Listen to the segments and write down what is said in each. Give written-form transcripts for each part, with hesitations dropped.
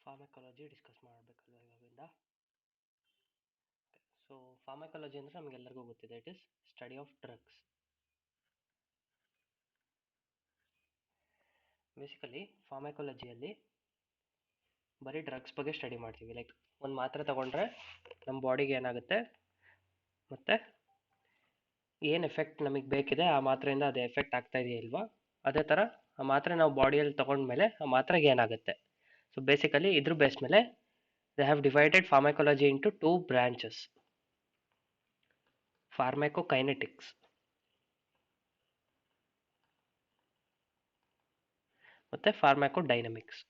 Pharmacology discuss ಮಾಡಬೇಕಲ್ವ ಇವಾಗಿಂದ. So pharmacology ಅಂದರೆ ನಮಗೆಲ್ಲರಿಗೂ ಗೊತ್ತಿದೆ, it is study of drugs. Basically ಫಾರ್ಮಕಾಲಜಿಯಲ್ಲಿ ಬರೀ ಡ್ರಗ್ಸ್ ಬಗ್ಗೆ ಸ್ಟಡಿ ಮಾಡ್ತೀವಿ. ಲೈಕ್ ಒಂದು ಮಾತ್ರೆ ತಗೊಂಡ್ರೆ ನಮ್ಮ ಬಾಡಿಗೆ ಏನಾಗುತ್ತೆ ಮತ್ತು ಏನು ಎಫೆಕ್ಟ್ ನಮಗೆ ಬೇಕಿದೆ ಆ ಮಾತ್ರೆಯಿಂದ ಅದು ಎಫೆಕ್ಟ್ ಆಗ್ತಾ ಇದೆಯಾ ಇಲ್ವಾ, ಅದೇ ಥರ ಆ ಮಾತ್ರೆ ನಾವು ಬಾಡಿಯಲ್ಲಿ ತಗೊಂಡ್ಮೇಲೆ ಆ ಮಾತ್ರೆಗೆ ಏನಾಗುತ್ತೆ. ಸೊ ಬೇಸಿಕಲಿ ಇದ್ರ ಬೇಸ್ ಮೇಲೆ they have divided pharmacology into 2 branches: pharmacokinetics ಮತ್ತು ಫಾರ್ಮಕೋಡೈನಮಿಕ್ಸ್.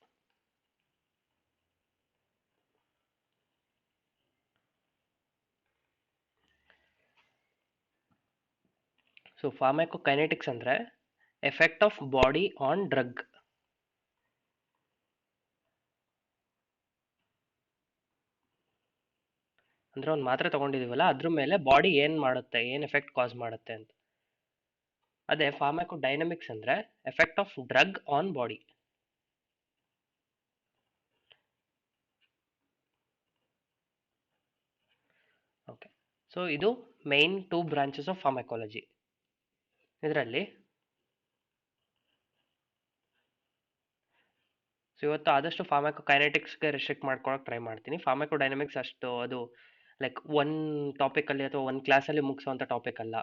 ಸೊ ಫಾರ್ಮಕೋಕೈನೆಟಿಕ್ಸ್ ಅಂದರೆ effect of body on drug. ಅಂದರೆ ಒಂದು ಮಾತ್ರೆ ತೊಗೊಂಡಿದ್ದೀವಲ್ಲ ಅದ್ರ ಮೇಲೆ ಬಾಡಿ ಏನು ಮಾಡುತ್ತೆ, ಏನು ಎಫೆಕ್ಟ್ ಕಾಸ್ ಮಾಡುತ್ತೆ ಅಂತ. ಅದೇ ಫಾರ್ಮಕೋಡೈನಮಿಕ್ಸ್ ಅಂದರೆ effect of drug on body. Okay, so ಇದು ಮೈನ್ 2 ಬ್ರಾಂಚಸ್ ಆಫ್ ಫಾರ್ಮಕಾಲಜಿ. ಇದರಲ್ಲಿ ಸೊ ಇವತ್ತು ಆದಷ್ಟು ಫಾರ್ಮಕೋಕೈನೆಟಿಕ್ಸ್ಗೆ ರೆಸ್ಟ್ರಿಕ್ಟ್ ಮಾಡ್ಕೊಳಕ್ಕೆ ಟ್ರೈ ಮಾಡ್ತೀನಿ. ಫಾರ್ಮಕೋಡೈನಮಿಕ್ಸ್ ಅಷ್ಟು ಅದು ಲೈಕ್ ಒನ್ ಟಾಪಿಕಲ್ಲಿ ಅಥವಾ ಒಂದು ಕ್ಲಾಸಲ್ಲಿ ಮುಗಿಸೋವಂಥ ಟಾಪಿಕ್ ಅಲ್ಲ.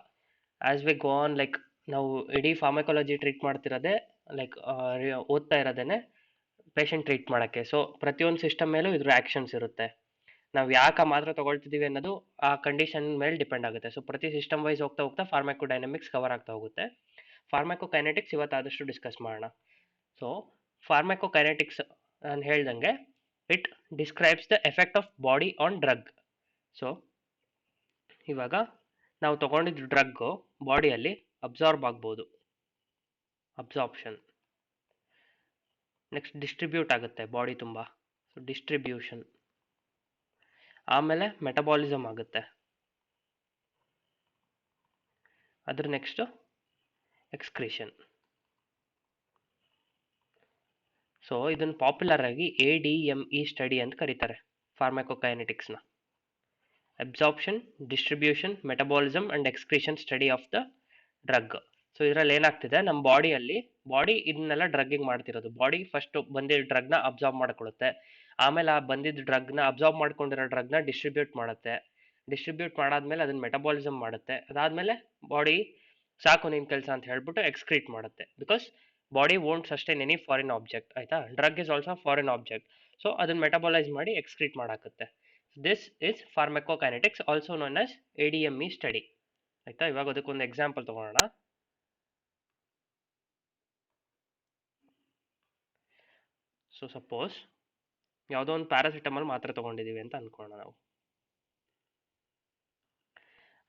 As we go on, like ನಾವು ಇಡೀ ಫಾರ್ಮಕಾಲಜಿ ಟ್ರೀಟ್ ಮಾಡ್ತಿರೋದೇ ಲೈಕ್ ಓದ್ತಾ ಇರೋದೇನೆ ಪೇಷಂಟ್ ಟ್ರೀಟ್ ಮಾಡೋಕ್ಕೆ. ಸೊ ಪ್ರತಿಯೊಂದು ಸಿಸ್ಟಮ್ ಮೇಲೂ ಇದ್ರ ಆ್ಯಕ್ಷನ್ಸ್ ಇರುತ್ತೆ. ನಾವು ಯಾಕೆ ಮಾತ್ರ ತೊಗೊಳ್ತಿದ್ದೀವಿ ಅನ್ನೋದು ಆ ಕಂಡೀಷನ್ ಮೇಲೆ ಡಿಪೆಂಡ್ ಆಗುತ್ತೆ. ಸೊ ಪ್ರತಿ ಸಿಸ್ಟಮ್ ವೈಸ್ ಹೋಗ್ತಾ ಹೋಗ್ತಾ ಫಾರ್ಮಕೋಡೈನಮಿಕ್ಸ್ ಕವರ್ ಆಗ್ತಾ ಹೋಗುತ್ತೆ. ಫಾರ್ಮಕೋಕೈನೆಟಿಕ್ಸ್ ಇವತ್ತು ಆದಷ್ಟು ಡಿಸ್ಕಸ್ ಮಾಡೋಣ. ಸೊ ಫಾರ್ಮಕೋಕೈನೆಟಿಕ್ಸ್ ನಾನು ಹೇಳ್ದಂಗೆ it describes the effect of body on drug. So ಇವಾಗ ನಾವು ತೊಗೊಂಡಿದ್ದ ಡ್ರಗ್ಗು ಬಾಡಿಯಲ್ಲಿ ಅಬ್ಸಾರ್ಬ್ ಆಗ್ಬೋದು, ಅಬ್ಸಾರ್ಪ್ಷನ್. ನೆಕ್ಸ್ಟ್ ಡಿಸ್ಟ್ರಿಬ್ಯೂಟ್ ಆಗುತ್ತೆ ಬಾಡಿ ತುಂಬ, ಸೊ ಡಿಸ್ಟ್ರಿಬ್ಯೂಷನ್. ಆಮೇಲೆ ಮೆಟಬಾಲಿಸಮ್ ಆಗುತ್ತೆ. ಅದ್ರ ನೆಕ್ಸ್ಟು ಎಕ್ಸ್ಕ್ರೀಷನ್. ಸೊ ಇದನ್ನು ಪಾಪ್ಯುಲರ್ ಆಗಿ ADME ಸ್ಟಡಿ ಅಂತ ಕರೀತಾರೆ ಫಾರ್ಮಕೋಕೈನೆಟಿಕ್ಸ್ನ. Absorption, distribution, metabolism and excretion study of the drug. So ಇದರಲ್ಲಿ ಏನಾಗ್ತಿದೆ, ನಮ್ಮ ಬಾಡಿ ಇದನ್ನೆಲ್ಲ ಡ್ರಗ್ಗಿಂಗ್ ಮಾಡ್ತಿರೋದು. ಬಾಡಿ ಫಸ್ಟ್ ಬಂದಿದ್ದ ಡ್ರಗ್ನ ಅಬ್ಸಾರ್ಬ್ ಮಾಡ್ಕೊಳ್ಳುತ್ತೆ, ಆಮೇಲೆ ಆ ಬಂದಿದ್ದ ಡ್ರಗ್ನ ಅಬ್ಸಾರ್ಬ್ ಮಾಡ್ಕೊಂಡಿರೋ ಡ್ರಗ್ನ ಡಿಸ್ಟ್ರಿಬ್ಯೂಟ್ ಮಾಡುತ್ತೆ. ಡಿಸ್ಟ್ರಿಬ್ಯೂಟ್ ಮಾಡಾದ್ಮೇಲೆ ಅದನ್ನ ಮೆಟಬಾಲಿಸಮ್ ಮಾಡುತ್ತೆ. ಅದಾದಮೇಲೆ ಬಾಡಿ ಸಾಕು ನಿನ್ನ ಕೆಲಸ ಅಂತ ಹೇಳ್ಬಿಟ್ಟು ಎಕ್ಸ್ಕ್ರೀಟ್ ಮಾಡುತ್ತೆ. Because body won't sustain any foreign object, ಆಯಿತಾ. Drug is also foreign object. So ಅದನ್ನ ಮೆಟಬಲೈಸ್ ಮಾಡಿ ಎಕ್ಸ್ಕ್ರೀಟ್ ಮಾಡಾಕತ್ತೆ. This is pharmacokinetics, also known as ADME study, ಆಯಿತಾ. ಇವಾಗ ಅದಕ್ಕೊಂದು ಎಕ್ಸಾಂಪಲ್ ತಗೊಳ್ಳೋಣ. ಸೊ ಸಪೋಸ್ ಯಾವುದೋ ಒಂದು ಪ್ಯಾರಾಸಿಟಮಾಲ್ ಮಾತ್ರೆ ತೊಗೊಂಡಿದ್ದೀವಿ ಅಂತ ಅಂದ್ಕೊಳ್ಳೋಣ ನಾವು,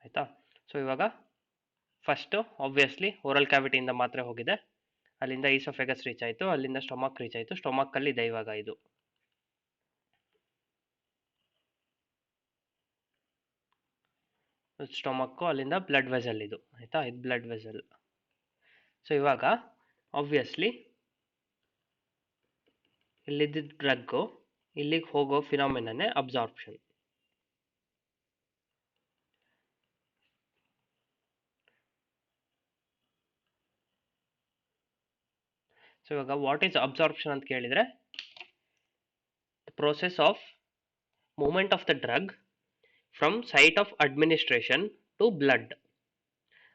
ಆಯಿತಾ. ಸೊ ಇವಾಗ ಫಸ್ಟು ಆಬ್ವಿಯಸ್ಲಿ ಓರಲ್ ಕ್ಯಾವಿಟಿಯಿಂದ ಮಾತ್ರೆ ಹೋಗಿದೆ, ಅಲ್ಲಿಂದ ಈಸೋಫೆಗಸ್ ರೀಚ್ ಆಯಿತು, ಅಲ್ಲಿಂದ ಸ್ಟೊಮಕ್ ರೀಚ್ ಆಯಿತು. ಸ್ಟೊಮಕ್ಕಲ್ಲಿ ಇದೆ ಇವಾಗ ಇದು. ಸ್ಟೊಮಕ್ಕು, ಅಲ್ಲಿಂದ ಬ್ಲಡ್ ವೆಸಲ್ ಇದು, ಆಯಿತಾ. ಇದು ಬ್ಲಡ್ ವೆಸಲ್. ಸೊ ಇವಾಗ ಆಬ್ವಿಯಸ್ಲಿ ಇಲ್ಲಿದ್ದ ಡ್ರಗ್ಗು ಇಲ್ಲಿಗೆ ಹೋಗೋ ಫಿನಾಮಿನನೇ ಅಬ್ಸಾರ್ಪ್ಷನ್. ಸೊ ಇವಾಗ ವಾಟ್ ಈಸ್ ಅಬ್ಸಾರ್ಪ್ಷನ್ ಅಂತ ಕೇಳಿದರೆ, the process of movement of the drug from site of administration to blood,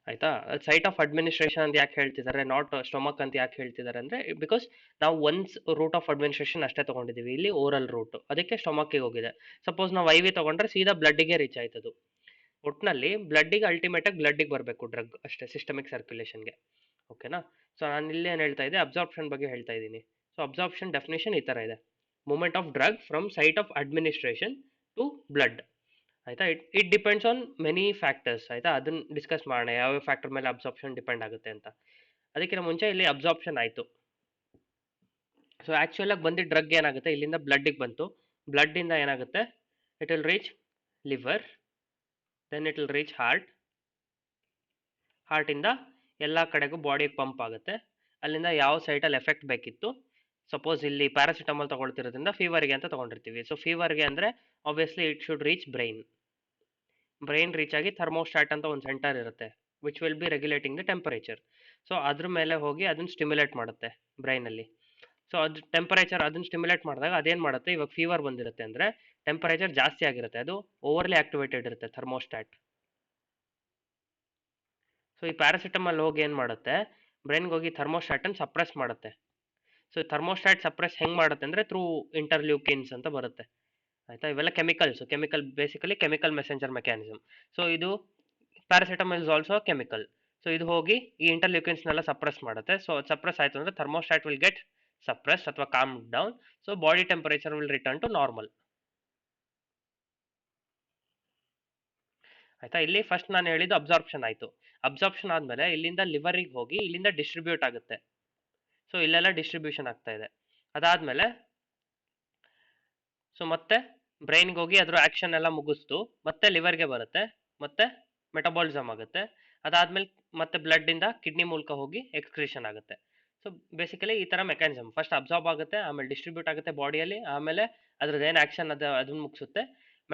ಆಯಿತಾ. ಸೈಟ್ ಆಫ್ ಅಡ್ಮಿನಿಸ್ಟ್ರೇಷನ್ ಅಂತ ಯಾಕೆ ಹೇಳ್ತಿದ್ದಾರೆ, ನಾಟ್ ಸ್ಟೊಮಕ್ ಅಂತ ಯಾಕೆ ಹೇಳ್ತಿದ್ದಾರೆ ಅಂದರೆ, ಬಿಕಾಸ್ ನಾವು ಒನ್ಸ್ ರೂಟ್ ಆಫ್ ಅಡ್ಮಿನಿಸ್ಟ್ರೇಷನ್ ಅಷ್ಟೇ ತೊಗೊಂಡಿದ್ದೀವಿ, ಇಲ್ಲಿ ಓರಲ್ ರೂಟು, ಅದಕ್ಕೆ ಸ್ಟೊಮಕ್ಕಿಗೆ ಹೋಗಿದೆ. ಸಪೋಸ್ ನಾವು IV ತೊಗೊಂಡ್ರೆ ಸೀದಾ ಬ್ಲಡ್ಡಿಗೆ ರೀಚ್ ಆಯ್ತದು. ಒಟ್ಟಿನಲ್ಲಿ ಬ್ಲಡ್ಡಿಗೆ ಅಲ್ಟಿಮೇಟಾಗಿ ಬ್ಲಡ್ಡಿಗೆ ಬರಬೇಕು ಡ್ರಗ್ ಅಷ್ಟೇ, ಸಿಸ್ಟಮಿಕ್ ಸರ್ಕ್ಯುಲೇಷನ್ಗೆ, ಓಕೆನಾ. ಸೊ ನಾನು ಇಲ್ಲಿ ಏನು ಹೇಳ್ತಾ ಇದ್ದೆ, ಅಬ್ಸಾರ್ಪ್ಷನ್ ಬಗ್ಗೆ ಹೇಳ್ತಾ ಇದ್ದೀನಿ. ಸೊ ಅಬ್ಸಾರ್ಪ್ಷನ್ ಡೆಫಿನೇಷನ್ ಈ ಥರ ಇದೆ: movement of drug from site of administration to blood, ಆಯಿತಾ. It depends on many factors, ಆಯಿತಾ. ಅದನ್ನ ಡಿಸ್ಕಸ್ ಮಾಡೋಣ, ಯಾವ ಫ್ಯಾಕ್ಟರ್ ಮೇಲೆ ಅಬ್ಸಾರ್ಪ್ಷನ್ ಡಿಪೆಂಡ್ ಆಗುತ್ತೆ ಅಂತ. ಅದಕ್ಕಿಂತ ಮುಂಚೆ ಇಲ್ಲಿ ಅಬ್ಸಾರ್ಪ್ಷನ್ ಆಯಿತು. ಸೊ ಆ್ಯಕ್ಚುಲಾಗಿ ಬಂದಿದ್ದ ಡ್ರಗ್ ಏನಾಗುತ್ತೆ, ಇಲ್ಲಿಂದ ಬ್ಲಡ್ಡಿಗೆ ಬಂತು. ಬ್ಲಡ್ಡಿಂದ ಏನಾಗುತ್ತೆ, it will reach liver, then it will reach heart. ಹಾರ್ಟಿಂದ ಎಲ್ಲ ಕಡೆಗೂ ಬಾಡಿಗೆ ಪಂಪ್ ಆಗುತ್ತೆ. ಅಲ್ಲಿಂದ ಯಾವ ಸೈಟಲ್ಲಿ ಎಫೆಕ್ಟ್ ಬೇಕಿತ್ತು, ಸಪೋಸ್ ಇಲ್ಲಿ ಪ್ಯಾರಾಸಿಟಮಾಲ್ ತಗೊಳ್ತಿರೋದ್ರಿಂದ ಫೀವರ್ಗೆ ಅಂತ ತಗೊಂಡಿರ್ತೀವಿ. ಸೊ ಫೀವರ್ಗೆ ಅಂದರೆ obviously it should reach brain reach ಆಗಿ ಥರ್ಮೋಸ್ಟಾಟ್ ಅಂತ ಒಂದು ಸೆಂಟರ್ ಇರುತ್ತೆ which will be regulating the temperature. So ಅದ್ರ ಮೇಲೆ ಹೋಗಿ ಅದನ್ನ ಸ್ಟಿಮ್ಯುಲೇಟ್ ಮಾಡುತ್ತೆ ಬ್ರೈನಲ್ಲಿ. ಸೊ ಅದು ಟೆಂಪರೇಚರ್ ಅದನ್ನ ಸ್ಟಿಮ್ಯುಲೇಟ್ ಮಾಡಿದಾಗ ಅದೇನು ಮಾಡುತ್ತೆ, ಇವಾಗ ಫೀವರ್ ಬಂದಿರುತ್ತೆ ಅಂದರೆ ಟೆಂಪರೇಚರ್ ಜಾಸ್ತಿ ಆಗಿರುತ್ತೆ, ಅದು ಓವರ್ಲಿ ಆಕ್ಟಿವೇಟೆಡ್ ಇರುತ್ತೆ ಥರ್ಮೋಸ್ಟಾಟ್. ಸೊ ಈ ಪ್ಯಾರಾಸಿಟಮಾಲ್ ಹೋಗಿ ಏನು ಮಾಡುತ್ತೆ, ಬ್ರೈನ್ಗೆ ಹೋಗಿ ಥರ್ಮೋಸ್ಟಾಟನ್ನು ಸಪ್ರೆಸ್ ಮಾಡುತ್ತೆ. ಸೊ ಥರ್ಮೋಸ್ಟಾಟ್ ಸಪ್ರೆಸ್ ಹೆಂಗೆ ಮಾಡುತ್ತೆ ಅಂದರೆ ಥ್ರೂ ಇಂಟರ್ಲ್ಯೂಕಿನ್ಸ್ ಅಂತ ಬರುತ್ತೆ. ಆಯಿತಾ, ಇವೆಲ್ಲ basically chemical messenger mechanism. So ಇದು paracetamol is also chemical. So ಇದು ಹೋಗಿ ಈ ಇಂಟರ್ಲ್ಯೂಕಿನ್ಸ್ನೆಲ್ಲ ಸಪ್ರೆಸ್ ಮಾಡುತ್ತೆ. ಸೊ ಸಪ್ರೆಸ್ ಆಯಿತು ಅಂದರೆ ಥರ್ಮೋಸ್ಟಾಟ್ ವಿಲ್ ಗೆಟ್ ಸಪ್ರೆಸ್ ಅಥವಾ calm down. So body temperature will return to normal. ಆಯ್ತಾ, ಇಲ್ಲಿ ಫಸ್ಟ್ ನಾನು ಹೇಳಿದ್ದು ಅಬ್ಸಾರ್ಪ್ಷನ್ ಆಯಿತು. ಅಬ್ಸಾರ್ಪ್ಷನ್ ಆದಮೇಲೆ ಇಲ್ಲಿಂದ ಲಿವರಿಗೆ ಹೋಗಿ ಇಲ್ಲಿಂದ ಡಿಸ್ಟ್ರಿಬ್ಯೂಟ್ ಆಗುತ್ತೆ. ಸೊ ಇಲ್ಲೆಲ್ಲ ಡಿಸ್ಟ್ರಿಬ್ಯೂಷನ್ ಆಗ್ತಾ ಇದೆ. ಅದಾದಮೇಲೆ ಸೊ ಮತ್ತೆ ಬ್ರೈನ್ಗೆ ಹೋಗಿ ಅದರ ಆ್ಯಕ್ಷನ್ ಎಲ್ಲ ಮುಗಿಸ್ತು ಮತ್ತೆ ಲಿವರ್ಗೆ ಬರುತ್ತೆ, ಮತ್ತೆ ಮೆಟಬಾಲಿಸಮ್ ಆಗುತ್ತೆ. ಅದಾದಮೇಲೆ ಮತ್ತೆ ಬ್ಲಡ್ಡಿಂದ ಕಿಡ್ನಿ ಮೂಲಕ ಹೋಗಿ ಎಕ್ಸ್ಕ್ರೀಷನ್ ಆಗುತ್ತೆ. ಸೊ ಬೇಸಿಕಲಿ ಈ ಥರ ಮೆಕ್ಯಾನಿಸಮ್, ಫಸ್ಟ್ ಅಬ್ಸಾರ್ಬ್ ಆಗುತ್ತೆ, ಆಮೇಲೆ ಡಿಸ್ಟ್ರಿಬ್ಯೂಟ್ ಆಗುತ್ತೆ ಬಾಡಿಯಲ್ಲಿ, ಆಮೇಲೆ ಅದ್ರದ್ದು ಏನು ಆ್ಯಕ್ಷನ್ ಅದನ್ನು ಮುಗಿಸುತ್ತೆ.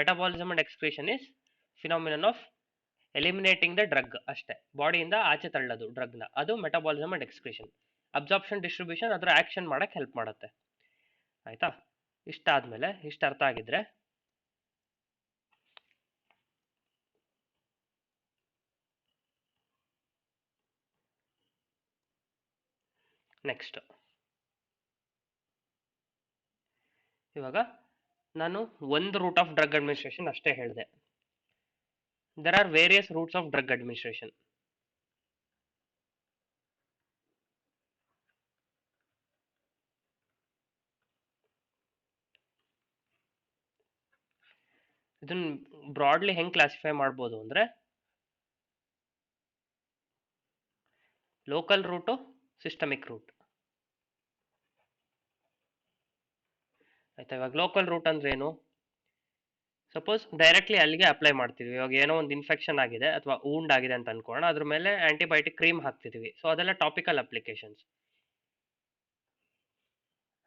Metabolism and excretion is phenomenon of eliminating the drug ಅಷ್ಟೇ, ಬಾಡಿಯಿಂದ ಆಚೆ ತಳ್ಳೋದು ಡ್ರಗ್ನ, ಅದು metabolism and excretion. Absorption distribution ಅದರ ಆ್ಯಕ್ಷನ್ ಮಾಡೋಕ್ಕೆ ಹೆಲ್ಪ್ ಮಾಡುತ್ತೆ. ಆಯಿತಾ, ಇಷ್ಟಾದಮೇಲೆ ಇಷ್ಟು ಅರ್ಥ ಆಗಿದ್ರೆ ನೆಕ್ಸ್ಟ್ ಇವಾಗ ನಾನು ಒಂದು ರೂಟ್ ಆಫ್ ಡ್ರಗ್ ಅಡ್ಮಿನಿಸ್ಟ್ರೇಷನ್ ಅಷ್ಟೇ ಹೇಳಿದೆ. There are various roots of drug administration. ಇದನ್ನ ಬ್ರಾಡ್ಲಿ ಹೆಂಗೆ ಕ್ಲಾಸಿಫೈ ಮಾಡ್ಬೋದು ಅಂದರೆ ಲೋಕಲ್ ರೂಟು, ಸಿಸ್ಟಮಿಕ್ ರೂಟ್. ಆಯ್ತಾ, ಇವಾಗ ಲೋಕಲ್ ರೂಟ್ ಅಂದ್ರೆ ಏನು, ಸಪೋಸ್ ಡೈರೆಕ್ಟ್ಲಿ ಅಲ್ಲಿಗೆ ಅಪ್ಲೈ ಮಾಡ್ತೀವಿ. ಇವಾಗ ಏನೋ ಒಂದು ಇನ್ಫೆಕ್ಷನ್ ಆಗಿದೆ ಅಥವಾ ವೂಂಡ್ ಆಗಿದೆ ಅಂತ ಅನ್ಕೋಣ, ಅದ್ರ ಮೇಲೆ ಆಂಟಿಬಯೋಟಿಕ್ ಕ್ರೀಮ್ ಹಾಕ್ತಿದ್ವಿ. ಸೊ ಅದೆಲ್ಲ ಟಾಪಿಕಲ್ ಅಪ್ಲಿಕೇಶನ್ಸ್.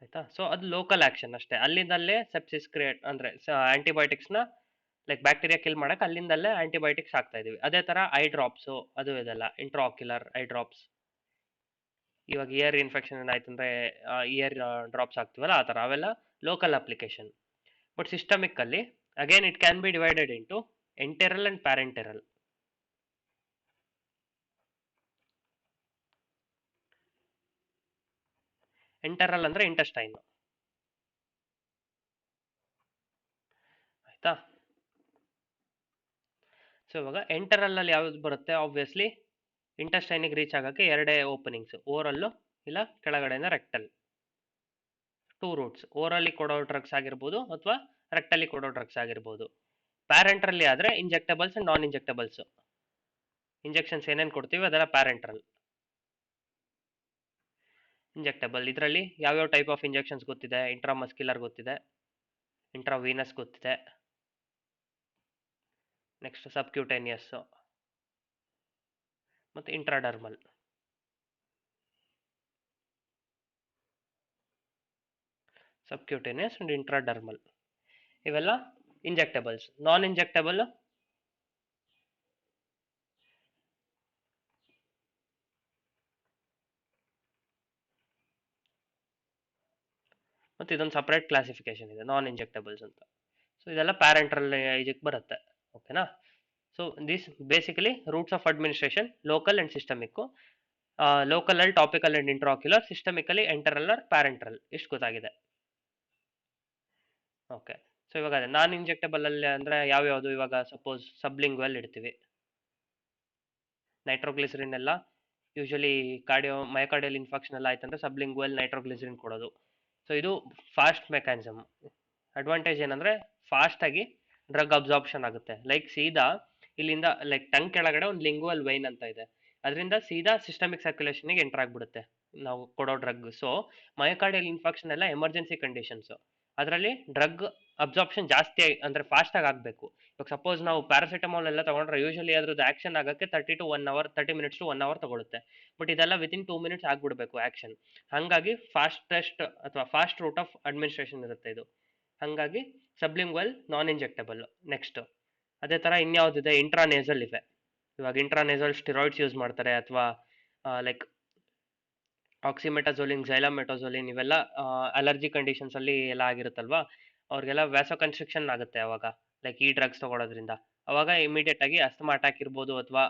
ಆಯ್ತಾ, ಸೊ ಅದು ಲೋಕಲ್ ಆಕ್ಷನ್ ಅಷ್ಟೇ, ಅಲ್ಲಿಂದಲ್ಲೇ ಸೆಪ್ಸಿಸ್ ಕ್ರಿಯೇಟ್ ಅಂದರೆ ಆಂಟಿಬಯೋಟಿಕ್ಸ್ನ ಲೈಕ್ ಬ್ಯಾಕ್ಟೀರಿಯಾ ಕಿಲ್ ಮಾಡಕ್ಕೆ ಅಲ್ಲಿಂದಲ್ಲೇ ಆಂಟಿಬಯೋಟಿಕ್ಸ್ ಹಾಕ್ತಾ ಇದೀವಿ. ಅದೇ ಥರ ಐ ಡ್ರಾಪ್ಸು ಅದು ಇದೆಲ್ಲ ಇಂಟ್ರಾಕ್ಯುಲರ್ ಐ ಡ್ರಾಪ್ಸ್. ಇವಾಗ ಇಯರ್ ಇನ್ಫೆಕ್ಷನ್ ಏನಾಯ್ತು ಅಂದರೆ ಇಯರ್ ಡ್ರಾಪ್ಸ್ ಆಗ್ತೀವಲ್ಲ ಆ ಥರ, ಅವೆಲ್ಲ ಲೋಕಲ್ ಅಪ್ಲಿಕೇಶನ್. ಬಟ್ ಸಿಸ್ಟಮಿಕ್ ಅಲ್ಲಿ again it can be divided into enteral and parenteral. Enteral ಅಂದ್ರೆ ಇಂಟೆಸ್ಟೈನ್. ಆಯ್ತಾ, ಸೊ ಇವಾಗ ಎಂಟೆರಲ್ ಅಲ್ಲಿ ಯಾವ್ದು ಬರುತ್ತೆ, ಆಬ್ವಿಯಸ್ಲಿ ಇಂಟೆಸ್ಟೈನಿಗೆ ರೀಚ್ ಆಗಕ್ಕೆ ಎರಡೇ ಓಪನಿಂಗ್ಸ್, ಓರಲ್ಲು ಇಲ್ಲ ಕೆಳಗಡೆಯಿಂದ ರೆಕ್ಟಲ್. 2 ರೂಟ್ಸ್, ಓರಲ್ಲಿ ಕೊಡೋ ಡ್ರಗ್ಸ್ ಆಗಿರ್ಬೋದು ಅಥವಾ ರೆಕ್ಟಲ್ಲಿ ಕೊಡೋ ಡ್ರಗ್ಸ್ ಆಗಿರ್ಬೋದು. ಪ್ಯಾರೆಂಟ್ರಲ್ಲಿ ಆದರೆ ಇಂಜೆಕ್ಟಬಲ್ಸ್ ಅಂಡ್ ನಾನ್ ಇಂಜೆಕ್ಟಬಲ್ಸ್. ಇಂಜೆಕ್ಷನ್ಸ್ ಏನೇನು ಕೊಡ್ತೀವಿ ಅದೆಲ್ಲ ಪ್ಯಾರೆಂಟ್ರಲ್. ಇಂಜೆಕ್ಟಬಲ್ ಇದರಲ್ಲಿ ಯಾವ್ಯಾವ ಟೈಪ್ ಆಫ್ ಇಂಜೆಕ್ಷನ್ಸ್ ಗೊತ್ತಿದೆ, ಇಂಟ್ರಾಮಸ್ಕ್ಯುಲರ್ ಗೊತ್ತಿದೆ, ಇಂಟ್ರಾವೀನಸ್ ಗೊತ್ತಿದೆ, ನೆಕ್ಸ್ಟ್ ಸಬ್ಕ್ಯೂಟೇನಿಯಸ್ ಮತ್ತು ಇಂಟ್ರಾಡರ್ಮಲ್. ಸಬ್ಕ್ಯೂಟೇನಿಯಸ್ ಅಂಡ್ ಇಂಟ್ರಾಡರ್ಮಲ್ ಇವೆಲ್ಲ ಇಂಜೆಕ್ಟಬಲ್ಸ್. ನಾನ್ ಇಂಜೆಕ್ಟಬಲ್ ಮತ್ತು ಇದೊಂದು ಸಪ್ರೇಟ್ ಕ್ಲಾಸಿಫಿಕೇಶನ್ ಇದೆ ನಾನ್ ಇಂಜೆಕ್ಟಬಲ್ಸ್ ಅಂತ. ಸೊ ಇದೆಲ್ಲ ಪ್ಯಾರೆಂಟ್ರಲ್ ಇದಕ್ಕೆ ಬರುತ್ತೆ. ಓಕೆನಾ, so this basically roots of administration local and systemic. Local ಅಲ್ಲಿ ಟಾಪಿಕಲ್ ಅಂಡ್ ಇಂಟ್ರಾಕ್ಯುಲರ್, ಸಿಸ್ಟಮಿಕಲಿ ಎಂಟರಲ್ ಆರ್ ಪ್ಯಾರೆಂಟ್ರಲ್. ಇಷ್ಟು ಗೊತ್ತಾಗಿದೆ. ಓಕೆ, ಸೊ ಇವಾಗ ಅದೇ ನಾನ್ ಇಂಜೆಕ್ಟಬಲ್ ಅಲ್ಲಿ ಅಂದರೆ ಯಾವ್ಯಾವುದು, ಇವಾಗ ಸಪೋಸ್ ಸಬ್ಲಿಂಗ್ವೆಲ್ ಇಡ್ತೀವಿ. ನೈಟ್ರೋಗ್ಲಿಸರಿನ್ ಎಲ್ಲ ಯೂಶಲಿ ಮಯೋಕಾರ್ಡಿಯಲ್ ಇನ್ಫೆಕ್ಷನ್ ಎಲ್ಲ ಆಯ್ತಂದ್ರೆ ಸಬ್ಲಿಂಗ್ವೆಲ್ ನೈಟ್ರೋಗ್ಲಿಸರಿನ್ ಕೊಡೋದು. ಸೊ ಇದು ಫಾಸ್ಟ್ ಮೆಕ್ಯಾನಿಸಮ್. ಅಡ್ವಾಂಟೇಜ್ ಏನಂದರೆ ಫಾಸ್ಟಾಗಿ ಡ್ರಗ್ ಅಬ್ಸಾರ್ಪ್ಷನ್ ಆಗುತ್ತೆ. ಲೈಕ್ ಸೀದಾ ಇಲ್ಲಿಂದ ಲೈಕ್ ಟಂಗ್ ಕೆಳಗಡೆ ಒಂದು ಲಿಂಗ್ವಲ್ ವೈನ್ ಅಂತ ಇದೆ, ಅದರಿಂದ ಸೀದಾ ಸಿಸ್ಟಮಿಕ್ ಸರ್ಕ್ಯುಲೇಷನ್ಗೆ ಎಂಟರ್ ಆಗಿಬಿಡುತ್ತೆ ನಾವು ಕೊಡೋ ಡ್ರಗ್. ಸೊ ಮಯೋಕಾರ್ಡಿಯಲ್ ಇನ್ಫೆಕ್ಷನ್ ಎಲ್ಲ ಎಮರ್ಜೆನ್ಸಿ ಕಂಡೀಷನ್ಸ್, ಅದರಲ್ಲಿ ಡ್ರಗ್ ಅಬ್ಸಾರ್ಪ್ಷನ್ ಜಾಸ್ತಿ ಅಂದರೆ ಫಾಸ್ಟಾಗಿ ಆಗಬೇಕು. ಇವಾಗ ಸಪೋಸ್ ನಾವು ಪ್ಯಾರಾಸಿಟಮಾಲ್ ಎಲ್ಲ ತೊಗೊಂಡ್ರೆ ಯೂಶಲಿ ಅದ್ರದ್ದು ಆ್ಯಕ್ಷನ್ ಆಗೋಕ್ಕೆ 30 ಮಿನಿಟ್ಸ್ ಟು 1 ಅವರ್ ತಗೊಳುತ್ತೆ. ಬಟ್ ಇದೆಲ್ಲ ವಿತಿನ್ 2 ಮಿನಿಟ್ಸ್ ಆಗಿಬಿಡ್ಬೇಕು ಆ್ಯಕ್ಷನ್. ಹಾಗಾಗಿ ಫಾಸ್ಟೆಸ್ಟ್ ಅಥವಾ ಫಾಸ್ಟ್ ರೂಟ್ ಆಫ್ ಅಡ್ಮಿನಿಸ್ಟ್ರೇಷನ್ ಇರುತ್ತೆ ಇದು. ಹಾಗಾಗಿ ಸಬ್ಲಿಂಗ್ವಲ್ ನಾನ್ ಇಂಜೆಕ್ಟಬಲ್. ನೆಕ್ಸ್ಟ್ ಅದೇ ಥರ ಇನ್ಯಾವುದಿದೆ, ಇಂಟ್ರಾನೇಸಲ್ ಇವೆ. ಇವಾಗ ಇಂಟ್ರಾನೇಸಲ್ ಸ್ಟಿರಾಯ್ಡ್ಸ್ ಯೂಸ್ ಮಾಡ್ತಾರೆ, ಅಥವಾ ಲೈಕ್ ಆಕ್ಸಿಮೆಟಾಜೋಲಿನ್, ಝೈಲಾಮೆಟಾಜೋಲಿನ್, ಇವೆಲ್ಲ ಅಲರ್ಜಿ ಕಂಡೀಷನ್ಸ್ ಅಲ್ಲಿ ಎಲ್ಲ ಆಗಿರುತ್ತಲ್ವಾ, ಅವ್ರಿಗೆಲ್ಲ ವ್ಯಾಸೋ ಕನ್ಸ್ಟ್ರಿಕ್ಷನ್ ಆಗುತ್ತೆ ಅವಾಗ, ಲೈಕ್ ಈ ಡ್ರಗ್ಸ್ ತಗೊಳ್ಳೋದ್ರಿಂದ. ಅವಾಗ ಇಮಿಡಿಯೇಟ್ ಆಗಿ ಅಸ್ತಮಾ ಅಟ್ಯಾಕ್ ಇರ್ಬೋದು, ಅಥವಾ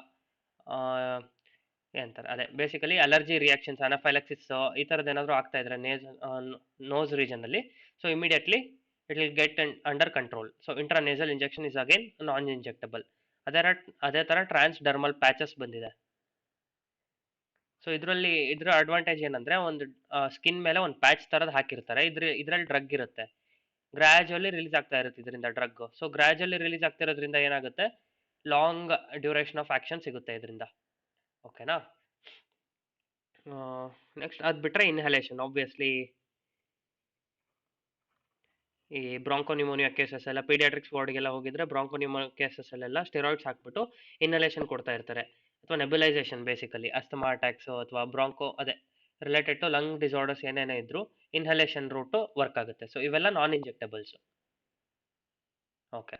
ಏನಂತಾರೆ ಅದೇ ಬೇಸಿಕಲಿ ಅಲರ್ಜಿ ರಿಯಾಕ್ಷನ್ಸ್, ಅನಫೈಲಾಕ್ಸಿಸ್ ಈ ಥರದ್ದು ಏನಾದರೂ ಆಗ್ತಾ ಇದ್ರೆ ನೋಸ್ ರೀಜನ್ ಅಲ್ಲಿ, so immediately it will get under control. So intranasal injection is again non injectable. ಅದೇ ಥರ ಟ್ರಾನ್ಸ್ ಡರ್ಮಲ್ ಪ್ಯಾಚಸ್ ಬಂದಿದೆ. ಸೊ ಇದ್ರ ಅಡ್ವಾಂಟೇಜ್ ಏನಂದ್ರೆ, ಒಂದು ಸ್ಕಿನ್ ಮೇಲೆ ಒಂದು ಪ್ಯಾಚ್ ತರದ್ ಹಾಕಿರ್ತಾರೆ, ಇದ್ರಲ್ಲಿ ಡ್ರಗ್ ಇರುತ್ತೆ, ಗ್ರಾಜುವಲಿ ರಿಲೀಸ್ ಆಗ್ತಾ ಇರುತ್ತೆ ಇದರಿಂದ ಡ್ರಗ್. ಸೊ ಗ್ರಾಜುವಲಿ ರಿಲೀಸ್ ಆಗ್ತಿರೋದ್ರಿಂದ ಏನಾಗುತ್ತೆ, ಲಾಂಗ್ ಡ್ಯೂರೇಷನ್ ಆಫ್ ಆಕ್ಷನ್ ಸಿಗುತ್ತೆ ಇದರಿಂದ. ಓಕೆನಾ. ನೆಕ್ಸ್ಟ್ ಅದು ಬಿಟ್ರೆ ಇನ್ಹಲೇಷನ್, ಆಬ್ವಿಯಸ್ಲಿ ಈ ಬ್ರಾಂಕೋನ್ಯೂಮೋನಿಯಾ ಕೇಸಸ್ ಎಲ್ಲ ಪೀಡಿಯಾಟ್ರಿಕ್ಸ್ ವಾರ್ಡ್ಗೆಲ್ಲ ಹೋಗಿದ್ರೆ ಬ್ರಾಂಕೋನ್ಯೂಮೋನಿಯಾ ಕೇಸಸ್ ಅಲ್ಲೆಲ್ಲ ಸ್ಟೆರಾಯ್ಡ್ಸ್ ಹಾಕ್ಬಿಟ್ಟು ಇನ್ಹಲೇಷನ್ ಕೊಡ್ತಾ ಇರ್ತಾರೆ, ಅಥವಾ ನೆಬ್ಯುಲೈಸೇಷನ್. ಬೇಸಿಕಲಿ ಅಸ್ತಮಾ ಅಟ್ಯಾಕ್ಸ್ ಅಥವಾ ಬ್ರಾಂಕೋ ಅದೇ ರಿಲೇಟೆಡ್ ಟು ಲಂಗ್ ಡಿಸಾರ್ಡರ್ಸ್ ಏನೇನೇ ಇದ್ರು ಇನ್ಹಲೇಷನ್ ರೂಟ್ ವರ್ಕ್ ಆಗುತ್ತೆ. ಸೊ ಇವೆಲ್ಲ ನಾನ್ ಇಂಜೆಕ್ಟಬಲ್ಸ್. ಓಕೆ,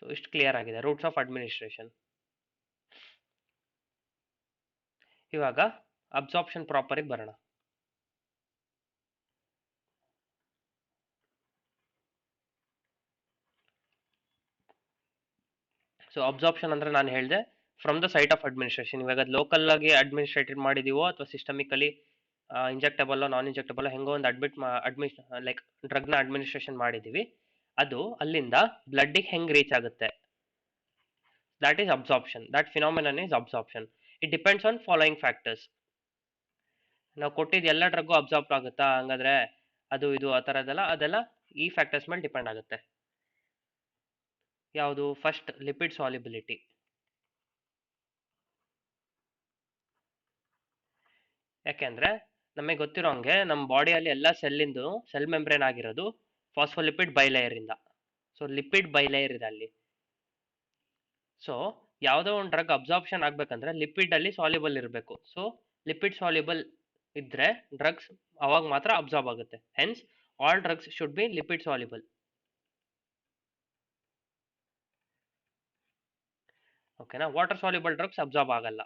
ಸೊ ಇಷ್ಟು ಕ್ಲಿಯರ್ ಆಗಿದೆ ರೂಟ್ಸ್ ಆಫ್ ಅಡ್ಮಿನಿಸ್ಟ್ರೇಷನ್. ಇವಾಗ ಅಬ್ಸಾರ್ಪ್ಷನ್ ಪ್ರಾಪರಿಗೆ ಬರೋಣ. ಸೊ ಅಬ್ಸಾರ್ಪ್ಷನ್ ಅಂದ್ರೆ ನಾನು ಹೇಳಿದೆ from the site of administration. ಇವಾಗ ಲೋಕಲ್ ಆಗಿ ಅಡ್ಮಿನಿಸ್ಟ್ರೇಟೆಡ್ ಮಾಡಿದೀವೋ ಅಥವಾ ಸಿಸ್ಟಮಿಕಲಿ ಇಂಜೆಕ್ಟಬಲ್ ನಾನ್ ಇಂಜೆಕ್ಟಬಲ್ ಹೆಂಗೋ ಒಂದು ಲೈಕ್ ಡ್ರಗ್ನ ಅಡ್ಮಿನಿಸ್ಟ್ರೇಷನ್ ಮಾಡಿದೀವಿ, ಅದು ಅಲ್ಲಿಂದ ಬ್ಲಡ್ಡಿಗೆ ಹೆಂಗ್ ರೀಚ್ ಆಗುತ್ತೆ, that is absorption. That phenomenon is absorption. It depends on following factors. ನಾವು ಕೊಟ್ಟಿದ್ದು ಎಲ್ಲ ಡ್ರಗ್ಗು ಅಬ್ಸಾರ್ಬ್ ಆಗುತ್ತಾ ಹಂಗಾದ್ರೆ, ಅದು ಇದು ಆ ಥರದ್ದೆಲ್ಲ, ಅದೆಲ್ಲ ಈ ಫ್ಯಾಕ್ಟರ್ಸ್ ಮೇಲೆ ಡಿಪೆಂಡ್ ಆಗುತ್ತೆ. ಯಾವುದು? First lipid solubility. ಯಾಕೆಂದ್ರೆ ನಮಗೆ ಗೊತ್ತಿರೋ ಹಂಗೆ ನಮ್ಮ ಬಾಡಿಯಲ್ಲಿ ಎಲ್ಲ ಸೆಲ್ ಮೆಂಬ್ರೇನ್ ಆಗಿರೋದು ಫಾಸ್ಫೋಲಿಪಿಡ್ ಬೈಲೇಯರ್ ಇಂದ. ಸೊ ಲಿಪಿಡ್ ಬೈಲೇಯರ್ ಇದೆ ಅಲ್ಲಿ. ಸೊ ಯಾವುದೋ ಒಂದು ಡ್ರಗ್ ಅಬ್ಸಾರ್ಪ್ಷನ್ ಆಗ್ಬೇಕಂದ್ರೆ ಲಿಪಿಡ್ ಅಲ್ಲಿ ಸಾಲ್ಯುಬಲ್ ಇರಬೇಕು. ಸೊ ಲಿಪಿಡ್ ಸಾಲ್ಯುಬಲ್ ಇದ್ರೆ ಡ್ರಗ್ಸ್ ಅವಾಗ ಮಾತ್ರ ಅಬ್ಸಾರ್ಬ್ ಆಗುತ್ತೆ. Hence all drugs should be lipid soluble. ಓಕೆನಾ. ವಾಟರ್ ಸಾಲ್ಯುಬಲ್ ಡ್ರಗ್ಸ್ ಅಬ್ಸಾರ್ಬ್ ಆಗಲ್ಲ.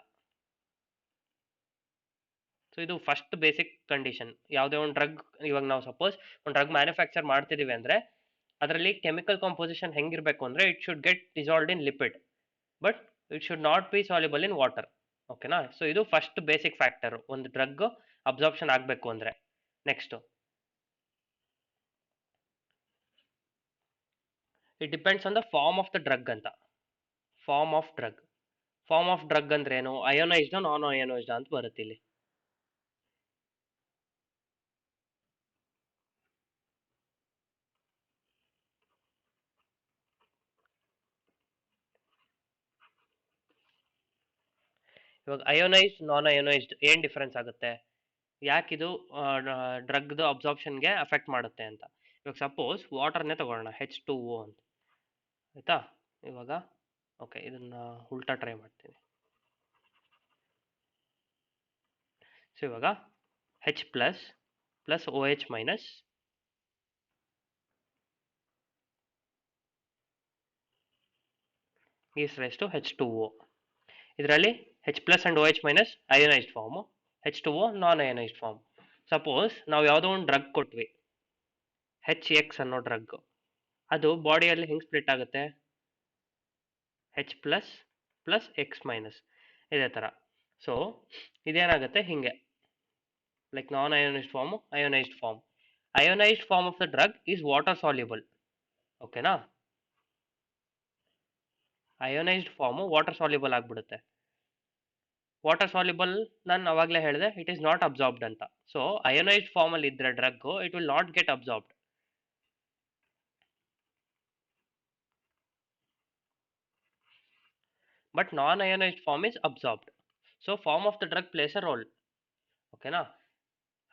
ಸೊ ಇದು ಫಸ್ಟ್ ಬೇಸಿಕ್ ಕಂಡೀಷನ್. ಯಾವುದೇ ಒಂದು ಡ್ರಗ್, ಇವಾಗ ನಾವು ಸಪೋಸ್ ಒಂದು ಡ್ರಗ್ ಮ್ಯಾನುಫ್ಯಾಕ್ಚರ್ ಮಾಡ್ತಿದೀವಿ ಅಂದ್ರೆ ಅದರಲ್ಲಿ ಕೆಮಿಕಲ್ ಕಾಂಪೋಸಿಷನ್ ಹೆಂಗಿರ್ಬೇಕು ಅಂದ್ರೆ it should get dissolved in lipid, but it should not be soluble in water. ಓಕೆನಾ. ಸೊ ಇದು ಫಸ್ಟ್ ಬೇಸಿಕ್ ಫ್ಯಾಕ್ಟರ್ ಒಂದು ಡ್ರಗ್ ಅಬ್ಸಾರ್ಪ್ಷನ್ ಆಗಬೇಕು ಅಂದ್ರೆ. Next it depends on the form of the drug ಅಂತ. Form of drug ಅಂದ್ರೆ ಏನು? ಅಯೋನೈಸ್ಡ್ non ionised ಅಂತ ಬರುತ್ತೆ ಇಲ್ಲಿ. ಇವಾಗ ಅಯೋನೈಸ್ಡ್ ನಾನ್ ಅಯೋನೈಸ್ಡ್ ಏನ್ ಡಿಫರೆನ್ಸ್ ಆಗುತ್ತೆ, ಯಾಕಿದು ಡ್ರಗ್ದು ಅಬ್ಸಾರ್ಪ್ಷನ್ಗೆ ಅಫೆಕ್ಟ್ ಮಾಡುತ್ತೆ ಅಂತ. ಇವಾಗ ಸಪೋಸ್ ವಾಟರ್ನೇ ತಗೊಳ್ಳೋಣ, H2O ಅಂತ, ಆಯ್ತಾ. ಇವಾಗ ಓಕೆ, ಇದನ್ನ ಉಲ್ಟಾ ಟ್ರೈ ಮಾಡ್ತೀನಿ. ಸೊ ಇವಾಗ H plus plus OH minus is rise to H2O. ಇದರಲ್ಲಿ H plus and OH minus ionised form, H2O non ionised form. Suppose ನಾವು ಯಾವುದೋ ಒಂದು ಡ್ರಗ್ ಕೊಟ್ವಿ, HX ಅನ್ನೋ ಡ್ರಗ್, ಅದು ಬಾಡಿಯಲ್ಲಿ ಹೆಂಗೆ ಸ್ಪ್ಲಿಟ್ ಆಗುತ್ತೆ, H plus plus X minus ಇದೇ ಥರ. ಸೊ ಇದೇನಾಗುತ್ತೆ ಹಿಂಗೆ, like non ionised form, ionised form. Ionised form of the drug is water soluble. ಓಕೆನಾ. ಅಯೋನೈಸ್ಡ್ ಫಾರ್ಮು ವಾಟರ್ ಸಾಲ್ಯುಬಲ್ ಆಗ್ಬಿಡುತ್ತೆ. ವಾಟರ್ ಸಾಲ್ಯುಬಲ್ ನಾನು ಅವಾಗಲೇ ಹೇಳಿದೆ, ಇಟ್ ಈಸ್ ನಾಟ್ ಅಬ್ಸಾರ್ಬ್ಡ್ ಅಂತ. ಸೊ ಅಯೋನೈಸ್ಡ್ ಫಾರ್ಮ್ ಅಲ್ಲಿ ಇದ್ರೆ drug it will not get absorbed. But non ionised form is absorbed. So form of the drug plays a role. ಓಕೆನಾ.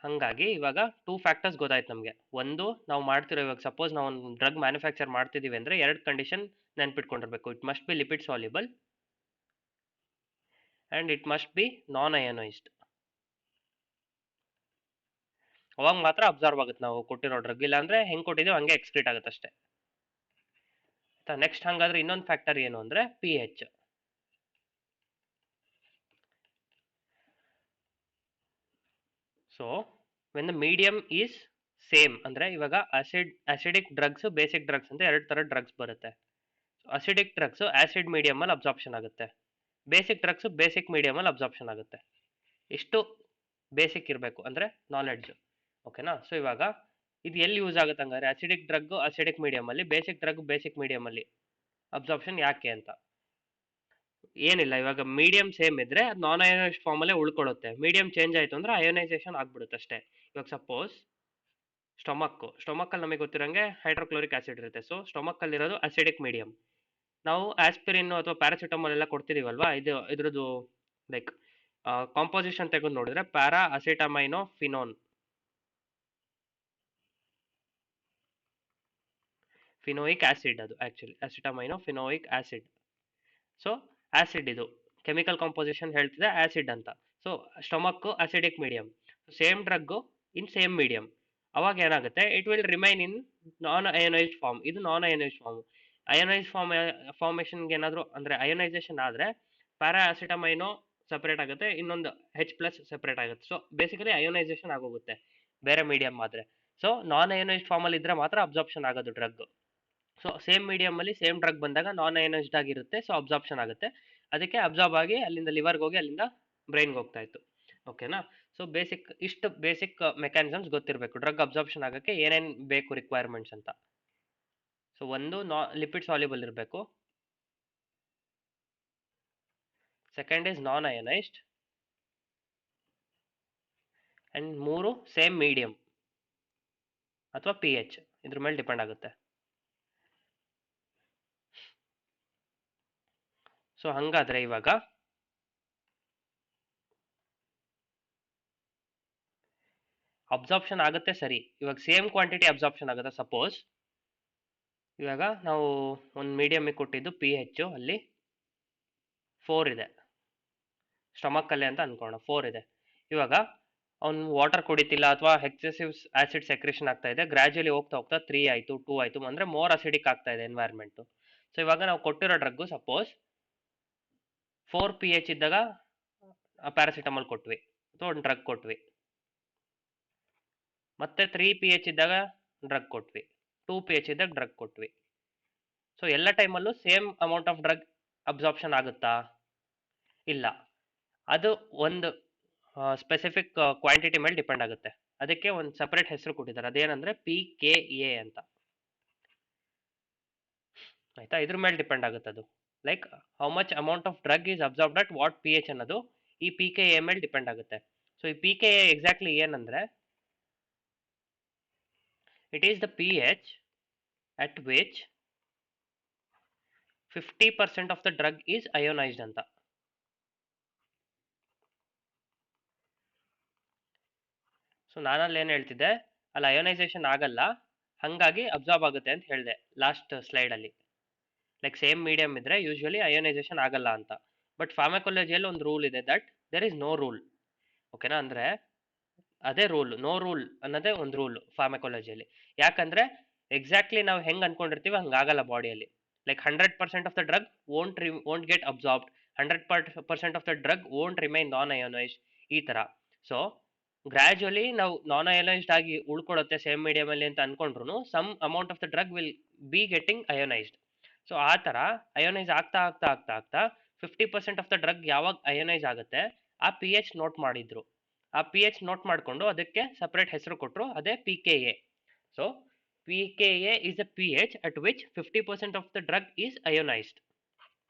ಹಾಗಾಗಿ ಇವಾಗ 2 ಫ್ಯಾಕ್ಟರ್ಸ್ ಗೊತ್ತಾಯ್ತು ನಮಗೆ. ಒಂದು, ನಾವು ಮಾಡ್ತಿರೋ ಇವಾಗ ಸಪೋಸ್ ನಾವು ಒಂದು ಡ್ರಗ್ ಮ್ಯಾನುಫ್ಯಾಕ್ಚರ್ ಮಾಡ್ತಿದ್ದೀವಿ ಅಂದರೆ 2 ಕಂಡೀಷನ್ ನೆನ್ಪಿಟ್ಕೊಂಡಿರ್ಬೇಕು. It must be lipid soluble and it must B non ಅಯೋನೈಸ್ಡ್. ಅವಾಗ ಮಾತ್ರ ಅಬ್ಸರ್ವ್ ಆಗುತ್ತೆ ನಾವು ಕೊಟ್ಟಿರೋ ಡ್ರಗ್. ಇಲ್ಲ ಅಂದರೆ ಹೆಂಗೆ ಕೊಟ್ಟಿದ್ದೀವಿ ಹಂಗೆ ಎಕ್ಸ್ಕ್ರೀಟ್ ಆಗುತ್ತೆ ಅಷ್ಟೇ. ನೆಕ್ಸ್ಟ್ ಹಾಗಾದ್ರೆ ಇನ್ನೊಂದು ಫ್ಯಾಕ್ಟರ್ ಏನು ಅಂದರೆ P H. So when the medium is same ಅಂದರೆ ಇವಾಗ ಅಸಿಡಿಕ್ ಡ್ರಗ್ಸ್ ಬೇಸಿಕ್ ಡ್ರಗ್ಸ್ ಅಂತ 2 ಥರ ಡ್ರಗ್ಸ್ ಬರುತ್ತೆ. ಅಸಿಡಿಕ್ ಡ್ರಗ್ಸ್ ಆಸಿಡ್ ಮೀಡಿಯಮ್ ಅಲ್ಲಿ ಅಬ್ಸಾರ್ಪ್ಷನ್ ಆಗುತ್ತೆ, ಬೇಸಿಕ್ ಡ್ರಗ್ಸ್ ಬೇಸಿಕ್ ಮೀಡಿಯಮ್ ಅಲ್ಲಿ ಅಬ್ಸಾರ್ಪ್ಷನ್ ಆಗುತ್ತೆ. ಇಷ್ಟು ಬೇಸಿಕ್ ಇರಬೇಕು ಅಂದರೆ ನಾಲೆಡ್ಜ್. ಓಕೆನಾ? ಸೊ ಇವಾಗ ಇದು ಎಲ್ಲಿ ಯೂಸ್ ಆಗುತ್ತೆ ಹಂಗಾದ್ರೆ ಅಸಿಡಿಕ್ ಡ್ರಗ್ ಅಸಿಡಿಕ್ ಮೀಡಿಯಮ್ ಅಲ್ಲಿ, ಬೇಸಿಕ್ ಡ್ರಗ್ ಬೇಸಿಕ್ ಮೀಡಿಯಮ್ ಅಲ್ಲಿ ಅಬ್ಸಾರ್ಪ್ಷನ್ ಯಾಕೆ ಅಂತ ಏನಿಲ್ಲ. ಇವಾಗ ಮೀಡಿಯಂ ಸೇಮ್ ಇದ್ರೆ ಅದು ನಾನ್ ಅಯೋನೈಸ್ಡ್ ಫಾರ್ಮ್ ಅಲ್ಲೇ ಉಳ್ಕೊಳ್ಳುತ್ತೆ. ಮೀಡಿಯಂ ಚೇಂಜ್ ಆಯ್ತು ಅಂದ್ರೆ ಅಯೋನೈಸೇಷನ್ ಆಗ್ಬಿಡುತ್ತೆ ಅಷ್ಟೇ. ಇವಾಗ ಸಪೋಸ್ ಸ್ಟೊಮಕ್ ಅಲ್ಲಿ ನಮಗೆ ಗೊತ್ತಿರಂಗೆ ಹೈಡ್ರೋಕ್ಲೋರಿಕ್ ಆಸಿಡ್ ಇರುತ್ತೆ. ಸೊ ಸ್ಟೊಮಕ್ ಅಲ್ಲಿ ಇರೋದು ಅಸಿಡಿಕ್ ಮೀಡಿಯಂ. ನಾವು ಆಸ್ಪಿರಿನ್ ಅಥವಾ ಪ್ಯಾರಾಸಿಟಮಾಲ್ ಎಲ್ಲ ಕೊಡ್ತಿದೀವಲ್ವಾ, ಇದ್ರದ್ದು ಲೈಕ್ ಕಾಂಪೋಸಿಷನ್ ತೆಗೆದು ನೋಡಿದ್ರೆ para acetamino phenone, phenoic acid ಅದು actually acetamino phenoic acid. So acid ಇದು ಕೆಮಿಕಲ್ ಕಾಂಪೋಸಿಷನ್ ಹೇಳ್ತಿದೆ ಆಸಿಡ್ ಅಂತ. So stomach acidic medium, same drug in same medium. ಅವಾಗ ಏನಾಗುತ್ತೆ, it will remain in non ionised form. ಇದು non ionised form. ಅಯೋನೈಸ್ಡ್ ಫಾರ್ಮೇಷನ್ಗೆ ಏನಾದರೂ ಅಂದರೆ ionisation ಆದರೆ ಪ್ಯಾರಾ ಅಸಿಟಮೈನೋ ಸಪ್ರೇಟ್ ಆಗುತ್ತೆ, ಇನ್ನೊಂದು H+ ಸಪ್ರೇಟ್ ಆಗುತ್ತೆ. ಸೊ ಬೇಸಿಕಲಿ ಅಯೋನೈಸೇಷನ್ ಆಗೋಗುತ್ತೆ ಬೇರೆ ಮೀಡಿಯಂ ಆದರೆ. ಸೊ ನಾನ್ ಅಯೋನೈಸ್ಡ್ ಫಾರ್ಮಲ್ಲಿ ಇದ್ರೆ ಮಾತ್ರ ಅಬ್ಸಾರ್ಪ್ಷನ್ ಆಗೋದು ಡ್ರಗ್. ಸೊ ಸೇಮ್ ಮೀಡಿಯಂ ಅಲ್ಲಿ ಸೇಮ್ ಡ್ರಗ್ ಬಂದಾಗ ನಾನ್ ಅಯೋನೈಸ್ಡ್ ಆಗಿರುತ್ತೆ, ಸೊ ಅಬ್ಸಾರ್ಪ್ಷನ್ ಆಗುತ್ತೆ. ಅದಕ್ಕೆ ಅಬ್ಸಾರ್ಬ್ ಆಗಿ ಅಲ್ಲಿಂದ ಲಿವರ್ಗೆ ಹೋಗಿ ಅಲ್ಲಿಂದ ಬ್ರೈನ್ಗೆ ಹೋಗ್ತಾ ಇತ್ತು. ಓಕೆನಾ? ಸೊ ಇಷ್ಟು ಬೇಸಿಕ್ ಮೆಕ್ಯಾನಿಸಮ್ಸ್ ಗೊತ್ತಿರಬೇಕು ಡ್ರಗ್ ಅಬ್ಸಾರ್ಪ್ಷನ್ ಆಗೋಕ್ಕೆ ಏನೇನು ಬೇಕು ರಿಕ್ವೈರ್ಮೆಂಟ್ಸ್ ಅಂತ. ಸೊ ಒಂದು ಲಿಪಿಡ್ ಸಾಲ್ಯುಬಲ್ ಇರಬೇಕು, second is non ಅಯೋನೈಸ್ಡ್, and 3 same medium ಅಥವಾ ಪಿ ಎಚ್, ಇದ್ರ ಮೇಲೆ ಡಿಪೆಂಡ್ ಆಗುತ್ತೆ. ಸೊ ಹಂಗಾದ್ರೆ ಇವಾಗ ಅಬ್ಸಾರ್ಪ್ಷನ್ ಆಗುತ್ತೆ ಸರಿ. ಇವಾಗ ಸೇಮ್ ಕ್ವಾಂಟಿಟಿ ಅಬ್ಸಾರ್ಪ್ಷನ್ ಆಗುತ್ತೆ. ಸಪೋಸ್ ಇವಾಗ ನಾವು ಒಂದು ಮೀಡಿಯಮ್ಮಿಗೆ ಕೊಟ್ಟಿದ್ದು ಪಿ ಎಚ್ ಅಲ್ಲಿ 4 ಇದೆ, ಸ್ಟಮಕ್ ಅಲ್ಲಿ ಅಂತ ಅನ್ಕೋಣ 4 ಇದೆ. ಇವಾಗ ಅವ್ನು ವಾಟರ್ ಕುಡಿತಿಲ್ಲ ಅಥವಾ ಎಕ್ಸೆಸಿವ್ ಆಸಿಡ್ ಸೆಕ್ರೇಷನ್ ಆಗ್ತಾ ಇದೆ, ಗ್ರಾಜುಯಲಿ ಹೋಗ್ತಾ ಹೋಗ್ತಾ 3 ಆಯಿತು 2 ಆಯಿತು ಅಂದರೆ ಮೋರ್ ಅಸಿಡಿಕ್ ಆಗ್ತಾ ಇದೆ ಎನ್ವೈರ್ಮೆಂಟು. ಸೊ ಇವಾಗ ನಾವು ಕೊಟ್ಟಿರೋ ಡ್ರಗ್ಗು ಸಪೋಸ್ 4 pH ಇದ್ದಾಗ ಪ್ಯಾರಾಸಿಟಮಾಲ್ ಕೊಟ್ವಿ ಅಥವಾ ಒಂದು ಡ್ರಗ್ ಕೊಟ್ವಿ, ಮತ್ತೆ 3 pH ಇದ್ದಾಗ ಡ್ರಗ್ ಕೊಟ್ವಿ, 2 pH ಇದ್ದಾಗ ಡ್ರಗ್ ಕೊಟ್ವಿ. ಸೊ ಎಲ್ಲ ಟೈಮಲ್ಲೂ same amount of drug absorption ಆಗುತ್ತಾ? ಇಲ್ಲ. ಅದು ಒಂದು ಸ್ಪೆಸಿಫಿಕ್ ಕ್ವಾಂಟಿಟಿ ಮೇಲೆ ಡಿಪೆಂಡ್ ಆಗುತ್ತೆ. ಅದಕ್ಕೆ ಒಂದು ಸಪರೇಟ್ ಹೆಸರು ಕೊಟ್ಟಿದ್ದಾರೆ, ಅದೇನಂದ್ರೆ PKA ಅಂತ. ಆಯ್ತಾ? ಇದ್ರ ಮೇಲೆ ಡಿಪೆಂಡ್ ಆಗುತ್ತೆ ಅದು. Like how much amount of drug is absorbed at what pH ಅನ್ನೋದು ಈ PKA ಮೇಲೆ ಡಿಪೆಂಡ್ ಆಗುತ್ತೆ. ಸೊ ಈ PKA ಎಕ್ಸಾಕ್ಟ್ಲಿ ಏನಂದ್ರೆ it is the pH at which 50% of the drug is ionized ಅಂತ. ಸೊ ನಾನಲ್ಲಿ ಏನು ಹೇಳ್ತಿದ್ದೆ, ಅಲ್ಲಿ ಅಯೋನೈಸೇಷನ್ ಆಗಲ್ಲ, ಹಾಗಾಗಿ ಅಬ್ಸಾರ್ಬ್ ಆಗುತ್ತೆ ಅಂತ ಹೇಳಿದೆ ಲಾಸ್ಟ್ ಸ್ಲೈಡಲ್ಲಿ. ಲೈಕ್ ಸೇಮ್ ಮೀಡಿಯಂ ಇದ್ರೆ ಯೂಶ್ವಲಿ ಅಯೋನೈಸೇಷನ್ ಆಗಲ್ಲ ಅಂತ. ಬಟ್ ಫಾರ್ಮಕಾಲಜಿಯಲ್ಲಿ ಒಂದು ರೂಲ್ ಇದೆ that there is no rule. ಓಕೆನಾ? ಅಂದರೆ ಅದೇ ರೂಲ್, ನೋ ರೂಲ್ ಅನ್ನೋದೇ ಒಂದು ರೂಲ್ ಫಾರ್ಮಕಾಲಜಿಯಲ್ಲಿ. ಯಾಕಂದರೆ ಎಕ್ಸಾಕ್ಟ್ಲಿ ನಾವು ಹೆಂಗೆ ಅನ್ಕೊಂಡಿರ್ತೀವಿ ಹಂಗಾಗಲ್ಲ ಬಾಡಿಯಲ್ಲಿ. Like 100% of the drug won't get absorbed, 100% of the drug won't remain ನಾನ್ ಅಯೋನೈಸ್ಡ್, ಈ ಥರ. ಸೊ ಗ್ರ್ಯಾಜುವಲಿ ನಾವು ನಾನ್ ಅಯೋನೈಸ್ಡ್ ಆಗಿ ಉಳ್ಕೊಳ್ಳುತ್ತೆ ಸೇಮ್ ಮೀಡಿಯಮ್ ಅಲ್ಲಿ ಅಂತ ಅನ್ಕೊಂಡ್ರು some amount of the drug will be getting ionised. So ಆ ಥರ ಅಯೋನೈಸ್ ಆಗ್ತಾ ಆಗ್ತಾ ಆಗ್ತಾ ಆಗ್ತಾ 50% ಆಫ್ ದ ಡ್ರಗ್ ಯಾವಾಗ ಅಯೋನೈಸ್ ಆಗುತ್ತೆ ಆ PH ನೋಟ್ ಮಾಡಿದ್ರು. ಆ PH ನೋಟ್ ಮಾಡಿಕೊಂಡು ಅದಕ್ಕೆ ಸಪ್ರೇಟ್ ಹೆಸರು ಕೊಟ್ಟರು, ಅದೇ PKA. So PKA is the pH at which 50% of the drug is ionized.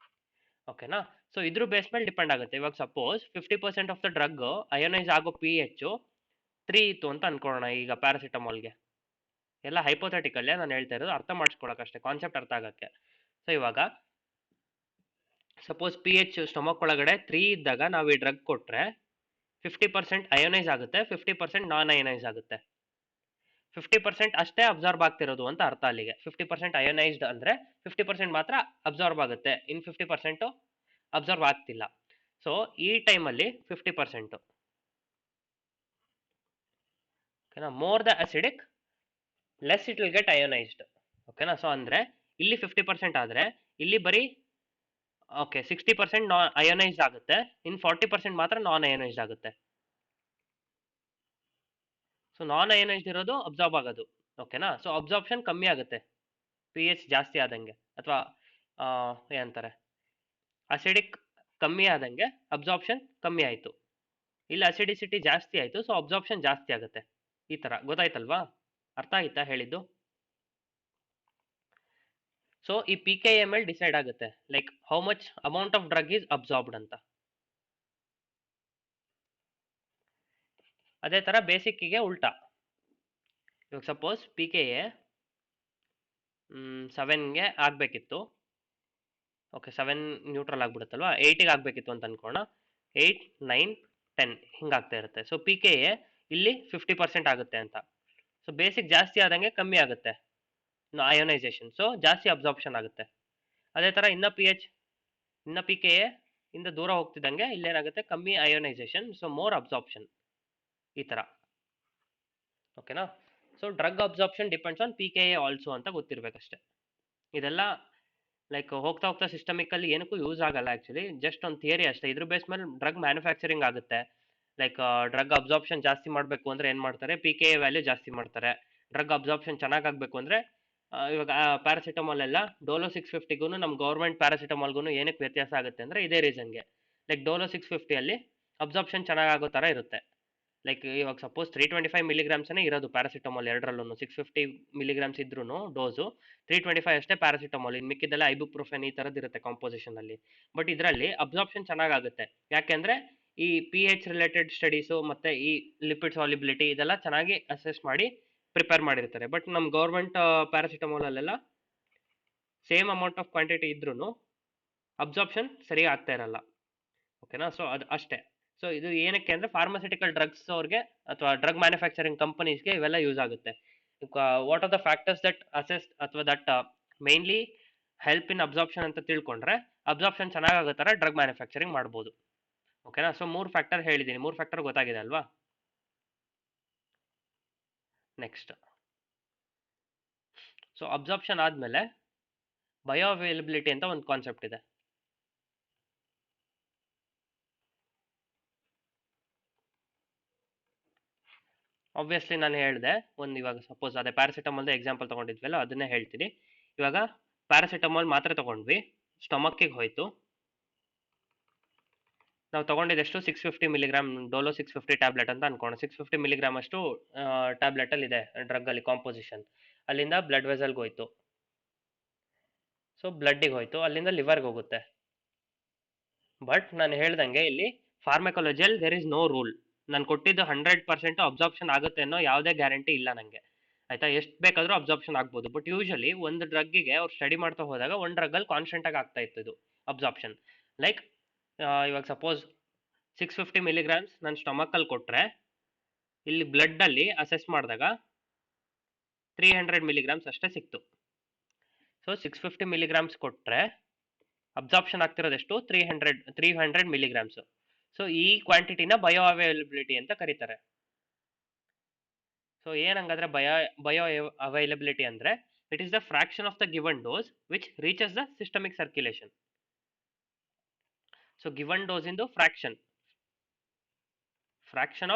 ಓಕೆನಾ? ಸೊ ಇದ್ರ ಬೇಸ್ ಮೇಲೆ ಡಿಪೆಂಡ್ ಆಗುತ್ತೆ. ಇವಾಗ ಸಪೋಸ್ 50% ಆಫ್ ದ ಡ್ರಗ್ ಅಯೋನೈಸ್ ಆಗೋ PH 3 ಇತ್ತು ಅಂತ ಅನ್ಕೊಳ್ಳೋಣ. ಈಗ ಪ್ಯಾರಾಸಿಟಮಾಲ್ಗೆ ಎಲ್ಲ ಹೈಪೋಥೆಟಿಕಲ್ಲೇ ನಾನು ಹೇಳ್ತಾ ಇರೋದು, ಅರ್ಥ ಮಾಡಿಸ್ಕೊಳಕ್ಕಷ್ಟೇ, ಕಾನ್ಸೆಪ್ಟ್ ಅರ್ಥ ಆಗಕ್ಕೆ. ಸೊ ಇವಾಗ ಸಪೋಸ್ PH ಸ್ಟೊಮಕ್ ಒಳಗಡೆ 3 ಇದ್ದಾಗ ನಾವು ಈ ಡ್ರಗ್ ಕೊಟ್ರೆ 50% ಅಯೋನೈಸ್ ಆಗುತ್ತೆ, 50% ನಾನ್ ಅಯೋನೈಸ್ ಆಗುತ್ತೆ. 50% ಅಷ್ಟೇ ಅಬ್ಸಾರ್ಬ್ ಆಗ್ತಿರೋದು ಅಂತ ಅರ್ಥ ಅಲ್ಲಿಗೆ. 50% ಅಯೋನೈಸ್ಡ್ ಅಂದ್ರೆ 50% ಮಾತ್ರ ಅಬ್ಸಾರ್ಬ್ ಆಗುತ್ತೆ, ಇನ್ 50% ಅಬ್ಸಾರ್ಬ್ ಆಗ್ತಿಲ್ಲ. ಸೊ ಈ ಟೈಮಲ್ಲಿ 50%, ಓಕೆನಾ, more the acidic less it will get ಅಯೋನೈಸ್ಡ್. ಓಕೆನಾ. ಸೊ ಅಂದ್ರೆ ಇಲ್ಲಿ 50% ಆದ್ರೆ ಇಲ್ಲಿ ಬರೀ 60% ಅಯೋನೈಸ್ಡ್ ಆಗುತ್ತೆ, ಇನ್ 40% ಮಾತ್ರ ನಾನ್ ಅಯೋನೈಸ್ಡ್ ಆಗುತ್ತೆ. ಸೊ ನಾನ್ ಅಯೋನೈಸ್ಡ್ ಇರೋದು ಅಬ್ಸಾರ್ಬ್ ಆಗೋದು. ಓಕೆನಾ. ಸೊ ಅಬ್ಸಾರ್ಪ್ಷನ್ ಕಮ್ಮಿ ಆಗುತ್ತೆ ಪಿ ಎಚ್ ಜಾಸ್ತಿ ಆದಂಗೆ, ಅಥವಾ ಏನಂತಾರೆ, ಅಸಿಡಿಕ್ ಕಮ್ಮಿ ಆದಂಗೆ ಅಬ್ಸಾರ್ಪ್ಷನ್ ಕಮ್ಮಿ ಆಯಿತು. ಇಲ್ಲಿ ಅಸಿಡಿಸಿಟಿ ಜಾಸ್ತಿ ಆಯಿತು, ಸೊ ಅಬ್ಸಾರ್ಪ್ಷನ್ ಜಾಸ್ತಿ ಆಗುತ್ತೆ. ಈ ಥರ ಗೊತ್ತಾಯ್ತಲ್ವಾ? ಅರ್ಥ ಆಯ್ತಾ ಹೇಳಿದ್ದು? ಸೊ ಈ P K M L decide ಆಗುತ್ತೆ like how much amount of drug is absorbed ಅಂತ. ಅದೇ ಥರ ಬೇಸಿಕ್ಕಿಗೆ ಉಲ್ಟಾ. ಇವಾಗ ಸಪೋಸ್ ಪಿ ಕೆ ಎ 7ಗೆ ಆಗಬೇಕಿತ್ತು, ಓಕೆ 7 ನ್ಯೂಟ್ರಲ್ ಆಗ್ಬಿಡುತ್ತಲ್ವಾ, 8ಗೆ ಆಗಬೇಕಿತ್ತು ಅಂತ ಅನ್ಕೋಣ. 8, 9, 10 ಹಿಂಗಾಗ್ತಾ ಇರುತ್ತೆ. ಸೊ ಪಿ ಕೆ ಎ ಇಲ್ಲಿ 50% ಆಗುತ್ತೆ ಅಂತ. ಸೊ ಬೇಸಿಕ್ ಜಾಸ್ತಿ ಆದಂಗೆ ಕಮ್ಮಿ ಆಗುತ್ತೆ ಅಯೋನೈಸೇಷನ್, ಸೊ ಜಾಸ್ತಿ ಅಬ್ಸಾರ್ಪ್ಷನ್ ಆಗುತ್ತೆ. ಅದೇ ಥರ ಇನ್ನ ಪಿ ಕೆ ಎ ಇಂದ ದೂರ ಹೋಗ್ತಿದ್ದಂಗೆ ಇಲ್ಲೇನಾಗುತ್ತೆ, ಕಮ್ಮಿ ಅಯೋನೈಸೇಷನ್, ಸೊ ಮೋರ್ ಅಬ್ಸಾರ್ಪ್ಷನ್, ಈ ಥರ. ಓಕೆನಾ. So drug absorption depends on P K A also ಅಂತ ಗೊತ್ತಿರಬೇಕಷ್ಟೆ. ಇದೆಲ್ಲ ಲೈಕ್ ಹೋಗ್ತಾ ಹೋಗ್ತಾ ಸಿಸ್ಟಮಿಕಲ್ಲಿ ಏನಕ್ಕೂ ಯೂಸ್ ಆಗಲ್ಲ ಆ್ಯಕ್ಚುಲಿ, ಜಸ್ಟ್ ಒಂದು ಥಿಯರಿ ಅಷ್ಟೇ. ಇದ್ರ ಬೇಸ್ ಮೇಲೆ ಡ್ರಗ್ ಮ್ಯಾನುಫ್ಯಾಕ್ಚರಿಂಗ್ ಆಗುತ್ತೆ. ಲೈಕ್ ಡ್ರಗ್ ಅಬ್ಸಾರ್ಪ್ಷನ್ ಜಾಸ್ತಿ ಮಾಡಬೇಕು ಅಂದರೆ ಏನು ಮಾಡ್ತಾರೆ, ಪಿ ಕೆ ಎ ವ್ಯಾಲ್ಯೂ ಜಾಸ್ತಿ ಮಾಡ್ತಾರೆ. ಡ್ರಗ್ ಅಬ್ಸಾರ್ಪ್ಷನ್ ಚೆನ್ನಾಗಾಗಬೇಕು ಅಂದರೆ ಇವಾಗ ಪ್ಯಾರಾಸಿಟಮಾಲ್ ಎಲ್ಲ ಡೋಲೋ 650ಗೂ ನಮ್ಮ ಗೌರ್ಮೆಂಟ್ ಪ್ಯಾರಾಸಿಟಮಾಲ್ಗೂ ಏನಕ್ಕೆ ವ್ಯತ್ಯಾಸ ಆಗುತ್ತೆ ಅಂದರೆ ಇದೇ ರೀಸನ್ಗೆ. ಲೈಕ್ ಡೋಲೋ 650ಅಲ್ಲಿ ಅಬ್ಸಾರ್ಪ್ಷನ್ ಚೆನ್ನಾಗಾಗೋ ಥರ ಇರುತ್ತೆ. ಲೈಕ್ ಇವಾಗ ಸಪೋಸ್ 325 ಮಿಲಿಗ್ರಾಮ್ಸೇ ಇರೋದು ಪ್ಯಾರಾಸಿಟಮಾಲ್ ಎರಡರಲ್ಲೂ, 650 ಮಿಲಿಗ್ರಾಮ್ಸ್ ಇದ್ರೂ ಡೋಸು 325 ಅಷ್ಟೇ ಪ್ಯಾರಾಸಿಟಮಾಲ್, ಇನ್ನು ಮಿಕ್ಕಿದೆಲ್ಲ ಐಬುಪ್ರೊಫೆನ್ ಈ ಥರದ್ದು ಇರುತ್ತೆ ಕಾಂಪೋಸಿಷನ್ ಅಲ್ಲಿ. ಬಟ್ ಇದರಲ್ಲಿ ಅಬ್ಸಾರ್ಪ್ಷನ್ ಚೆನ್ನಾಗಾಗುತ್ತೆ, ಯಾಕೆಂದ್ರೆ ಈ ಪಿ ಎಚ್ ರಿಲೇಟೆಡ್ ಸ್ಟಡೀಸು ಮತ್ತೆ ಈ ಲಿಪಿಡ್ ಸಾಲಿಬಿಲಿಟಿ ಇದೆಲ್ಲ ಚೆನ್ನಾಗಿ ಅಸೆಸ್ ಮಾಡಿ ಪ್ರಿಪೇರ್ ಮಾಡಿರ್ತಾರೆ. ಬಟ್ ನಮ್ಮ ಗೌರ್ಮೆಂಟ್ ಪ್ಯಾರಾಸಿಟಮಾಲ್ ಅಲ್ಲೆಲ್ಲ ಸೇಮ್ ಅಮೌಂಟ್ ಆಫ್ ಕ್ವಾಂಟಿಟಿ ಇದ್ರೂ ಅಬ್ಸಾರ್ಪ್ಷನ್ ಸರಿ ಆಗ್ತಾ ಇರಲ್ಲ. ಓಕೆನಾ. ಸೊ ಅದು ಅಷ್ಟೇ. ಸೊ ಇದು ಏನಕ್ಕೆ ಅಂದರೆ ಫಾರ್ಮಸ್ಯೂಟಿಕಲ್ ಡ್ರಗ್ಸ್ ಅವ್ರಿಗೆ ಅಥವಾ ಡ್ರಗ್ ಮ್ಯಾನುಫ್ಯಾಕ್ಚರಿಂಗ್ ಕಂಪನೀಸ್ಗೆ ಇವೆಲ್ಲ ಯೂಸ್ ಆಗುತ್ತೆ. What are the factors that assess ಅಥವಾ that mainly help in absorption ಅಂತ ತಿಳ್ಕೊಂಡ್ರೆ ಅಬ್ಸಾರ್ಪ್ಷನ್ ಚೆನ್ನಾಗೋ ಥರ ಡ್ರಗ್ ಮ್ಯಾನುಫ್ಯಾಕ್ಚರಿಂಗ್ ಮಾಡ್ಬೋದು. ಓಕೆನಾ. ಸೊ 3 ಫ್ಯಾಕ್ಟರ್ ಹೇಳಿದ್ದೀನಿ, 3 ಫ್ಯಾಕ್ಟರ್ ಗೊತ್ತಾಗಿದೆ ಅಲ್ವಾ? ನೆಕ್ಸ್ಟ್, ಸೊ ಅಬ್ಸಾರ್ಪ್ಷನ್ ಆದಮೇಲೆ ಬಯೋ ಅವೈಲಬಿಲಿಟಿ ಅಂತ ಒಂದು ಕಾನ್ಸೆಪ್ಟ್ ಇದೆ. ಆಬ್ವಿಯಸ್ಲಿ ನಾನು ಹೇಳಿದೆ ಒಂದು, ಇವಾಗ ಸಪೋಸ್ ಅದೇ ಪ್ಯಾರಾಸಿಟಮಾಲ್ದ ಎಕ್ಸಾಂಪಲ್ ತೊಗೊಂಡಿದ್ವಲ್ಲ ಅದನ್ನೇ ಹೇಳ್ತೀನಿ. ಇವಾಗ ಪ್ಯಾರಾಸಿಟಮಾಲ್ ಮಾತ್ರೆ ತೊಗೊಂಡ್ವಿ, ಸ್ಟಮಕ್ಕಿಗೆ ಹೋಯ್ತು. ನಾವು ತೊಗೊಂಡಿದ್ದೆಷ್ಟು 650 ಮಿಲಿಗ್ರಾಮ್ ಡೋಲೋ 650 ಟ್ಯಾಬ್ಲೆಟ್ ಅಂತ ಅನ್ಕೋಣ. 650 ಮಿಲಿಗ್ರಾಮ್ ಅಷ್ಟು ಟ್ಯಾಬ್ಲೆಟಲ್ಲಿ ಇದೆ ಡ್ರಗ್ಗಲ್ಲಿ ಕಾಂಪೋಸಿಷನ್. ಅಲ್ಲಿಂದ ಬ್ಲಡ್ ವೆಸಲ್ಗೆ ಹೋಯ್ತು, ಸೊ ಬ್ಲಡ್ಡಿಗೆ ಹೋಯ್ತು, ಅಲ್ಲಿಂದ ಲಿವರ್ಗೆ ಹೋಗುತ್ತೆ. ಬಟ್ ನಾನು ಹೇಳ್ದಂಗೆ ಇಲ್ಲಿ ಫಾರ್ಮಕಾಲಜಿಯಲ್ಲಿ ದೇರ್ ಇಸ್ ನೋ ರೂಲ್. ನಾನು ಕೊಟ್ಟಿದ್ದು 100% ಅಬ್ಸಾರ್ಪ್ಷನ್ ಆಗುತ್ತೆ ಅನ್ನೋ ಯಾವುದೇ ಗ್ಯಾರಂಟಿ ಇಲ್ಲ ನನಗೆ, ಆಯ್ತಾ. ಎಷ್ಟು ಬೇಕಾದರೂ ಅಬ್ಸಾರ್ಪ್ಷನ್ ಆಗ್ಬೋದು. ಬಟ್ ಯೂಶಲಿ ಒಂದು ಡ್ರಗ್ಗಿಗೆ ಅವ್ರು ಸ್ಟಡಿ ಮಾಡ್ತಾ ಹೋದಾಗ ಒಂದು ಡ್ರಗ್ಗಲ್ಲಿ ಕಾನ್ಸ್ಟೆಂಟಾಗಿ ಆಗ್ತಾ ಇತ್ತು ಇದು ಅಬ್ಸಾರ್ಪ್ಷನ್. ಲೈಕ್ ಇವಾಗ ಸಪೋಸ್ 650 ಮಿಲಿಗ್ರಾಮ್ಸ್ ನಾನು ಸ್ಟಮಕಲ್ಲಿ ಕೊಟ್ಟರೆ ಇಲ್ಲಿ ಬ್ಲಡ್ಡಲ್ಲಿ ಅಸೆಸ್ ಮಾಡಿದಾಗ 300 ಮಿಲಿಗ್ರಾಮ್ಸ್ ಅಷ್ಟೇ ಸಿಕ್ತು. ಸೊ 650 ಮಿಲಿಗ್ರಾಮ್ಸ್ ಕೊಟ್ಟರೆ ಅಬ್ಸಾರ್ಪ್ಷನ್ ಆಗ್ತಿರೋದೆಷ್ಟು 300 ಮಿಲಿಗ್ರಾಮ್ಸ್. ಸೊ ಈ ಕ್ವಾಂಟಿಟಿನ ಬಯೋ ಅವೈಲಬಿಲಿಟಿ ಅಂತ ಕರೀತಾರೆ. ಸೊ ಏನಂಗಾದ್ರೆ ಬಯೋ ಅವೈಲಬಿಲಿಟಿ ಅಂದ್ರೆ it is the fraction of the given dose which reaches the systemic circulation. So given dose ಇಂದು fraction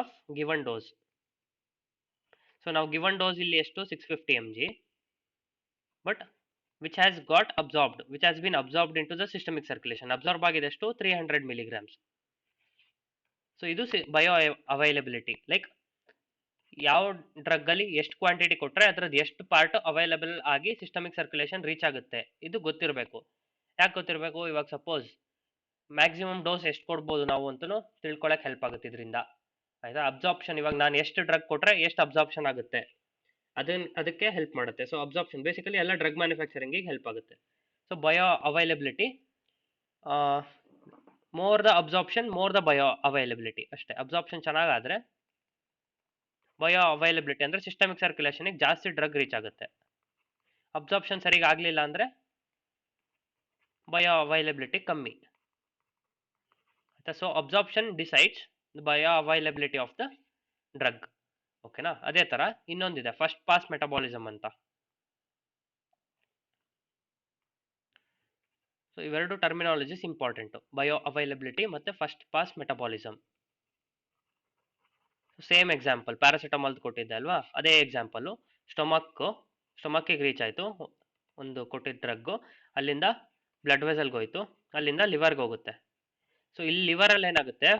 of given dose. So ನಾವು ಗಿವನ್ ಡೋಸ್ ಇಲ್ಲಿ ಎಷ್ಟು 650 mg, but which has been absorbed into the systemic circulation. Absorb ಆಗಿದೆ ಎಷ್ಟು 300 milligrams. So ಇದು bio availability. Like ಯಾವ drug ಅಲ್ಲಿ ಎಷ್ಟು ಕ್ವಾಂಟಿಟಿ ಕೊಟ್ಟರೆ ಅದರದ್ದು ಎಷ್ಟು ಪಾರ್ಟ್ ಅವೈಲಬಲ್ ಆಗಿ ಸಿಸ್ಟಮಿಕ್ ಸರ್ಕ್ಯುಲೇಷನ್ ರೀಚ್ ಆಗುತ್ತೆ ಇದು ಗೊತ್ತಿರಬೇಕು. ಯಾಕೆ ಗೊತ್ತಿರಬೇಕು? ಇವಾಗ ಸಪೋಸ್ ಮ್ಯಾಕ್ಸಿಮಮ್ ಡೋಸ್ ಎಷ್ಟು ಕೊಡ್ಬೋದು ನಾವು ಅಂತಲೂ ತಿಳ್ಕೊಳಕ್ಕೆ ಹೆಲ್ಪ್ ಆಗುತ್ತೆ ಇದರಿಂದ, ಆಯ್ತಾ. ಅಬ್ಸಾರ್ಪ್ಷನ್ ಇವಾಗ ನಾನು ಎಷ್ಟು ಡ್ರಗ್ ಕೊಟ್ಟರೆ ಎಷ್ಟು ಅಬ್ಸಾರ್ಪ್ಷನ್ ಆಗುತ್ತೆ ಅದಕ್ಕೆ ಹೆಲ್ಪ್ ಮಾಡುತ್ತೆ. ಸೊ ಅಬ್ಸಾರ್ಪ್ಷನ್ ಬೇಸಿಕಲಿ ಎಲ್ಲ ಡ್ರಗ್ ಮ್ಯಾನುಫ್ಯಾಕ್ಚರಿಂಗಿಗೆ ಹೆಲ್ಪ್ ಆಗುತ್ತೆ. So bio availability more the absorption more the bio availability ಅಷ್ಟೇ. ಅಬ್ಸಾರ್ಪ್ಷನ್ ಚೆನ್ನಾಗಾದ್ರೆ ಬಯೋ ಅವೈಲಬಿಲಿಟಿ ಅಂದ್ರೆ ಸಿಸ್ಟಮಿಕ್ ಸರ್ಕ್ಯುಲೇಷನ್ಗೆ ಜಾಸ್ತಿ ಡ್ರಗ್ ರೀಚ್ ಆಗುತ್ತೆ. ಅಬ್ಸಾರ್ಪ್ಷನ್ ಸರಿಯಾಗಿ ಆಗಲಿಲ್ಲ ಅಂದ್ರೆ ಬಯೋ ಅವೈಲಬಿಲಿಟಿ ಕಮ್ಮಿ ಆಯ್ತಾ. So absorption decides the bio availability of the drug. ಓಕೆನಾ. ಅದೇ ತರ ಇನ್ನೊಂದಿದೆ ಫಸ್ಟ್ ಪಾಸ್ ಮೆಟಬಾಲಿಸಮ್ ಅಂತ. ಸೊ ಇವೆರಡು ಟರ್ಮಿನಾಲಜೀಸ್ ಇಂಪಾರ್ಟೆಂಟ್, ಬಯೋ ಅವೈಲಬಿಲಿಟಿ ಮತ್ತೆ first pass metabolism. Same example paracetamol ಕೊಟ್ಟಿದ್ದೆ ಅಲ್ವಾ, ಅದೇ ಎಕ್ಸಾಂಪಲ್. ಸ್ಟೊಮಕ್ಕಿಗೆ ರೀಚ್ ಆಯಿತು ಒಂದು ಕೊಟ್ಟಿದ್ದ ಡ್ರಗ್ಗು, ಅಲ್ಲಿಂದ ಬ್ಲಡ್ ವೆಸಲ್ಗೆ ಹೋಯ್ತು, ಅಲ್ಲಿಂದ ಲಿವರ್ಗೆ ಹೋಗುತ್ತೆ. ಸೊ ಇಲ್ಲಿ ಲಿವರಲ್ಲಿ ಏನಾಗುತ್ತೆ,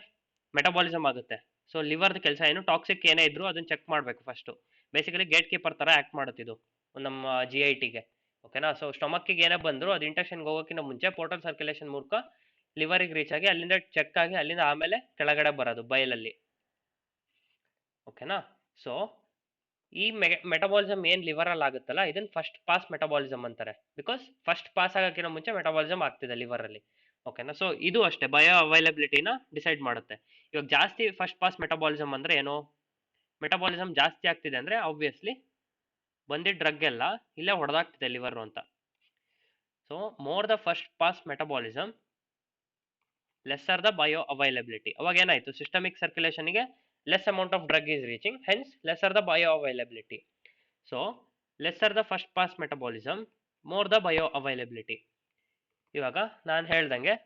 ಮೆಟಬಾಲಿಸಮ್ ಆಗುತ್ತೆ. ಸೊ ಲಿವರ್ದ ಕೆಲಸ ಏನು, ಟಾಕ್ಸಿಕ್ ಏನೇ ಇದ್ರು ಅದನ್ನ ಚೆಕ್ ಮಾಡಬೇಕು ಫಸ್ಟು. ಬೇಸಿಕಲಿ ಗೇಟ್ ಕೀಪರ್ ಥರ ಆ್ಯಕ್ಟ್ ಮಾಡುತ್ತಿದ್ದು ನಮ್ಮ GITಗೆ. ಓಕೆನಾ. ಸೊ ಸ್ಟೊಮಕ್ಕಿಗೆ ಏನೇ ಬಂದರೂ ಅದು ಇಂಟೆಸ್ಟೈನ್ಗೆ ಹೋಗೋಕ್ಕಿಂತ ಮುಂಚೆ ಪೋರ್ಟಲ್ ಸರ್ಕ್ಯುಲೇಷನ್ ಮೂಲಕ ಲಿವರಿಗೆ ರೀಚ್ ಆಗಿ ಅಲ್ಲಿಂದ ಚೆಕ್ ಆಗಿ ಅಲ್ಲಿಂದ ಆಮೇಲೆ ಕೆಳಗಡೆ ಬರೋದು ಬಯಲಲ್ಲಿ. ಓಕೆನಾ. ಸೊ ಈ ಮೆಟಬಾಲಿಸಮ್ ಏನು ಲಿವರಲ್ಲಿ ಆಗುತ್ತಲ್ಲ ಇದನ್ನ ಫಸ್ಟ್ ಪಾಸ್ ಮೆಟಬಾಲಿಸಮ್ ಅಂತಾರೆ. ಬಿಕಾಸ್ ಫಸ್ಟ್ ಪಾಸ್ ಆಗೋಕ್ಕಿಂತ ಮುಂಚೆ ಮೆಟಬಾಲಿಸಮ್ ಆಗ್ತಿದೆ ಲಿವರಲ್ಲಿ. ಓಕೆನಾ. ಸೊ ಇದು ಅಷ್ಟೇ ಬಯೋ ಅವೈಲಬಿಲಿಟಿನ ಡಿಸೈಡ್ ಮಾಡುತ್ತೆ. ಇವಾಗ ಜಾಸ್ತಿ ಫಸ್ಟ್ ಪಾಸ್ ಮೆಟಬಾಲಿಸಮ್ ಅಂದ್ರೆ ಏನು, ಮೆಟಬಾಲಿಸಮ್ ಜಾಸ್ತಿ ಆಗ್ತಿದೆ ಅಂದ್ರೆ ಆಬ್ವಿಯಸ್ಲಿ ಬಂದಿದ್ದ ಡ್ರಗ್ ಎಲ್ಲ ಇಲ್ಲೇ ಹೊಡೆದಾಗ್ತಿದೆ ಲಿವರ್ ಅಂತ. So more the first pass metabolism lesser the bioavailability. ಅವಾಗ ಏನಾಯ್ತು, ಸಿಸ್ಟಮಿಕ್ ಸರ್ಕ್ಯುಲೇಷನ್ಗೆ less amount of drug is reaching, hence lesser the bioavailability. So lesser the first pass metabolism more the bioavailability. ಇವಾಗ ನಾನು ಹೇಳ್ದಂಗೆ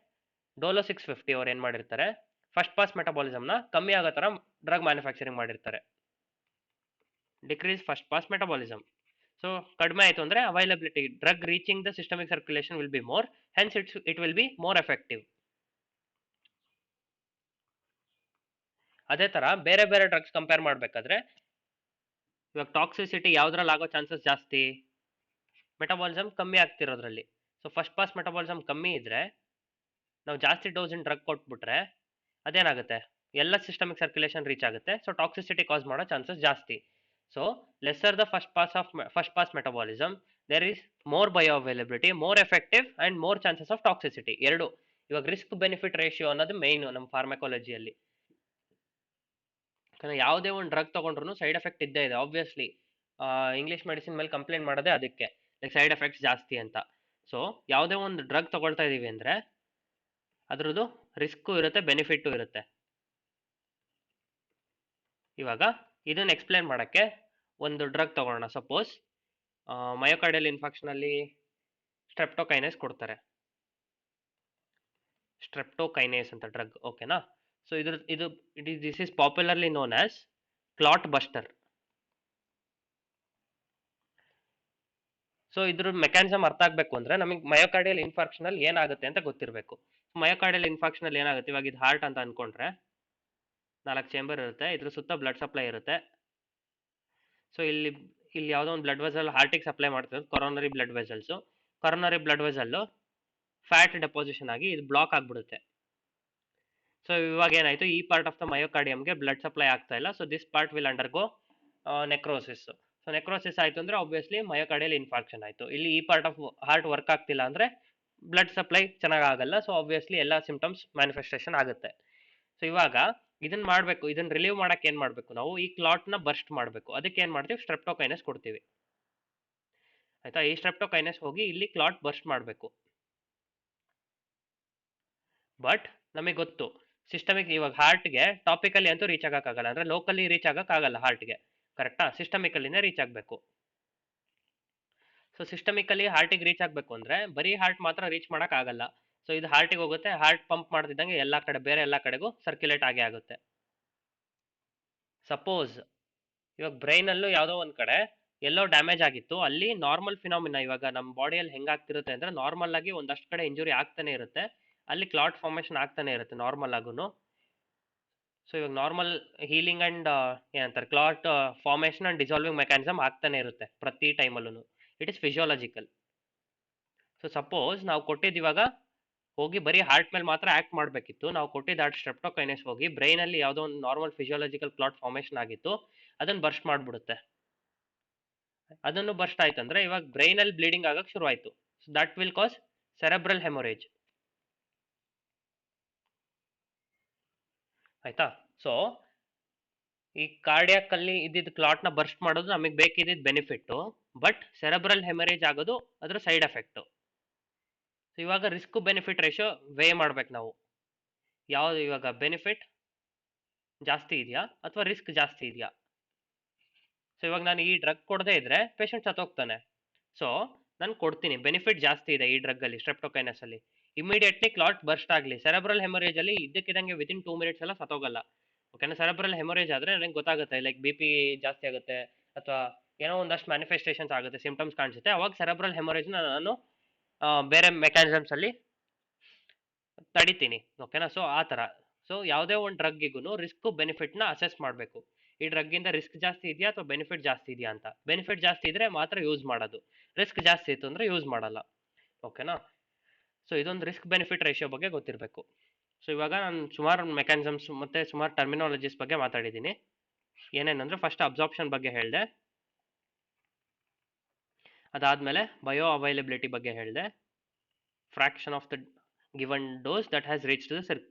ಡೋಲೋ 650 ಅವ್ರು ಏನು ಮಾಡಿರ್ತಾರೆ, first pass ಮೆಟಬಾಲಿಸಮ್ನ ಕಮ್ಮಿ ಆಗೋ ಥರ ಡ್ರಗ್ ಮ್ಯಾನುಫ್ಯಾಕ್ಚರಿಂಗ್ ಮಾಡಿರ್ತಾರೆ. Decrease first pass metabolism. So ಕಡಿಮೆ ಆಯಿತು ಅಂದರೆ availability, drug reaching the systemic circulation will be more, hence it will be more effective. ಅದೇ ಥರ ಬೇರೆ ಬೇರೆ ಡ್ರಗ್ಸ್ ಕಂಪೇರ್ ಮಾಡಬೇಕಾದ್ರೆ ಇವಾಗ ಟಾಕ್ಸಿಸಿಟಿ ಯಾವ್ದ್ರಲ್ಲಿ ಆಗೋ ಚಾನ್ಸಸ್ ಜಾಸ್ತಿ, ಮೆಟಬಾಲಿಸಮ್ ಕಮ್ಮಿ ಆಗ್ತಿರೋದ್ರಲ್ಲಿ. ಸೊ ಫಸ್ಟ್ ಪಾಸ್ ಮೆಟಬಾಲಿಸಮ್ ಕಮ್ಮಿ ಇದ್ರೆ ನಾವು ಜಾಸ್ತಿ ಡೋಸಿನ ಡ್ರಗ್ ಕೊಟ್ಬಿಟ್ರೆ ಅದೇನಾಗುತ್ತೆ, ಎಲ್ಲ ಸಿಸ್ಟಮಿಕ್ ಸರ್ಕ್ಯುಲೇಷನ್ ರೀಚ್ ಆಗುತ್ತೆ. ಸೊ ಟಾಕ್ಸಿಸಿಟಿ ಕಾಸ್ ಮಾಡೋ ಚಾನ್ಸಸ್ ಜಾಸ್ತಿ. So lesser the first pass metabolism there is more bio availability, more effective and more chances of toxicity. ಎರಡು. ಇವಾಗ ರಿಸ್ಕ್ ಬೆನಿಫಿಟ್ ರೇಷಿಯೋ ಅನ್ನೋದು ಮೇನ್ ನಮ್ಮ ಫಾರ್ಮಕಾಲಜಿಯಲ್ಲಿ. ಯಾಕಂದ್ರೆ ಯಾವುದೇ ಒಂದು ಡ್ರಗ್ ತಗೊಂಡ್ರು ಸೈಡ್ ಎಫೆಕ್ಟ್ ಇದ್ದೇ ಇದೆ ಆಬ್ವಿಯಸ್ಲಿ. ಇಂಗ್ಲಿಷ್ ಮೆಡಿಸಿನ್ ಮೇಲೆ ಕಂಪ್ಲೇಂಟ್ ಮಾಡೋದೇ ಅದಕ್ಕೆ, ಲೈಕ್ ಸೈಡ್ ಎಫೆಕ್ಟ್ಸ್ ಜಾಸ್ತಿ ಅಂತ. ಸೊ ಯಾವುದೇ ಒಂದು ಡ್ರಗ್ ತಗೊಳ್ತಾ ಇದೀವಿ ಅಂದ್ರೆ ಅದ್ರದ್ದು ರಿಸ್ಕು ಇರುತ್ತೆ, ಬೆನಿಫಿಟ್ಟು ಇರುತ್ತೆ. ಇವಾಗ ಇದನ್ನ ಎಕ್ಸ್ಪ್ಲೇನ್ ಮಾಡೋಕ್ಕೆ ಒಂದು ಡ್ರಗ್ ತಗೊಳ್ಳೋಣ. ಸಪೋಸ್ ಮಯೋಕಾರ್ಡಿಯಲ್ ಇನ್ಫಾಕ್ಷನ್ ಅಲ್ಲಿ ಸ್ಟ್ರೆಪ್ಟೋಕೈನೇಸ್ ಕೊಡ್ತಾರೆ, ಸ್ಟ್ರೆಪ್ಟೋಕೈನೇಸ್ ಅಂತ ಡ್ರಗ್. ಓಕೆನಾ. So this is popularly known as clot buster. So ಇದ್ರ ಮೆಕ್ಯಾನಿಸಮ್ ಅರ್ಥ ಆಗ್ಬೇಕು ಅಂದ್ರೆ ನಮಗೆ ಮಯೋಕಾರ್ಡಿಯಲ್ ಇನ್ಫಾಕ್ಷನ್ ಅಲ್ಲಿ ಏನಾಗುತ್ತೆ ಅಂತ ಗೊತ್ತಿರಬೇಕು. ಮಯೋಕಾರ್ಡಿಯಲ್ ಇನ್ಫಾಕ್ಷನ್ ಅಲ್ಲಿ ಏನಾಗುತ್ತೆ, ಇವಾಗ ಇದು ಹಾರ್ಟ್ ಅಂತ ಅನ್ಕೊಂಡ್ರೆ 4 ಚೇಂಬರ್ ಇರುತ್ತೆ, ಇದ್ರ ಸುತ್ತ ಬ್ಲಡ್ ಸಪ್ಲೈ ಇರುತ್ತೆ. ಸೊ ಇಲ್ಲಿ ಯಾವುದೋ ಒಂದು ಬ್ಲಡ್ ವೆಸಲ್ ಹಾರ್ಟಿಗೆ ಸಪ್ಲೈ ಮಾಡ್ತಿರೋದು coronary blood vessels. Coronary blood vessel fat deposition ಆಗಿ ಇದು ಬ್ಲಾಕ್ ಆಗ್ಬಿಡುತ್ತೆ. ಸೊ ಇವಾಗ ಏನಾಯ್ತು, ಈ ಪಾರ್ಟ್ ಆಫ್ ದ ಮಯೋಕಾರ್ಡಿಯಂಗೆ ಬ್ಲಡ್ ಸಪ್ಲೈ ಆಗ್ತಾ ಇಲ್ಲ. So this part will undergo necrosis. So necrosis ಆಯ್ತು ಅಂದ್ರೆ ಆಬ್ವಿಯಸ್ಲಿ ಮಯೋಕಾರ್ಡಿಯಲ್ ಇನ್ಫಾಕ್ಷನ್ ಆಯ್ತು. ಇಲ್ಲಿ ಈ ಪಾರ್ಟ್ ಆಫ್ ಹಾರ್ಟ್ ವರ್ಕ್ ಆಗ್ತಿಲ್ಲ ಅಂದ್ರೆ ಬ್ಲಡ್ ಸಪ್ಲೈ ಚೆನ್ನಾಗಿ ಆಗಲ್ಲ. ಸೊ ಆಬ್ವಿಯಸ್ಲಿ ಎಲ್ಲ ಸಿಂಪ್ಟಮ್ಸ್ ಮ್ಯಾನಿಫೆಸ್ಟೇಷನ್ ಆಗುತ್ತೆ. ಸೊ ಇವಾಗ ಇದನ್ನ ಮಾಡಬೇಕು, ಇದನ್ನ ರಿಲೀವ್ ಮಾಡಕ್ಕೆ ಏನು ಮಾಡಬೇಕು, ನಾವು ಈ ಕ್ಲಾಟ್ನ ಬರ್ಸ್ಟ್ ಮಾಡಬೇಕು. ಅದಕ್ಕೆ ಏನು ಮಾಡ್ತೀವಿ, ಸ್ಟ್ರೆಪ್ಟೋಕೈನೆಸ್ ಕೊಡ್ತೀವಿ. ಆಯ್ತಾ. ಈ ಸ್ಟ್ರೆಪ್ಟೋಕೈನೆಸ್ ಹೋಗಿ ಇಲ್ಲಿ ಕ್ಲಾಟ್ ಬರ್ಸ್ಟ್ ಮಾಡಬೇಕು. ಬಟ್ ನಮಗೆ ಗೊತ್ತು ಸಿಸ್ಟಮಿಕ್, ಇವಾಗ ಹಾರ್ಟ್ಗೆ ಟಾಪಿಕಲಿ ಅಂತೂ ರೀಚ್ ಆಗಕ್ಕಾಗಲ್ಲ, ಅಂದ್ರೆ ಲೋಕಲಿ ರೀಚ್ ಆಗಕ್ಕಾಗಲ್ಲ ಹಾರ್ಟ್ಗೆ, ಕರೆಕ್ಟಾ. ಸಿಸ್ಟಮಿಕಲಿನೇ ರೀಚ್ ಆಗಬೇಕು. ಸೊ ಸಿಸ್ಟಮಿಕಲಿ ಹಾರ್ಟಿಗೆ ರೀಚ್ ಆಗಬೇಕು ಅಂದ್ರೆ ಬರೀ ಹಾರ್ಟ್ ಮಾತ್ರ ರೀಚ್ ಮಾಡಕ್ ಆಗಲ್ಲ. ಸೊ ಇದು ಹಾರ್ಟಿಗೆ ಹೋಗುತ್ತೆ, ಹಾರ್ಟ್ ಪಂಪ್ ಮಾಡ್ತಿದ್ದಂಗೆ ಎಲ್ಲಾ ಕಡೆ ಬೇರೆ ಎಲ್ಲಾ ಕಡೆಗೂ ಸರ್ಕ್ಯುಲೇಟ್ ಆಗೇ ಆಗುತ್ತೆ. ಸಪೋಸ್ ಇವಾಗ ಬ್ರೈನ್ ಅಲ್ಲೂ ಯಾವುದೋ ಒಂದ್ ಕಡೆ ಎಲ್ಲೋ ಡ್ಯಾಮೇಜ್ ಆಗಿತ್ತು, ಅಲ್ಲಿ ನಾರ್ಮಲ್ ಫಿನಾಮಿನಾ, ಇವಾಗ ನಮ್ಮ ಬಾಡಿಯಲ್ಲಿ ಹೆಂಗಾಗ್ತಿರುತ್ತೆ ಅಂದ್ರೆ ನಾರ್ಮಲ್ ಆಗಿ ಒಂದಷ್ಟು ಕಡೆ ಇಂಜುರಿ ಆಗ್ತಾನೆ ಇರುತ್ತೆ, ಅಲ್ಲಿ ಕ್ಲಾಟ್ ಫಾರ್ಮೇಶನ್ ಆಗ್ತಾನೆ ಇರುತ್ತೆ ನಾರ್ಮಲ್ ಆಗುನು. ಸೊ ಇವಾಗ ನಾರ್ಮಲ್ ಹೀಲಿಂಗ್ ಅಂಡ್ ಏನಂತಾರೆ clot formation and dissolving mechanism ಆಗ್ತಾನೆ ಇರುತ್ತೆ ಪ್ರತಿ ಟೈಮಲ್ಲೂ. It is physiological. So suppose ನಾವು ಕೊಟ್ಟಿದ್ದು ಇವಾಗ ಹೋಗಿ ಬರೀ ಹಾರ್ಟ್ ಮೇಲೆ ಮಾತ್ರ ಆಕ್ಟ್ ಮಾಡಬೇಕಿತ್ತು, ನಾವು ಕೊಟ್ಟಿದ್ದು ಹಾರ್ಟ್ ಸ್ಟ್ರೆಪ್ಟೋಕೈನೆಸ್ ಹೋಗಿ ಬ್ರೈನ್ ಅಲ್ಲಿ ಯಾವುದೋ ಒಂದು ನಾರ್ಮಲ್ ಫಿಸಿಯಾಲಜಿಕಲ್ ಕ್ಲಾಟ್ ಫಾರ್ಮೇಶನ್ ಆಗಿತ್ತು, ಅದನ್ನ ಬರ್ಸ್ಟ್ ಮಾಡ್ಬಿಡುತ್ತೆ. ಅದನ್ನು ಬರ್ಸ್ಟ್ ಆಯ್ತಂದ್ರೆ ಇವಾಗ ಬ್ರೈನ್ ಅಲ್ಲಿ ಬ್ಲೀಡಿಂಗ್ ಆಗಕ್ಕೆ ಶುರು ಆಯ್ತು. So that will cause cerebral ಹೆಮೊರೇಜ್. ಆಯ್ತಾ. ಸೊ ಈ ಕಾರ್ಡಿಯಾಕ್ ಅಲ್ಲಿ ಇದ್ದಿದ್ದ ಕ್ಲಾಟ್ ನ ಬರ್ಸ್ಟ್ ಮಾಡೋದು ನಮಗೆ ಬೇಕಿದ್ದ ಬೆನಿಫಿಟ್, ಬಟ್ ಸೆರೆಬ್ರಲ್ ಹೆಮರೇಜ್ ಆಗೋದು ಅದ್ರ ಸೈಡ್ ಎಫೆಕ್ಟ್. ಸೊ ಇವಾಗ ರಿಸ್ಕ್ ಬೆನಿಫಿಟ್ ರೇಷಿಯೋ ವೇ ಮಾಡ್ಬೇಕು ನಾವು. ಯಾವ್ದು ಇವಾಗ ಬೆನಿಫಿಟ್ ಜಾಸ್ತಿ ಇದೆಯಾ ಅಥವಾ ರಿಸ್ಕ್ ಜಾಸ್ತಿ ಇದೆಯಾ. ಸೊ ಇವಾಗ ನಾನು ಈ ಡ್ರಗ್ ಕೊಡದೇ ಇದ್ರೆ ಪೇಷಂಟ್ ಸತ್ತೋಗ್ತಾನೆ. ಸೊ ನಾನು ಕೊಡ್ತೀನಿ, ಬೆನಿಫಿಟ್ ಜಾಸ್ತಿ ಇದೆ ಈ ಡ್ರಗ್ ಅಲ್ಲಿ, ಸ್ಟ್ರೆಪ್ಟೋಕೈನಸ್ ಅಲ್ಲಿ. ಇಮಿಡಿಯೇಟ್ಲಿ ಕ್ಲಾಟ್ ಬರ್ಸ್ಟ್ ಆಗಲಿ, ಸೆರೆಬ್ರಲ್ ಹೆಮರೇಜ್ ಅಲ್ಲಿ ಇದ್ದಕ್ಕಿದಂಗೆ ವಿತಿನ್ 2 minutes ಎಲ್ಲ ಸತ್ತೋಗಲ್ಲ. ಓಕೆನಾ. ಸೆರೆಬ್ರಲ್ ಹೆಮರೇಜ್ ಆದ್ರೆ ನನಗೆ ಗೊತ್ತಾಗುತ್ತೆ, ಲೈಕ್ ಬಿ ಪಿ ಜಾಸ್ತಿ ಆಗುತ್ತೆ ಅಥವಾ ಏನೋ ಒಂದಷ್ಟು ಮ್ಯಾನಿಫೆಸ್ಟೇಷನ್ಸ್ ಆಗುತ್ತೆ, ಸಿಂಪ್ಟಮ್ಸ್ ಕಾಣಿಸುತ್ತೆ, ಅವಾಗ ಸೆರೆಬ್ರಲ್ ಹೆಮರೇಜ್ ನಾನು ಬೇರೆ ಮೆಕ್ಯಾನಿಸಮ್ಸ್ ಅಲ್ಲಿ ತಡಿತೀನಿ. ಓಕೆನಾ. ಸೊ ಆ ತರ. ಸೊ ಯಾವುದೇ ಒಂದು ಡ್ರಗ್ಗಿಗೂ ರಿಸ್ಕ್ ಬೆನಿಫಿಟ್ ನ ಅಸೆಸ್ ಮಾಡಬೇಕು. ಈ ಡ್ರಗ್ ಇಂದ ರಿಸ್ಕ್ ಜಾಸ್ತಿ ಇದೆಯಾ ಅಥವಾ ಬೆನಿಫಿಟ್ ಜಾಸ್ತಿ ಇದೆಯಾ ಅಂತ. ಬೆನಿಫಿಟ್ ಜಾಸ್ತಿ ಇದ್ರೆ ಮಾತ್ರ ಯೂಸ್ ಮಾಡೋದು, ರಿಸ್ಕ್ ಜಾಸ್ತಿ ಇತ್ತು ಅಂದ್ರೆ ಯೂಸ್ ಮಾಡಲ್ಲ. ಓಕೆನಾ. ಸೊ ಇದೊಂದು ರಿಸ್ಕ್ ಬೆನಿಫಿಟ್ ರೇಷಿಯೋ ಬಗ್ಗೆ ಗೊತ್ತಿರಬೇಕು. ಸೊ ಇವಾಗ ನಾನು ಸುಮಾರು ಮೆಕ್ಯಾನಿಸಮ್ಸ್ ಮತ್ತೆ ಸುಮಾರು ಟರ್ಮಿನಾಲಜೀಸ್ ಬಗ್ಗೆ ಮಾತಾಡಿದ್ದೀನಿ. ಏನೇನಂದ್ರೆ ಫಸ್ಟ್ ಅಬ್ಸಾರ್ಪ್ಷನ್ ಬಗ್ಗೆ ಹೇಳಿದೆ, ಅದಾದ್ಮೇಲೆ ಬಯೋ ಅವೈಲಬಿಲಿಟಿ ಬಗ್ಗೆ ಹೇಳಿದೆ, fraction of the given dose that has reach the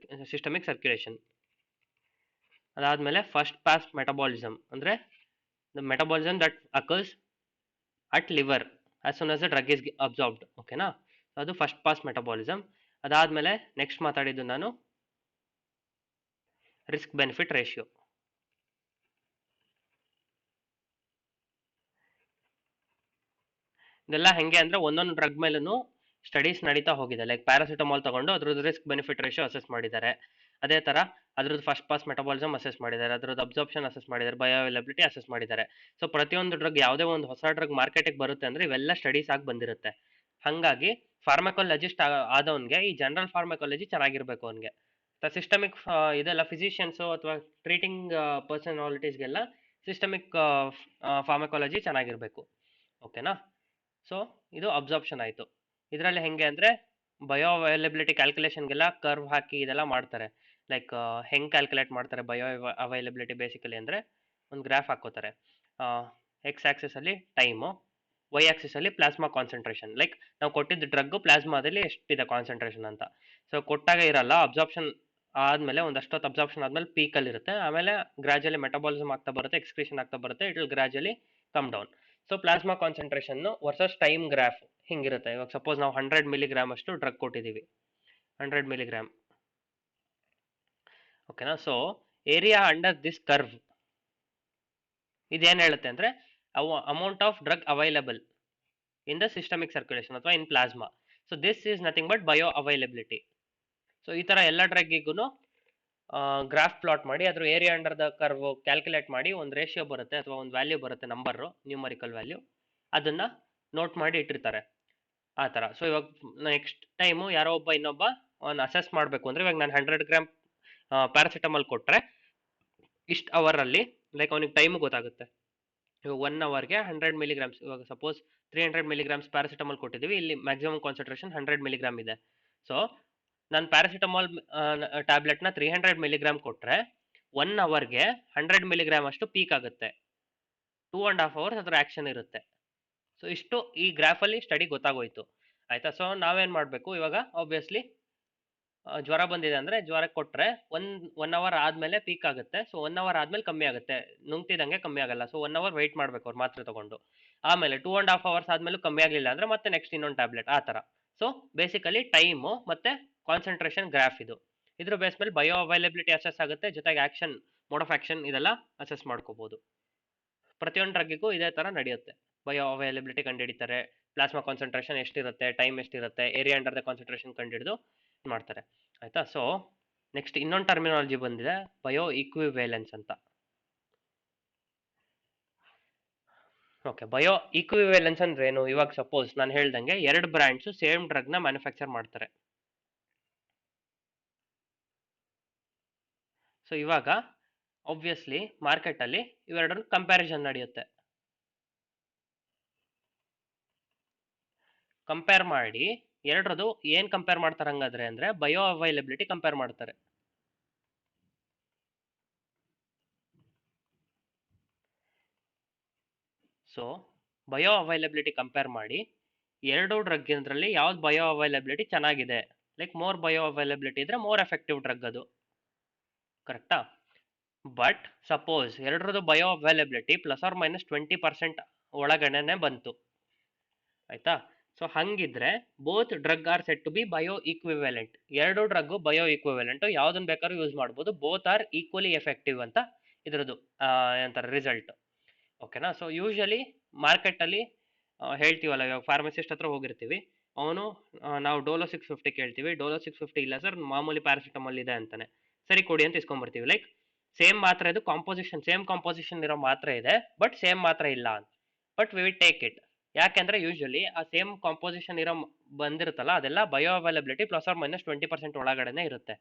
systemic circulation. ಅದಾದ್ಮೇಲೆ ಫಸ್ಟ್ ಪಾಸ್ ಮೆಟಬಾಲಿಸಮ್ ಅಂದ್ರೆ the metabolism that occurs at liver as soon as the drug is absorbed. ಓಕೆನಾ. ಅದು first pass metabolism. ಅದಾದ್ಮೇಲೆ next ಮಾತಾಡಿದ್ದು ನಾನು risk benefit ratio. ಇದೆಲ್ಲ ಹೆಂಗೆ ಅಂದ್ರೆ ಒಂದೊಂದು ಡ್ರಗ್ ಮೇಲೂ ಸ್ಟಡೀಸ್ ನಡೀತಾ ಹೋಗಿದೆ. ಲೈಕ್ ಪ್ಯಾರಾಸಿಟಮಾಲ್ ತಗೊಂಡು ಅದ್ರದ್ದು ರಿಸ್ಕ್ ಬೆನಿಫಿಟ್ ರೇಷಿಯೋ ಅಸೆಸ್ ಮಾಡಿದ್ದಾರೆ. ಅದೇ ತರ ಅದ್ರದ್ದು ಫಸ್ಟ್ ಪಾಸ್ ಮೆಟಬಾಲಿಸಮ್ ಅಸೆಸ್ ಮಾಡಿದ್ದಾರೆ, ಅದ್ರದ್ದು ಅಬ್ಸಾರ್ಪ್ಷನ್ ಅಸೆಸ್ ಮಾಡಿದ್ದಾರೆ, ಬಯೋ ಅವೈಲಬಿಲಿಟಿ ಅಸೆಸ್ ಮಾಡಿದ್ದಾರೆ. ಸೊ ಪ್ರತಿಯೊಂದು ಡ್ರಗ್ ಯಾವುದೇ ಒಂದು ಹೊಸ ಡ್ರಗ್ ಮಾರ್ಕೆಟಿಗೆ ಬರುತ್ತೆ ಅಂದ್ರೆ ಇವೆಲ್ಲ ಸ್ಟಡೀಸ್ ಆಗಿ ಬಂದಿರುತ್ತೆ. ಹಂಗಾಗಿ ಫಾರ್ಮಕಾಲಜಿಸ್ಟ್ ಆದವನ್ಗೆ ಈ ಜನರಲ್ ಫಾರ್ಮಕಾಲಜಿ ಚೆನ್ನಾಗಿರ್ಬೇಕು. ಅವನ್ಗೆ ಸಿಸ್ಟಮಿಕ್ ಇದೆಲ್ಲ ಫಿಸಿಷಿಯನ್ಸ್ ಅಥವಾ ಟ್ರೀಟಿಂಗ್ ಪರ್ಸನಾಲಿಟೀಸ್ಗೆಲ್ಲ ಸಿಸ್ಟಮಿಕ್ ಫಾರ್ಮಕಾಲಜಿ ಚೆನ್ನಾಗಿರ್ಬೇಕು. ಓಕೆನಾ. ಸೊ ಇದು ಅಬ್ಸಾರ್ಪ್ಷನ್ ಆಯ್ತು. ಇದರಲ್ಲಿ ಹೆಂಗೆ ಅಂದ್ರೆ ಬಯೋ ಅವೈಲಬಿಲಿಟಿ ಕ್ಯಾಲ್ಕುಲೇಷನ್ಗೆಲ್ಲ ಕರ್ವ್ ಹಾಕಿ ಇದೆಲ್ಲ ಮಾಡ್ತಾರೆ. ಲೈಕ್ ಹೆಂಗ್ ಕ್ಯಾಲ್ಕುಲೇಟ್ ಮಾಡ್ತಾರೆ ಬಯೋ ಅವೈಲಬಿಲಿಟಿ ಬೇಸಿಕಲಿ ಅಂದ್ರೆ ಒಂದು ಗ್ರಾಫ್ ಹಾಕೋತಾರೆ. ಎಕ್ಸ್ ಆಕ್ಸಿಸ್ ಅಲ್ಲಿ ಟೈಮು, ವೈ ಆಕ್ಸಿಸ್ ಅಲ್ಲಿ ಪ್ಲಾಸ್ಮಾ ಕಾನ್ಸಂಟ್ರೇಷನ್. ಲೈಕ್ ನಾವು ಕೊಟ್ಟಿದ್ದ ಡ್ರಗ್ ಪ್ಲಾಸ್ಮಾದಲ್ಲಿ ಎಷ್ಟಿದೆ ಕಾನ್ಸಂಟ್ರೇಷನ್ ಅಂತ. ಸೊ ಕೊಟ್ಟಾಗ ಇರಲ್ಲ, ಅಬ್ಸಾರ್ಪ್ಷನ್ ಆದ್ಮೇಲೆ ಒಂದಷ್ಟೊತ್ತು ಅಬ್ಸಾರ್ಪ್ಷನ್ ಆದ್ಮೇಲೆ ಪೀಕ್ ಅಲ್ಲಿ ಇರುತ್ತೆ, ಆಮೇಲೆ ಗ್ರಾಜುಯಲಿ ಮೆಟಬಾಲಿಸಮ್ ಆಗ್ತಾ ಬರುತ್ತೆ, ಎಕ್ಸ್ಕ್ರೀಷನ್ ಆಗ್ತಾ ಬರುತ್ತೆ, it will gradually come down. So plasma concentration versus time graph ಹಿಂಗಿರುತ್ತೆ. ಇವಾಗ ಸಪೋಸ್ ನಾವು 100 ಮಿಲಿಗ್ರಾಮ್ ಅಷ್ಟು ಡ್ರಗ್ ಕೊಟ್ಟಿದ್ದೀವಿ, 100 ಮಿಲಿಗ್ರಾಮ್. ಓಕೆನಾ. So area under this curve ಇದೇನ್ ಹೇಳುತ್ತೆ ಅಂದ್ರೆ amount of drug available in the systemic circulation ಅಥವಾ in plasma. So this is nothing but bioavailability. So ಈ ತರ ಎಲ್ಲ ಡ್ರಗ್ಗಿಗೂ ಗ್ರಾಫ್ ಪ್ಲಾಟ್ ಮಾಡಿ ಅದ್ರ area under the curve calculate ಮಾಡಿ ಒಂದು ರೇಷಿಯೋ ಬರುತ್ತೆ ಅಥವಾ ಒಂದು ವ್ಯಾಲ್ಯೂ ಬರುತ್ತೆ, ನಂಬರ್ ನ್ಯೂಮರಿಕಲ್ ವ್ಯಾಲ್ಯೂ, ಅದನ್ನ ನೋಟ್ ಮಾಡಿ ಇಟ್ಟಿರ್ತಾರೆ ಆ ತರ. ಸೊ ಇವಾಗ ನೆಕ್ಸ್ಟ್ ಟೈಮು ಯಾರೋ ಒಬ್ಬ ಇನ್ನೊಬ್ಬ ಅವ್ನು ಅಸೆಸ್ ಮಾಡಬೇಕು ಅಂದ್ರೆ ಇವಾಗ ನಾನು 100 ಗ್ರಾಮ್ ಪ್ಯಾರಾಸಿಟಮಾಲ್ ಕೊಟ್ರೆ ಇಷ್ಟು ಅವರ್ ಅಲ್ಲಿ ಲೈಕ್ ಅವನಿಗೆ ಟೈಮ್ ಗೊತ್ತಾಗುತ್ತೆ. ಇವಾಗ 1 ಅವರ್ಗೆ 100 ಮಿಲಿಗ್ರಾಮ್ಸ್, ಇವಾಗ ಸಪೋಸ್ 300 ಮಿಲಿಗ್ರಾಮ್ಸ್ ಪ್ಯಾರಾಸಿಟಮಾಲ್ ಕೊಟ್ಟಿದ್ದೀವಿ, ಇಲ್ಲಿ ಮ್ಯಾಕ್ಸಿಮಮ್ ಕಾನ್ಸಂಟ್ರೇಷನ್ 100 ಮಿಲಿಗ್ರಾಮ್ ಇದೆ. ಸೊ ನಾನು ಪ್ಯಾರಾಸಿಟಮಾಲ್ ಟ್ಯಾಬ್ಲೆಟ್ನ 300 ಮಿಲಿಗ್ರಾಮ್ ಕೊಟ್ರೆ 1 ಅವರ್ಗೆ 100 ಮಿಲಿಗ್ರಾಮ್ ಅಷ್ಟು ಪೀಕ್ ಆಗುತ್ತೆ, 2.5 hours ಅದರ ಆಕ್ಷನ್ ಇರುತ್ತೆ. ಸೊ ಇಷ್ಟು ಈ ಗ್ರಾಫ್ ಅಲ್ಲಿ ಸ್ಟಡಿ ಗೊತ್ತಾಗೋಯ್ತು. ಆಯ್ತಾ. ಸೊ ನಾವೇನ್ ಮಾಡ್ಬೇಕು ಇವಾಗ, ಆಬ್ವಿಯಸ್ಲಿ ಜ್ವರ ಬಂದಿದೆ ಅಂದ್ರೆ ಜ್ವರಕ್ಕೆ ಕೊಟ್ರೆ ಒನ್ ಅವರ್ ಆದ್ಮೇಲೆ ಪೀಕ್ ಆಗುತ್ತೆ. ಸೊ 1 ಅವರ್ ಆದ್ಮೇಲೆ ಕಮ್ಮಿ ಆಗುತ್ತೆ, ನುಂಗ್ತಿದಂಗೆ ಕಮ್ಮಿ ಆಗಲ್ಲ. ಸೊ 1 ಅವರ್ ವೆಯ್ಟ್ ಮಾಡ್ಬೇಕು ಅವ್ರು ಮಾತ್ರೆ ತಗೊಂಡು. ಆಮೇಲೆ 2.5 hours ಆದ್ಮೇಲೆ ಕಮ್ಮಿ ಆಗ್ಲಿಲ್ಲ ಅಂದ್ರೆ ಮತ್ತೆ ನೆಕ್ಸ್ಟ್ ಇನ್ನೊಂದು ಟ್ಯಾಬ್ಲೆಟ್, ಆ ತರ. ಸೊ ಬೇಸಿಕಲಿ ಟೈಮು ಮತ್ತೆ ಕಾನ್ಸಂಟ್ರೇಷನ್ ಗ್ರಾಫ್ ಇದು. ಇದ್ರ ಬೇಸ್ ಮೇಲೆ ಬಯೋ ಅವೈಲಬಿಲಿಟಿ ಅಸೆಸ್ ಆಗುತ್ತೆ, ಜೊತೆಗೆ ಆಕ್ಷನ್, ಮೋಡ್ ಆಫ್ ಆಕ್ಷನ್ ಇದೆಲ್ಲ ಅಸೆಸ್ ಮಾಡ್ಕೋಬಹುದು. ಪ್ರತಿಯೊಂದು ಡ್ರಗ್ಗಿಗೂ ಇದೇ ತರ ನಡೆಯುತ್ತೆ. ಬಯೋ ಅವೈಲಬಿಲಿಟಿ ಕಂಡುಹಿಡಿತಾರೆ, ಪ್ಲಾಸ್ಮಾ ಕಾನ್ಸಂಟ್ರೇಷನ್ ಎಷ್ಟಿರುತ್ತೆ, ಟೈಮ್ ಎಷ್ಟಿರುತ್ತೆ, ಏರಿಯಾ ಅಂಡರ್ ದ ಕಾನ್ಸಂಟ್ರೇಷನ್ ಕಂಡುಹಿಡಿದು ಮಾಡ್ತಾರೆ. ಆಯ್ತಾ. ಸೊ ನೆಕ್ಸ್ಟ್ ಇನ್ನೊಂದು ಟರ್ಮಿನಾಲಜಿ ಬಂದಿದೆ, ಬಯೋ ಈಕ್ವಿವೇಲೆನ್ಸ್ ಅಂತ. ಓಕೆ, ಬಯೋ ಈಕ್ವಿವೇಲೆನ್ಸ್ ಅಂದ್ರೆ ಏನು? ಇವಾಗ ಸಪೋಸ್ ನಾನು ಹೇಳ್ದಂಗೆ 2 ಬ್ರ್ಯಾಂಡ್ಸ್ ಸೇಮ್ ಡ್ರಗ್ ನ ಮ್ಯಾನುಫ್ಯಾಕ್ಚರ್ ಮಾಡ್ತಾರೆ. ಸೊ ಇವಾಗ ಆಬ್ವಿಯಸ್ಲಿ ಮಾರ್ಕೆಟ್ ಅಲ್ಲಿ ಇವೆರಡರ ಕಂಪ್ಯಾರಿಸನ್ ನಡೆಯುತ್ತೆ. ಕಂಪೇರ್ ಮಾಡಿ ಎರಡರದು ಏನ್ ಕಂಪೇರ್ ಮಾಡ್ತಾರೆ ಹಂಗಾದ್ರೆ ಅಂದ್ರೆ ಬಯೋ ಅವೈಲಬಿಲಿಟಿ ಕಂಪೇರ್ ಮಾಡ್ತಾರೆ. ಸೊ ಬಯೋ ಅವೈಲಬಿಲಿಟಿ ಕಂಪೇರ್ ಮಾಡಿ ಎರಡು ಡ್ರಗ್ ಇದರಲ್ಲಿ ಯಾವ್ದು ಬಯೋ ಅವೈಲಬಿಲಿಟಿ ಚೆನ್ನಾಗಿದೆ, ಲೈಕ್ ಮೋರ್ ಬಯೋ ಅವೈಲಬಿಲಿಟಿ ಇದ್ರೆ ಮೋರ್ ಎಫೆಕ್ಟಿವ್ ಡ್ರಗ್ ಅದು. ಕರೆಕ್ಟಾ? ಬಟ್ ಸಪೋಸ್ ಎರಡರದ್ದು ಬಯೋ ಅವೈಲಬಿಲಿಟಿ +or -20% ಒಳಗಡೆನೆ ಬಂತು, ಆಯ್ತಾ. ಸೊ ಹಂಗಿದ್ರೆ both drug are set to be bioequivalent. ಎರಡು ಡ್ರಗ್ ಬಯೋ ಈಕ್ವಿವೆಲೆಂಟ್, ಯಾವ್ದನ್ನ ಬೇಕಾದ್ರೂ ಯೂಸ್ ಮಾಡ್ಬೋದು, ಬೋತ್ ಆರ್ ಈಕ್ವಲಿ ಎಫೆಕ್ಟಿವ್ ಅಂತ ಇದ್ರದ್ದು ಏನಂತಾರೆ ರಿಸಲ್ಟ್. ಓಕೆನಾ. ಸೊ ಯೂಶಲಿ ಮಾರ್ಕೆಟ್ ಅಲ್ಲಿ ಹೇಳ್ತೀವಲ್ಲ, ಇವಾಗ ಫಾರ್ಮಸಿಸ್ಟ್ ಹತ್ರ ಹೋಗಿರ್ತೀವಿ, ಅವನು ನಾವು ಡೋಲೋ 650 ಕೇಳ್ತೀವಿ, ಡೋಲೋ 650 ಇಲ್ಲ ಸರ್ ಮಾಮೂಲಿ ಪ್ಯಾರಾಸಿಟಮಾಲ್ ಇದೆ ಅಂತಾನೆ, ಸರಿ ಕೊಡಿ ಅಂತ ಇಸ್ಕೊಂಡ್ಬರ್ತೀವಿ. ಲೈಕ್ ಸೇಮ್ ಮಾತ್ರ ಇದು ಕಾಂಪೋಸಿಷನ್, ಸೇಮ್ ಕಾಂಪೋಸಿಷನ್ ಇರೋ ಮಾತ್ರ ಇದೆ, ಬಟ್ ಸೇಮ್ ಮಾತ್ರ ಇಲ್ಲ ಅಂತ. But we will take it. ಯಾಕೆಂದ್ರೆ ಯೂಶಲಿ ಆ ಸೇಮ್ ಕಾಂಪೋಸಿಷನ್ ಇರೋ ಬಂದಿರುತ್ತಲ್ಲ, ಅದೆಲ್ಲ ಬಯೋ ಅವೈಲಬಿಲಿಟಿ +or -20% ಒಳಗಡೆನೆ ಇರುತ್ತೆ.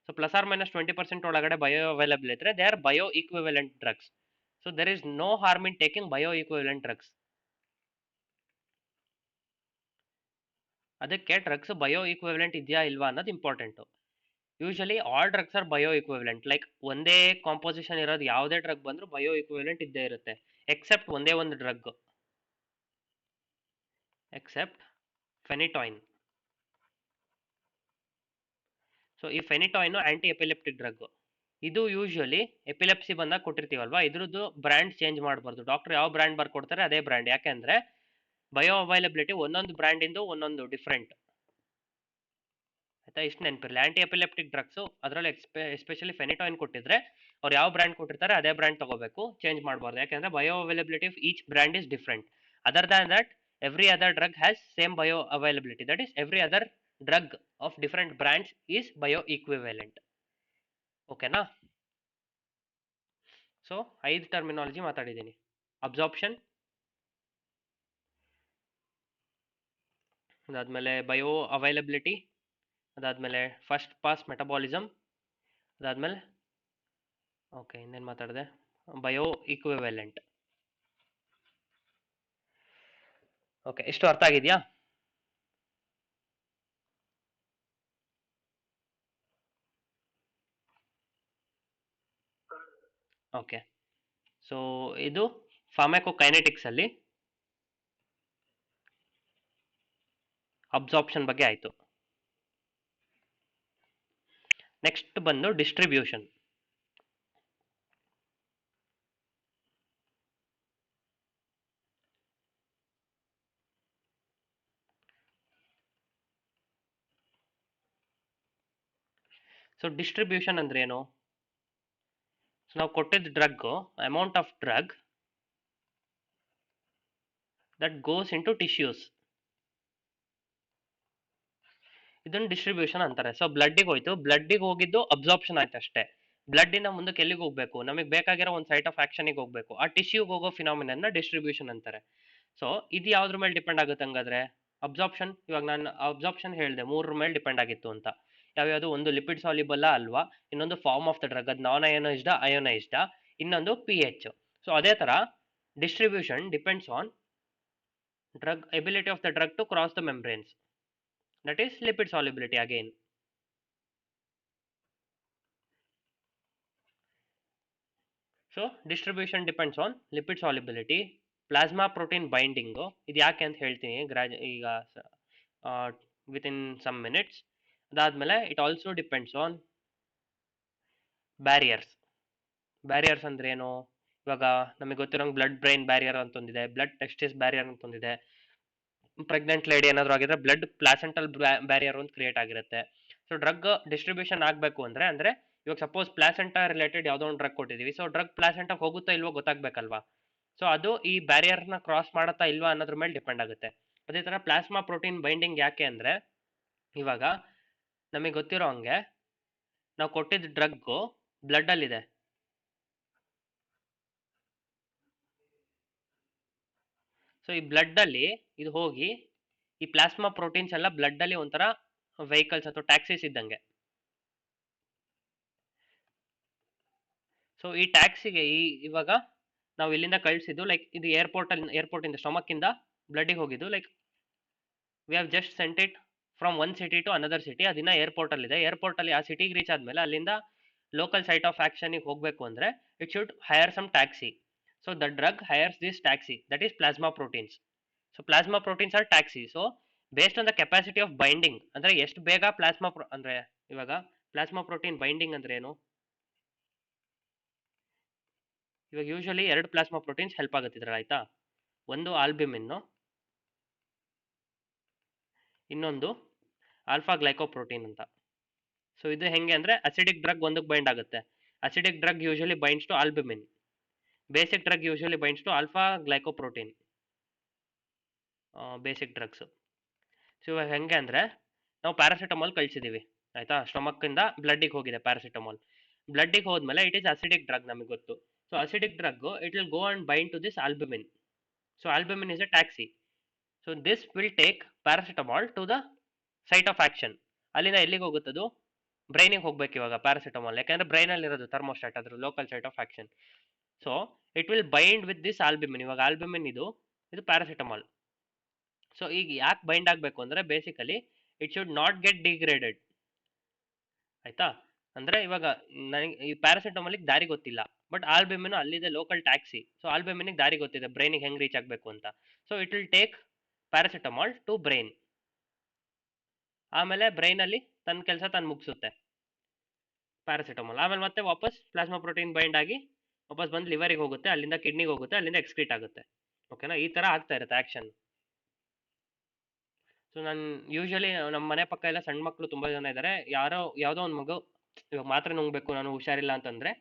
ಸೊ +or -20% ಒಳಗಡೆ ಬಯೋ ಅವೈಲಬಲ್ ಇದ್ರೆ they are bio equivalent drugs. So there is no harm in taking bio equivalent drugs. ಅದಕ್ಕೆ ಡ್ರಗ್ಸ್ ಬಯೋ ಈಕ್ವಿವೆಲೆಂಟ್ ಇದೆಯಾ ಇಲ್ವಾ ಅನ್ನೋದು important. Usually all drugs are bio equivalent. Like ಒಂದೇ composition ಇರೋದು ಯಾವುದೇ drug ಬಂದ್ರು ಬಯೋ ಈಕ್ವಿವೆಲೆಂಟ್ ಇದ್ದೇ ಇರುತ್ತೆ, ಎಕ್ಸೆಪ್ಟ್ ಒಂದೇ ಒಂದು ಡ್ರಗ್, ಎಕ್ಸೆಪ್ಟ್ ಫೆನಿಟಾಯಿನ್. ಸೊ ಈ ಫೆನಿಟಾಯಿನ್ ಆಂಟಿ ಎಪಿಲೆಪ್ಟಿಕ್ ಡ್ರಗ್. ಇದು ಯೂಶಲಿ ಎಪಿಲೆಪ್ಸಿ ಬಂದಾಗ ಕೊಟ್ಟಿರ್ತೀವಲ್ವಾ, ಇದ್ರದ್ದು ಬ್ರ್ಯಾಂಡ್ ಚೇಂಜ್ ಮಾಡಬಾರ್ದು. ಡಾಕ್ಟರ್ ಯಾವ ಬ್ರ್ಯಾಂಡ್ ಬರ್ಕೊಡ್ತಾರೆ ಅದೇ ಬ್ರ್ಯಾಂಡ್. ಯಾಕೆಂದ್ರೆ ಬಯೋ ಅವೈಲಬಿಲಿಟಿ ಒಂದೊಂದು ಬ್ರ್ಯಾಂಡ್ ಇಂದು ಒಂದೊಂದು ಡಿಫ್ರೆಂಟ್, ಆಯ್ತಾ. ಇಷ್ಟು ನೆನಪಿರಲಿ. ಆಂಟಿ ಎಪಿಲೆಪ್ಟಿಕ್ ಡ್ರಗ್ಸ್ ಅದರಲ್ಲಿ ಎಸ್ಪೆಷಲಿ ಫೆನಿಟಾಯಿನ್ ಕೊಟ್ಟಿದ್ರೆ ಅವ್ರು ಯಾವ ಬ್ರ್ಯಾಂಡ್ ಕೊಟ್ಟಿರ್ತಾರೆ ಅದೇ ಬ್ರ್ಯಾಂಡ್ ತಗೋಬೇಕು, ಚೇಂಜ್ ಮಾಡಬಾರ್ದು. ಯಾಕಂದ್ರೆ bio availability of each brand is different. Other than that every other drug has same bio availability, that is every other drug of different brands is bio equivalent. ಓಕೆನಾ. So 5 terminology ಮಾತಾಡಿದ್ದೀನಿ. Absorption, ಅದಾದ್ಮೇಲೆ bioavailability, ಅದಾದ್ಮೇಲೆ first pass metabolism, ಅದಾದ್ಮೇಲೆ okay ಇನ್ನೇನು ಮಾತಾಡಿದೆ, bio equivalent. Okay, ಇಷ್ಟು ಅರ್ಥ ಆಗಿದೆಯಾ? ಓಕೆ. ಸೊ ಇದು ಫಾರ್ಮಕೋಕೈನೆಟಿಕ್ಸ್ ಅಲ್ಲಿ ಅಬ್ಸಾರ್ಪ್ಷನ್ ಬಗ್ಗೆ ಆಯಿತು. ನೆಕ್ಸ್ಟ್ ಬಂದು ಡಿಸ್ಟ್ರಿಬ್ಯೂಷನ್. ಸೊ ಡಿಸ್ಟ್ರಿಬ್ಯೂಷನ್ ಅಂದ್ರೆ ಏನು? ಸೊ ನಾವು ಕೊಟ್ಟಿದ್ದ drug, amount of drug that goes into tissues, ಇದನ್ನ ಡಿಸ್ಟ್ರಿಬ್ಯೂಷನ್ ಅಂತಾರೆ. ಸೊ ಬ್ಲಡ್ಡಿಗೆ ಹೋಯ್ತು, ಬ್ಲಡ್ಡಿಗೆ ಹೋಗಿದ್ದು ಅಬ್ಸಾರ್ಪ್ಷನ್ ಆಯ್ತು ಅಷ್ಟೇ. ಬ್ಲಡ್ ಇಂದ ಮುಂದಕ್ಕೆ ಎಲ್ಲಿಗೆ ಹೋಗ್ಬೇಕು, ನಮಗೆ ಬೇಕಾಗಿರೋ ಒಂದು ಸೈಟ್ ಆಫ್ ಆಕ್ಷನ್ಗೆ ಹೋಗ್ಬೇಕು, ಆ ಟಿಶ್ಯೂಗೆ ಹೋಗೋ ಫಿನಾಮಿನನ್ನ ಡಿಸ್ಟ್ರಿಬ್ಯೂಷನ್ ಅಂತಾರೆ. ಸೊ ಇದು ಯಾವ್ದ್ರ ಮೇಲೆ ಡಿಪೆಂಡ್ ಆಗುತ್ತೆ ಹಂಗಾದ್ರೆ? ಅಬ್ಸಾರ್ಪ್ಷನ್. ಇವಾಗ ನಾನು ಅಬ್ಸಾರ್ಪ್ಷನ್ ಹೇಳಿದೆ 3 ಮೇಲೆ ಡಿಪೆಂಡ್ ಆಗಿತ್ತು ಅಂತ. ಯಾವ್ಯಾವುದು? ಒಂದು ಲಿಪಿಡ್ ಸಾಲ್ಯುಬಲ್ ಅಲ್ವಾ, ಇನ್ನೊಂದು ಫಾರ್ಮ್ ಆಫ್ ದ ಡ್ರಗ್, ಅದು ನಾನ್ ಅಯೋನೈಸ್ಡ್ ಅಯೋನೈಸ್ಡ್, ಇನ್ನೊಂದು pH. ಸೊ ಅದೇ ತರ distribution depends on drug ability of the drug to cross the membranes, that is lipid solubility again. So distribution depends on lipid solubility, plasma protein binding. ಇದು ಯಾಕೆ ಅಂತ ಹೇಳ್ತೀನಿ ಈಗ within some minutes. ಅದಾದ್ಮೇಲೆ it also depends on barriers. Barriers ಅಂದ್ರೆ ಏನು? ಇವಾಗ ನಮಗೆ ಗೊತ್ತಿರೋಂಗೆ ಬ್ಲಡ್ ಬ್ರೈನ್ ಬ್ಯಾರಿಯರ್ ಅಂತ ಒಂದಿದೆ, ಬ್ಲಡ್ ಟೆಸ್ಟಿಸ್ ಬ್ಯಾರಿಯರ್ ಅಂತ ಒಂದಿದೆ. ಪ್ರೆಗ್ನೆಂಟ್ ಲೇಡಿ ಏನಾದ್ರು ಆಗಿದ್ರೆ ಬ್ಲಡ್ ಪ್ಲಾಸೆಂಟಲ್ ಬ್ಯಾರಿಯರ್ ಅಂತ ಕ್ರಿಯೇಟ್ ಆಗಿರುತ್ತೆ. ಸೊ ಡ್ರಗ್ ಡಿಸ್ಟ್ರಿಬ್ಯೂಷನ್ ಆಗಬೇಕು ಅಂದ್ರೆ ಇವಾಗ ಸಪೋಸ್ ಪ್ಲಾಸೆಂಟಾ ರಿಲೇಟೆಡ್ ಯಾವುದೋ ಒಂದು ಡ್ರಗ್ ಕೊಟ್ಟಿದೀವಿ, ಸೊ ಡ್ರಗ್ ಪ್ಲಾಸೆಂಟಾ ಹೋಗುತ್ತಾ ಇಲ್ವೋ ಗೊತ್ತಾಗ್ಬೇಕಲ್ವಾ. ಸೊ ಅದು ಈ ಬ್ಯಾರಿಯರ್ನ ಕ್ರಾಸ್ ಮಾಡುತ್ತಾ ಇಲ್ವಾ ಅನ್ನೋದ್ರ ಮೇಲೆ ಡಿಪೆಂಡ್ ಆಗುತ್ತೆ. ಅದೇ ತರ ಪ್ಲಾಸ್ಮಾ ಪ್ರೋಟೀನ್ ಬೈಂಡಿಂಗ್ ಯಾಕೆ ಅಂದ್ರೆ, ಇವಾಗ ನಮಗೆ ಗೊತ್ತಿರೋ ಹಂಗೆ ನಾವು ಕೊಟ್ಟಿದ್ದ ಡ್ರಗ್ ಬ್ಲಡ್ ಅಲ್ಲಿದೆ, ಸೊ ಈ ಬ್ಲಡ್ ಅಲ್ಲಿ ಇದು ಹೋಗಿ ಈ ಪ್ಲಾಸ್ಮಾ ಪ್ರೋಟೀನ್ಸ್ ಎಲ್ಲ ಬ್ಲಡ್ ಅಲ್ಲಿ ಒಂಥರ ವೆಹಿಕಲ್ಸ್ ಅಥವಾ ಟ್ಯಾಕ್ಸಿಸ್ ಇದ್ದಂಗೆ. ಸೊ ಈ ಟ್ಯಾಕ್ಸಿಗೆ ಇವಾಗ ನಾವು ಇಲ್ಲಿಂದ ಕಳಿಸಿದ್ದು, ಲೈಕ್ ಇದು ಏರ್ಪೋರ್ಟ್ ಇಂದ ಸ್ಟಮಕ್ ಇಂದ ಬ್ಲಡ್ಗೆ ಹೋಗಿದ್ದು, like we have just sent it from one city to another city. ಅದನ್ನ ಏರ್ಪೋರ್ಟ್ ಅಲ್ಲಿ ಇದೆ. ಏರ್ಪೋರ್ಟ್ ಅಲ್ಲಿ ಆ ಸಿಟಿಗೆ ರೀಚ್ ಆದ್ಮೇಲೆ ಅಲ್ಲಿಂದ ಲೋಕಲ್ ಸೈಟ್ ಆಫ್ ಆಕ್ಷನ್ ಹೋಗ್ಬೇಕು ಅಂದ್ರೆ it should hire some taxi. So the drug hires this taxi, that is plasma proteins. So plasma proteins are taxi. So based on the capacity of binding, ಅಂದ್ರೆ ಎಷ್ಟು ಬೇಗ plasma ಅಂದ್ರೆ ಇವಾಗ plasma protein binding ಅಂದ್ರೆ ಏನು? ಇವಾಗ usually 2 plasma proteins help ಆಗುತ್ತೆ ಇದ್ರಲ್ಲಿ, ಆಯ್ತಾ. ಒಂದು ಆಲ್ಬ್ಯುಮಿನ್ನು, ಇನ್ನೊಂದು ಆಲ್ಫಾ ಗ್ಲೈಕೋಪ್ರೋಟೀನ್ ಅಂತ. ಸೊ ಇದು ಹೆಂಗೆ ಅಂದ್ರೆ ಅಸಿಡಿಕ್ ಡ್ರಗ್ ಒಂದಕ್ಕೆ ಬೈಂಡ್ ಆಗುತ್ತೆ. Acidic drug usually binds to albumin, basic drug usually binds to alpha glycoprotein, basic drugs. So ಇವಾಗ ಹೆಂಗೆ ಅಂದ್ರೆ ನಾವು ಪ್ಯಾರಾಸಿಟಮಾಲ್ ಕಳಿಸಿದೀವಿ, ಆಯ್ತಾ. ಸ್ಟೊಮಕ್ ಇಂದ ಬ್ಲಡ್ಡಿಗೆ ಹೋಗಿದೆ ಪ್ಯಾರಾಸಿಟಮಾಲ್. ಬ್ಲಡ್ಡಿಗೆ ಹೋದ್ಮೇಲೆ ಇಟ್ ಈಸ್ ಅಸಿಡಿಕ್ ಡ್ರಗ್, ನಮಗೆ ಗೊತ್ತು. So acidic drug it will go and bind to this albumin. So albumin is a taxi. So this will take paracetamol to the site of action. ಅಲ್ಲಿಂದ ಎಲ್ಲಿಗೆ ಹೋಗುತ್ತದು? ಬ್ರೈನಿಗೆ ಹೋಗ್ಬೇಕು ಇವಾಗ paracetamol, ಯಾಕಂದ್ರೆ ಬ್ರೈನಲ್ಲಿ ಇರೋದು thermostat, ಅದ್ರ local site of action. So it will bind with this albumin. ಇವಾಗ albumin ಇದು paracetamol. So ಈಗ ಯಾಕೆ ಬೈಂಡ್ ಆಗಬೇಕು ಅಂದ್ರೆ basically it should not get degraded, ಆಯ್ತಾ. ಅಂದ್ರೆ ಇವಾಗ ನನಗೆ ಈ ಪ್ಯಾರಾಸಿಟಮಾಲಿಗೆ ದಾರಿ ಗೊತ್ತಿಲ್ಲ, ಬಟ್ ಆಲ್ಬ್ಯುಮಿನ್ ಅಲ್ಲಿದೆ ಲೋಕಲ್ ಟ್ಯಾಕ್ಸಿ. ಸೊ ಆಲ್ಬ್ಯುಮಿನಿಗೆ ದಾರಿ ಗೊತ್ತಿದೆ ಬ್ರೈನಿಗೆ ಹೆಂಗ್ ರೀಚ್ ಆಗಬೇಕು ಅಂತ. So it will take paracetamol to brain. ಆಮೇಲೆ ಬ್ರೈನಲ್ಲಿ ತನ್ನ ಕೆಲಸ ತಾನು ಮುಗಿಸುತ್ತೆ ಪ್ಯಾರಾಸಿಟಮಾಲ್. ಆಮೇಲೆ ಮತ್ತೆ ವಾಪಸ್ ಪ್ಲಾಸ್ಮಾ ಪ್ರೋಟೀನ್ ಬೈಂಡ್ ಆಗಿ ವಾಪಸ್ ಬಂದು ಲಿವರಿಗೆ ಹೋಗುತ್ತೆ, ಅಲ್ಲಿಂದ ಕಿಡ್ನಿಗೆ ಹೋಗುತ್ತೆ, ಅಲ್ಲಿಂದ ಎಕ್ಸ್ಕ್ರೀಟ್ ಆಗುತ್ತೆ. ಓಕೆನಾ, ಈ ತರ ಆಗ್ತಾ ಇರುತ್ತೆ ಆಕ್ಷನ್. ಸೊ ನಾನು ಯೂಶಲಿ ನಮ್ಮ ಮನೆ ಪಕ್ಕ ಎಲ್ಲ ಸಣ್ಣ ಮಕ್ಕಳು ತುಂಬಾ ಜನ ಇದ್ದಾರೆ. ಯಾವುದೋ ಒಂದು ಮಗು ಇವಾಗ ಮಾತ್ರೆ ನುಂಗ್ಬೇಕು, ನಾನು ಹುಷಾರಿಲ್ಲ ಅಂತಂದ್ರೆ,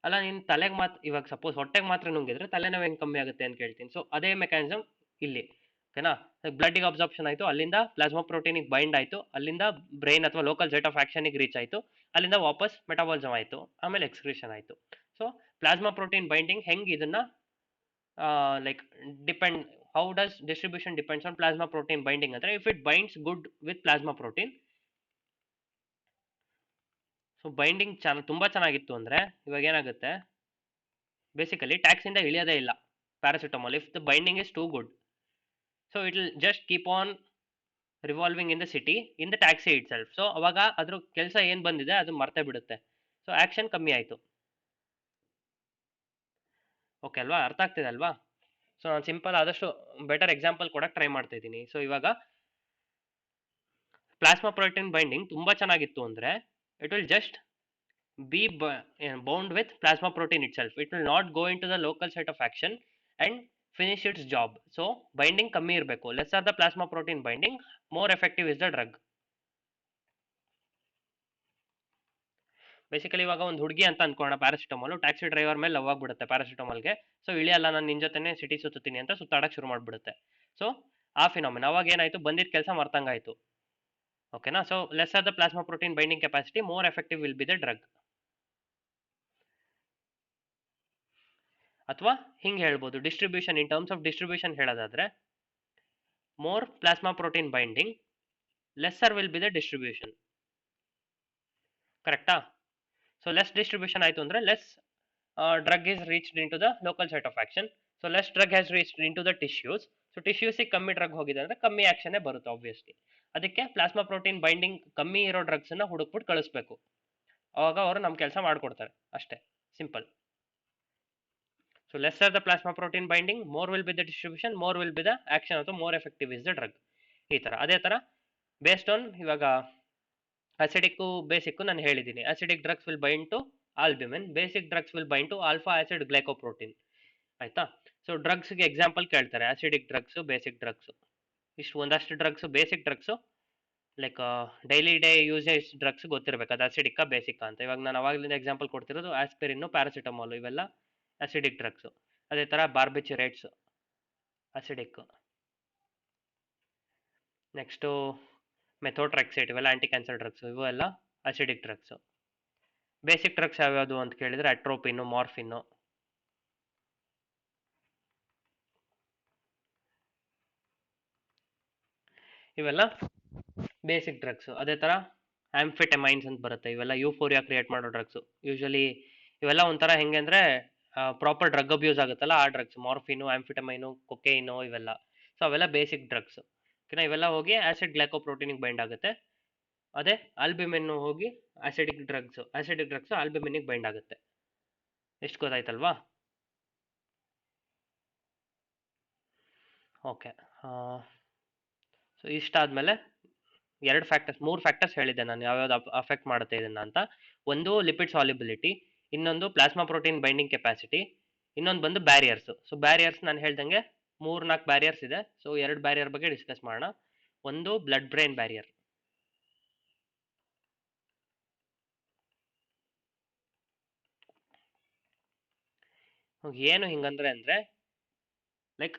ಅಲ್ಲ ನೀನ್ ತಲೆಗೆ ಇವಾಗ ಸಪೋಸ್ ಹೊಟ್ಟೆಗೆ ಮಾತ್ರೆ ನುಂಗಿದ್ರೆ ತಲೆನೋವು ಹೆಂಗ್ ಕಮ್ಮಿ ಆಗುತ್ತೆ ಅಂತ ಕೇಳ್ತೀನಿ. ಸೊ ಅದೇ ಮೆಕ್ಯಾನಿಸಮ್ ಇಲ್ಲಿ, ಓಕೆನಾ. ಬ್ಲಡ್ಡಿಗೆ ಅಬ್ಸಾರ್ಪ್ಷನ್ ಆಯ್ತು, ಅಲ್ಲಿಂದ ಪ್ಲಾಸ್ಮಾ ಪ್ರೋಟೀನಿಗೆ ಬೈಂಡ್ ಆಯ್ತು, ಅಲ್ಲಿಂದ ಬ್ರೈನ್ ಅಥವಾ ಲೋಕಲ್ ಸೈಟ್ ಆಫ್ ಆಕ್ಷನ್ಗೆ ರೀಚ್ ಆಯ್ತು, ಅಲ್ಲಿಂದ ವಾಪಸ್ ಮೆಟಾಬಾಲಿಸಮ್ ಆಯ್ತು, ಆಮೇಲೆ ಎಕ್ಸ್ಕ್ರೀಷನ್ ಆಯ್ತು. ಸೊ ಪ್ಲಾಸ್ಮಾ ಪ್ರೋಟೀನ್ ಬೈಂಡಿಂಗ್ ಹೆಂಗ್ ಇದನ್ನ like depend, how does distribution depends on plasma protein binding ಅಂದ್ರೆ if it binds good with plasma protein. So binding ತುಂಬಾ ಚೆನ್ನಾಗಿತ್ತು ಅಂದ್ರೆ ಇವಾಗ ಏನಾಗುತ್ತೆ, ಬೇಸಿಕಲಿ ಟ್ಯಾಕ್ಸ್ ಇಂದ ಇಳಿಯೋದೇ ಇಲ್ಲ paracetamol if the binding is too good. So it will just keep on revolving in the city in the taxi it self. So ಅವಾಗ ಅದ್ರ ಕೆಲಸ ಏನ್ ಬಂದಿದೆ ಅದು ಮರ್ತೇ ಬಿಡುತ್ತೆ. ಸೊ ಆಕ್ಷನ್ ಕಮ್ಮಿ ಆಯ್ತು. ಓಕೆ ಅಲ್ವಾ, ಅರ್ಥ ಆಗ್ತಿದೆ ಅಲ್ವಾ. ಸೊ ನಾನು ಸಿಂಪಲ್ ಆದಷ್ಟು ಬೆಟರ್ ಎಕ್ಸಾಂಪಲ್ ಕೊಡಕ್ಕೆ ಟ್ರೈ ಮಾಡ್ತಾ ಇದ್ದೀನಿ. ಸೊ ಇವಾಗ ಪ್ಲಾಸ್ಮಾ ಪ್ರೋಟೀನ್ ಬೈಂಡಿಂಗ್ ತುಂಬಾ ಚೆನ್ನಾಗಿತ್ತು ಅಂದ್ರೆ it will just be bound with plasma protein itself. It will not go into the local site of action and finish its job. So binding ಕಮ್ಮಿ ಇರಬೇಕು. lesser the plasma protein binding, more effective is the drug. Basically ಇವಾಗ ಒಂದು ಹುಡುಗಿ ಅಂತ ಅನ್ಕೋಣ, paracetamol taxi driver ಮೇಲೆ love ಆಗ್ಬಿಡುತ್ತೆ ಪ್ಯಾರಾಸಿಟಮಾಲ್ಗೆ. So ಇಳಿಯಲ್ಲ, ನಾನು ನಿನ್ ಜೊತೆನೆ ಸಿಟಿ ಸುತ್ತೀನಿ ಅಂತ ಸುತ್ತಾಡಕ್ ಶುರು ಮಾಡ್ಬಿಡುತ್ತೆ. ಸೊ ಆ ಫಿನಾಮಿನ ಅವಾಗ ಏನಾಯ್ತು, ಬಂದಿದ್ದ ಕೆಲಸ ಮರ್ತಂಗಾಯ್ತು. ಓಕೆನಾ. So lesser the plasma protein binding capacity, more effective will be the drug. ಅಥವಾ ಹಿಂಗೆ ಹೇಳ್ಬೋದು, distribution, in terms of distribution ಹೇಳೋದಾದ್ರೆ more plasma protein binding, lesser will be the distribution. ಕರೆಕ್ಟಾ. ಸೊ ಲೆಸ್ ಡಿಸ್ಟ್ರಿಬ್ಯೂಷನ್ ಆಯ್ತು ಅಂದ್ರೆ less drug is reached into the local site of action. So less drug has reached into the tissues. So ಟಿಶ್ಯೂಸಿಗೆ ಕಮ್ಮಿ drug ಹೋಗಿದೆ ಅಂದ್ರೆ ಕಮ್ಮಿ action ಬರುತ್ತೆ obviously. ಅದಕ್ಕೆ ಪ್ಲಾಸ್ಮಾ ಪ್ರೋಟೀನ್ ಬೈಂಡಿಂಗ್ ಕಮ್ಮಿ ಇರೋ ಡ್ರಗ್ಸ್ ಅನ್ನ ಹುಡುಕ್ಬಿಟ್ಟು ಕಳಿಸ್ಬೇಕು, ಅವಾಗ ಅವರು ನಮ್ಮ ಕೆಲಸ ಮಾಡ್ಕೊಡ್ತಾರೆ ಅಷ್ಟೇ, simple. So lesser the plasma protein binding, more will be the distribution, more will be the action, ಅಥವಾ more effective is the drug. ಈ ತರ ಅದೇ ತರ ಬೇಸ್ಡ್ ಆನ್ ಇವಾಗ ಅಸಿಡಿಕ್ ಬೇಸಿಕ್ ನಾನು ಹೇಳಿದ್ದೀನಿ. Acidic drugs will bind to albumin, basic drugs will bind to alpha acid glycoprotein, ಆಯ್ತಾ. So ಡ್ರಗ್ಸ್ಗೆ ಎಕ್ಸಾಂಪಲ್ ಕೇಳ್ತಾರೆ, ಆಸಿಡಿಕ್ ಡ್ರಗ್ಸ್, ಬೇಸಿಕ್ ಡ್ರಗ್ಸ್. ಇಷ್ಟು ಒಂದಷ್ಟು drugs, basic drugs like daily usage drugs ಗೊತ್ತಿರಬೇಕು, ಅದು ಅಸಿಡಿಕ್ ಬೇಸಿಕ್ ಅಂತ. ಇವಾಗ ನಾನು ಅವಾಗಲಿಂದ ಎಕ್ಸಾಂಪಲ್ ಕೊಡ್ತಿರೋದು ಆಸ್ಪಿರಿನ್, ಪ್ಯಾರಾಸಿಟಮಾಲ್, ಇವೆಲ್ಲ ಅಸಿಡಿಕ್ ಡ್ರಗ್ಸ್. ಅದೇ ತರ ಬಾರ್ಬಿಚುರೇಟ್ಸ್ ಅಸಿಡಿಕ್, ನೆಕ್ಸ್ಟು ಮೆಥೋಟ್ರೆಕ್ಸೇಟ್, ಇವೆಲ್ಲ ಆಂಟಿ ಕ್ಯಾನ್ಸರ್ ಡ್ರಗ್ಸ್, ಇವು ಎಲ್ಲ ಅಸಿಡಿಕ್ ಡ್ರಗ್ಸ್. ಬೇಸಿಕ್ ಡ್ರಗ್ಸ್ ಯಾವ್ಯಾವುದು ಅಂತ ಕೇಳಿದ್ರೆ ಅಟ್ರೋಪಿನ್, ಮಾರ್ಫಿನ್, ಇವೆಲ್ಲ ಬೇಸಿಕ್ ಡ್ರಗ್ಸ್. ಅದೇ ತರ ಆಂಫಿಟಮೈನ್ಸ್ ಅಂತ ಬರುತ್ತೆ, ಇವೆಲ್ಲ ಯೂಫೋರಿಯಾ ಕ್ರಿಯೇಟ್ ಮಾಡೋ ಡ್ರಗ್ಸ್. ಯೂಶಲಿ ಇವೆಲ್ಲ ಒಂಥರ ಹೆಂಗೆ ಅಂದ್ರೆ ಪ್ರಾಪರ್ ಡ್ರಗ್ ಅಬ್ಯೂಸ್ ಆಗುತ್ತಲ್ಲ ಆ ಡ್ರಗ್ಸ್, ಮಾರ್ಫಿನು, ಆಂಫಿಟಮೈನು, ಕೊಕೇನು, ಇವೆಲ್ಲ. ಸೊ ಅವೆಲ್ಲ ಬೇಸಿಕ್ ಡ್ರಗ್ಸ್. ಓಕೆನಾ. ಇವೆಲ್ಲ ಹೋಗಿ ಆಸಿಡ್ ಗ್ಲೈಕೋಪ್ರೋಟೀನಿಗೆ ಬೈಂಡ್ ಆಗುತ್ತೆ. ಅದೇ ಆಲ್ಬ್ಯುಮಿನ್ ಹೋಗಿ ಆಸಿಡಿಕ್ ಡ್ರಗ್ಸ್ ಆಲ್ಬ್ಯುಮಿನಿಗೆ ಬೈಂಡ್ ಆಗುತ್ತೆ. ಎಷ್ಟು ಗೊತ್ತಾಯ್ತಲ್ವಾ. ಓಕೆ. ಸೊ ಇಷ್ಟಾದ್ಮೇಲೆ ಮೂರು ಫ್ಯಾಕ್ಟರ್ಸ್ ಹೇಳಿದ್ದೆ ನಾನು ಯಾವ್ಯಾವ್ದು ಅಫೆಕ್ಟ್ ಮಾಡುತ್ತೆ ಇದನ್ನ ಅಂತ. ಒಂದು ಲಿಪಿಡ್ ಸಾಲ್ಯುಬಿಲಿಟಿ, ಇನ್ನೊಂದು ಪ್ಲಾಸ್ಮಾ ಪ್ರೋಟೀನ್ ಬೈಂಡಿಂಗ್ ಕೆಪಾಸಿಟಿ, ಇನ್ನೊಂದು ಬಂದು ಬ್ಯಾರಿಯರ್ಸ್. ಸೊ ಬ್ಯಾರಿಯರ್ಸ್ ನಾನು ಹೇಳ್ದಂಗೆ 3-4 ಬ್ಯಾರಿಯರ್ಸ್ ಇದೆ. ಸೊ 2 ಬ್ಯಾರಿಯರ್ ಬಗ್ಗೆ ಡಿಸ್ಕಸ್ ಮಾಡೋಣ. ಒಂದು ಬ್ಲಡ್ ಬ್ರೈನ್ ಬ್ಯಾರಿಯರ್. ಏನು ಹಿಂಗಂದ್ರೆ like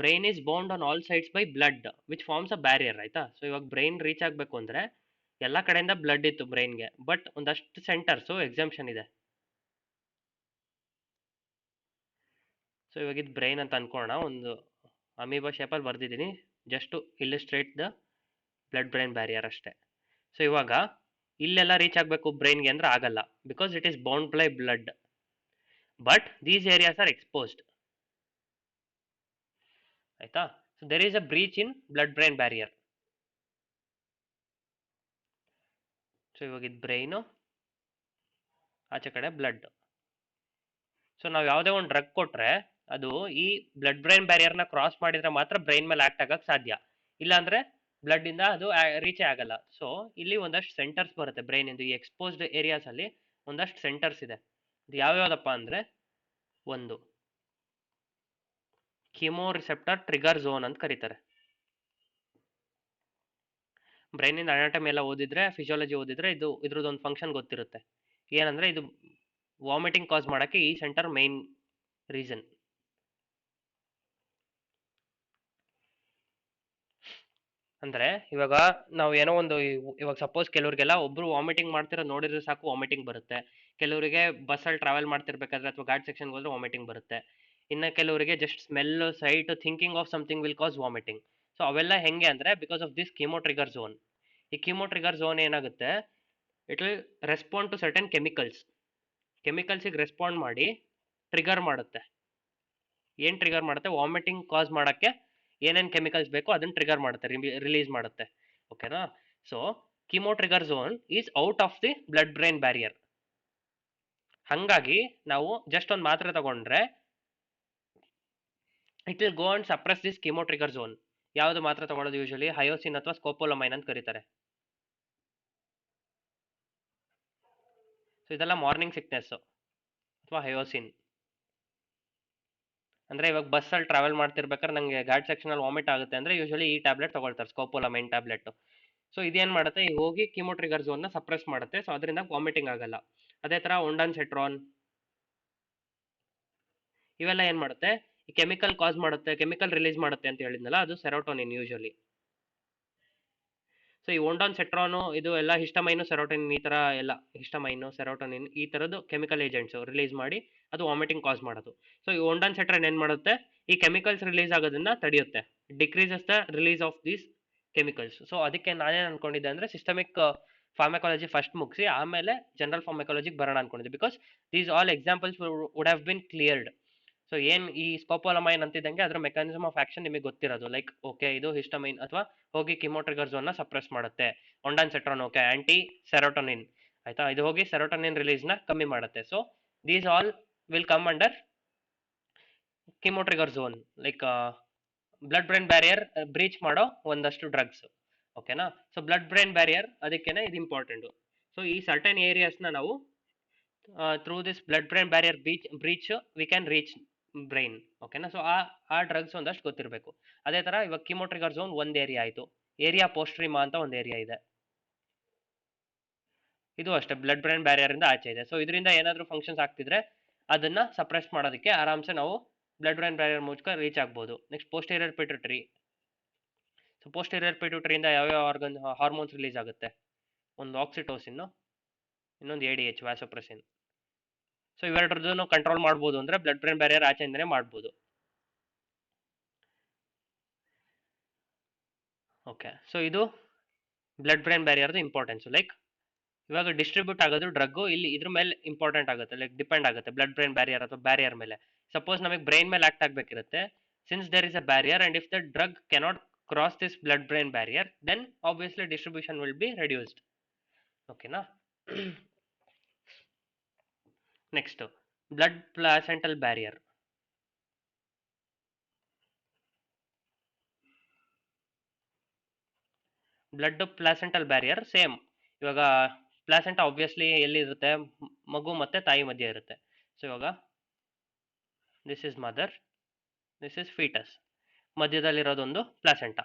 brain is bound on all sides by blood which forms a barrier, ಆಯ್ತಾ. ಸೊ ಇವಾಗ ಬ್ರೈನ್ ರೀಚ್ ಆಗಬೇಕು ಅಂದ್ರೆ ಎಲ್ಲ ಕಡೆಯಿಂದ ಬ್ಲಡ್ ಇತ್ತು ಬ್ರೈನ್ಗೆ, ಬಟ್ ಒಂದಷ್ಟು ಸೆಂಟರ್ಸು ಎಕ್ಸಾಮ್ಷನ್ ಇದೆ. ಸೊ ಇವಾಗ ಇದು ಬ್ರೈನ್ ಅಂತ ಅನ್ಕೋಣ, ಒಂದು ಅಮೀಬಾ ಶೇಪಲ್ಲಿ ಬರ್ದಿದ್ದೀನಿ just to illustrate the blood brain barrier ಅಷ್ಟೇ. ಸೊ ಇವಾಗ ಇಲ್ಲೆಲ್ಲ ರೀಚ್ ಆಗಬೇಕು ಬ್ರೈನ್ಗೆ ಅಂದ್ರೆ ಆಗಲ್ಲ, because it is bound by blood, but these areas R exposed, ಆಯ್ತಾ. So there is a breach in blood brain barrier. ಸೊ ಇವಾಗ ಇದು ಬ್ರೈನು, ಆಚೆ ಕಡೆ ಬ್ಲಡ್. ಸೊ ನಾವು ಯಾವುದೇ ಒಂದು ಡ್ರಗ್ ಕೊಟ್ರೆ ಅದು ಈ ಬ್ಲಡ್ ಬ್ರೈನ್ ಬ್ಯಾರಿಯರ್ನ ಕ್ರಾಸ್ ಮಾಡಿದ್ರೆ ಮಾತ್ರ ಬ್ರೈನ್ ಮೇಲೆ ಆಕ್ಟ್ ಆಗಕ್ಕೆ ಸಾಧ್ಯ, ಇಲ್ಲಾಂದ್ರೆ ಬ್ಲಡ್ ಇಂದ ಅದು ರೀಚೇ ಆಗಲ್ಲ. ಸೊ ಇಲ್ಲಿ ಒಂದಷ್ಟು ಸೆಂಟರ್ಸ್ ಬರುತ್ತೆ ಬ್ರೈನ್ ಇಂದು. ಈ ಎಕ್ಸ್ಪೋಸ್ಡ್ ಏರಿಯಾಸ್ ಅಲ್ಲಿ ಒಂದಷ್ಟು ಸೆಂಟರ್ಸ್ ಇದೆ. ಇದು ಯಾವ್ಯಾವ್ದಪ್ಪ ಅಂದ್ರೆ, ಒಂದು ಕಿಮೋ ರಿಸೆಪ್ಟರ್ ಟ್ರಿಗರ್ ಝೋನ್ ಅಂತ ಕರೀತಾರೆ. ಬ್ರೈನ್ ಇಂದ ಅನಾಟಮಿ ಎಲ್ಲ ಓದಿದ್ರೆ, ಫಿಸಿಯಾಲಜಿ ಓದಿದ್ರೆ ಇದು ಇದ್ರದ್ದೊಂದು ಫಂಕ್ಷನ್ ಗೊತ್ತಿರುತ್ತೆ. ಏನಂದ್ರೆ ಇದು ವಾಮಿಟಿಂಗ್ ಕಾಸ್ ಮಾಡಕ್ಕೆ ಈ ಸೆಂಟರ್ ಮೈನ್ ರೀಸನ್. ಅಂದ್ರೆ ಇವಾಗ ನಾವು ಏನೋ ಒಂದು ಇವಾಗ ಸಪೋಸ್ ಕೆಲವರಿಗೆಲ್ಲ ಒಬ್ರು ವಾಮಿಟಿಂಗ್ ಮಾಡ್ತಿರೋ ನೋಡಿದ್ರೆ ಸಾಕು ವಾಮಿಟಿಂಗ್ ಬರುತ್ತೆ. ಕೆಲವರಿಗೆ ಬಸ್ಸಲ್ಲಿ ಟ್ರಾವೆಲ್ ಮಾಡ್ತಿರ್ಬೇಕಾದ್ರೆ ಅಥವಾ ಘಾಟ್ ಸೆಕ್ಷನ್ಗೆ ಹೋದ್ರೆ ವಾಮಿಟಿಂಗ್ ಬರುತ್ತೆ. ಇನ್ನು ಕೆಲವರಿಗೆ just smell, sight, thinking of something will cause vomiting. So ಅವೆಲ್ಲ ಹೆಂಗೆ ಅಂದ್ರೆ because of this chemo trigger zone. ಈ ಕೀಮೋ ಟ್ರಿಗರ್ ಝೋನ್ ಏನಾಗುತ್ತೆ, it will respond to certain ಕೆಮಿಕಲ್ಸಿಗೆ ರೆಸ್ಪಾಂಡ್ ಮಾಡಿ ಟ್ರಿಗರ್ ಮಾಡುತ್ತೆ. ಏನ್ ಟ್ರಿಗರ್ ಮಾಡುತ್ತೆ, ವಾಮಿಟಿಂಗ್ ಕಾಸ್ ಮಾಡಕ್ಕೆ ಏನೇನ್ ಕೆಮಿಕಲ್ಸ್ ಬೇಕೋ ಅದನ್ನ ಟ್ರಿಗರ್ ಮಾಡುತ್ತೆ, ರಿಲೀಸ್ ಮಾಡುತ್ತೆ. ಓಕೆನಾ. So chemo trigger zone is out of the blood brain barrier. ಹಂಗಾಗಿ ನಾವು ಜಸ್ಟ್ ಒಂದು ಮಾತ್ರೆ ತಗೊಂಡ್ರೆ it will go and suppress this chemo trigger zone. ಯಾವ್ದು ಮಾತ್ರೆ ತಗೊಳ್ಳೋದು ಯೂಶಲಿ ಹಯೋಸಿನ್ ಅಥವಾ ಸ್ಕೋಪೋಲಮೈನ್ ಅಂತ ಕರೀತಾರೆ. ಸೊ ಇದೆಲ್ಲ ಮಾರ್ನಿಂಗ್ ಸಿಕ್ನೆಸ್ ಅಥವಾ ಹಯೋಸಿನ್. ಅಂದ್ರೆ ಇವಾಗ ಬಸ್ಸಲ್ಲಿ ಟ್ರಾವೆಲ್ ಮಾಡ್ತಿರ್ಬೇಕಾದ್ರೆ ನಂಗೆ ಘಾಟ್ ಸೆಕ್ಷನ್ ಅಲ್ಲಿ ವಾಮಿಟ್ ಆಗುತ್ತೆ ಅಂದ್ರೆ ಯೂಶಲಿ ಈ ಟ್ಯಾಬ್ಲೆಟ್ ತಗೊಳ್ತಾರೆ, ಸ್ಕೋಪೋಲಮೈನ್ ಟ್ಯಾಬ್ಲೆಟ್. ಸೊ ಇದೇನ್ ಮಾಡುತ್ತೆ, ಈ ಹೋಗಿ ಕೀಮೋ ಟ್ರಿಗರ್ ಝೋನ್ ನ ಸಪ್ರೆಸ್ ಮಾಡುತ್ತೆ. ಸೊ ಅದರಿಂದ ವಾಮಿಟಿಂಗ್ ಆಗಲ್ಲ. ಅದೇ ತರ ಒಂಡನ್ ಸೆಟ್ರಾನ್ ಇವೆಲ್ಲ ಏನ್ ಮಾಡುತ್ತೆ, ಈ ಕೆಮಿಕಲ್ ಕಾಸ್ ಮಾಡುತ್ತೆ, ಕೆಮಿಕಲ್ ರಿಲೀಸ್ ಮಾಡುತ್ತೆ ಅಂತ ಹೇಳಿದ್ನಲ್ಲ, ಅದು ಸೆರೋಟೋನಿನ್ ಯೂಶಲಿ. ಸೊ ಈ ಒಂಡಾನ್ ಸೆಟ್ರಾನು ಇದು ಎಲ್ಲ ಹಿಸ್ಟಮೈನು ಸೆರೋಟೋನಿನ್, ಈ ತರ ಎಲ್ಲ ಹಿಸ್ಟಮೈನು ಸೆರೋಟೋನಿನ್ ಈ ತರದ್ದು ಕೆಮಿಕಲ್ ಏಜೆಂಟ್ಸ್ ರಿಲೀಸ್ ಮಾಡಿ ಅದು ವಾಮಿಟಿಂಗ್ ಕಾಸ್ ಮಾಡೋದು. ಸೊ ಈ ಒಂಡಾನ್ ಸೆಟ್ರಾನ್ ಏನ್ ಮಾಡುತ್ತೆ, ಈ ಕೆಮಿಕಲ್ಸ್ ರಿಲೀಸ್ ಆಗೋದನ್ನ ತಡೆಯುತ್ತೆ, decreases the release of these chemicals. So ಅದಕ್ಕೆ ನಾನೇನ್ ಅನ್ಕೊಂಡಿದ್ದೆ ಅಂದ್ರೆ ಸಿಸ್ಟಮಿಕ್ ಫಾರ್ಮಕಾಲಜಿ ಫಸ್ಟ್ ಮುಗಿಸಿ ಆಮೇಲೆ ಜನರಲ್ ಫಾರ್ಮಕಾಲಜಿಗೆ ಬರೋಣ ಅನ್ಕೊಂಡಿದ್ದೆ, because these all examples would have been cleared. So ಏನ್ ಈ ಸ್ಕೋಪೋಲಮೈನ್ ಅಂತಿದ್ದಂಗೆ ಅದ್ರ ಮೆಕಾನಿಸಮ್ ಆಫ್ ಆಕ್ಷನ್ ನಿಮಗೆ ಗೊತ್ತಿರೋದು, ಲೈಕ್ ಓಕೆ ಇದು ಹಿಸ್ಟಮೈನ್ ಅಥವಾ ಹೋಗಿ ಕಿಮೋ ಟ್ರಿಗರ್ ಝೋನ್ ನ ಸಪ್ರೆಸ್ ಮಾಡುತ್ತೆ. ಒಂಡಾನ್ ಸೆಟ್ರಾನ್ ಓಕೆ ಆಂಟಿ ಸೆರೋಟೋನಿನ್, ಆಯ್ತಾ, ಇದು ಹೋಗಿ ಸೆರೋಟೋನಿನ್ ರಿಲೀಸ್ ನ ಕಮ್ಮಿ ಮಾಡುತ್ತೆ. So these all will come under chemo trigger zone, like blood brain barrier breach ಮಾಡೋ ಒಂದಷ್ಟು ಡ್ರಗ್ಸ್. ಓಕೆನಾ. ಸೊ ಬ್ಲಡ್ ಬ್ರೈನ್ ಬ್ಯಾರಿಯರ್ ಅದಕ್ಕೇನೆ ಇದು ಇಂಪಾರ್ಟೆಂಟ್. ಸೊ ಈ ಸರ್ಟನ್ ಏರಿಯಾಸ್ ನ ನಾವು through this blood brain barrier breach we can reach brain. ಓಕೆನಾ. So ಆ ಡ್ರಗ್ಸ್ ಒಂದಷ್ಟು ಗೊತ್ತಿರಬೇಕು. ಅದೇ ತರ ಇವಾಗ ಕಿಮೋ ಟ್ರಿಗರ್ ಝೋನ್ ಒಂದ್ ಏರಿಯಾ ಆಯ್ತು. ಏರಿಯಾ ಪೋಸ್ಟ್ರಿಮಾ ಅಂತ ಒಂದು ಏರಿಯಾ ಇದೆ, ಇದು ಅಷ್ಟೇ ಬ್ಲಡ್ ಬ್ರೈನ್ ಬ್ಯಾರಿಯರ್ ಇಂದ ಆಚೆ ಇದೆ. ಸೊ ಇದರಿಂದ ಏನಾದ್ರೂ ಫಂಕ್ಷನ್ಸ್ ಆಗ್ತಿದ್ರೆ ಅದನ್ನ ಸಪ್ರೆಸ್ ಮಾಡೋದಕ್ಕೆ ಆರಾಮ್ಸೆ ನಾವು ಬ್ಲಡ್ ಬ್ರೈನ್ ಬ್ಯಾರಿಯರ್ ಮೂಲಕ ರೀಚ್ ಆಗ್ಬೋದು. Next posterior pituitary. So posterior ಪಿಟ್ಯೂಟರಿಯಿಂದ ಯಾವ್ಯಾವ ಆರ್ಗನ್ ಹಾರ್ಮೋನ್ಸ್ ರಿಲೀಸ್ ಆಗುತ್ತೆ, ಒಂದು ಆಕ್ಸಿಟೋಸಿನ್, ಇನ್ನೊಂದು ADH ವ್ಯಾಸೋಪ್ರೆಸಿನ್. ಸೊ ಇವೆರಡರದ್ದು ಕಂಟ್ರೋಲ್ ಮಾಡ್ಬೋದು ಅಂದ್ರೆ ಬ್ಲಡ್ ಬ್ರೈನ್ ಬ್ಯಾರಿಯರ್ ಆಚೆಯಿಂದನೇ ಮಾಡ್ಬೋದು. ಓಕೆ. ಸೊ ಇದು ಬ್ಲಡ್ ಬ್ರೈನ್ ಬ್ಯಾರಿಯರ್ದು ಇಂಪಾರ್ಟೆನ್ಸ್. ಲೈಕ್ ಇವಾಗ ಡಿಸ್ಟ್ರಿಬ್ಯೂಟ್ ಆಗೋದು ಡ್ರಗ್ ಇಲ್ಲಿ ಇದ್ರ ಮೇಲೆ ಇಂಪಾರ್ಟೆಂಟ್ ಆಗುತ್ತೆ, ಲೈಕ್ ಡಿಪೆಂಡ್ ಆಗುತ್ತೆ ಬ್ಲಡ್ ಬ್ರೈನ್ ಬ್ಯಾರಿಯರ್ ಅಥವಾ ಬ್ಯಾರಿಯರ್ ಮೇಲೆ. ಸಪೋಸ್ ನಮಗೆ ಬ್ರೈನ್ ಮೇಲೆ ಆಕ್ಟ್ ಆಗ್ಬೇಕಿರುತ್ತೆ, since there is a barrier and if the drug cannot cross this blood brain barrier then obviously distribution will be reduced. ಓಕೆನಾ. Next blood placental barrier. Blood placental barrier same. ಇವಾಗ placenta obviously ಎಲ್ಲಿ ಇರುತ್ತೆ, ಮಗು ಮತ್ತೆ ತಾಯಿ ಮಧ್ಯೆ ಇರುತ್ತೆ. So ಇವಾಗ this is mother, this is foetus, ಮಧ್ಯದಲ್ಲಿರೋದೊಂದು ಪ್ಲಾಸೆಂಟಾ.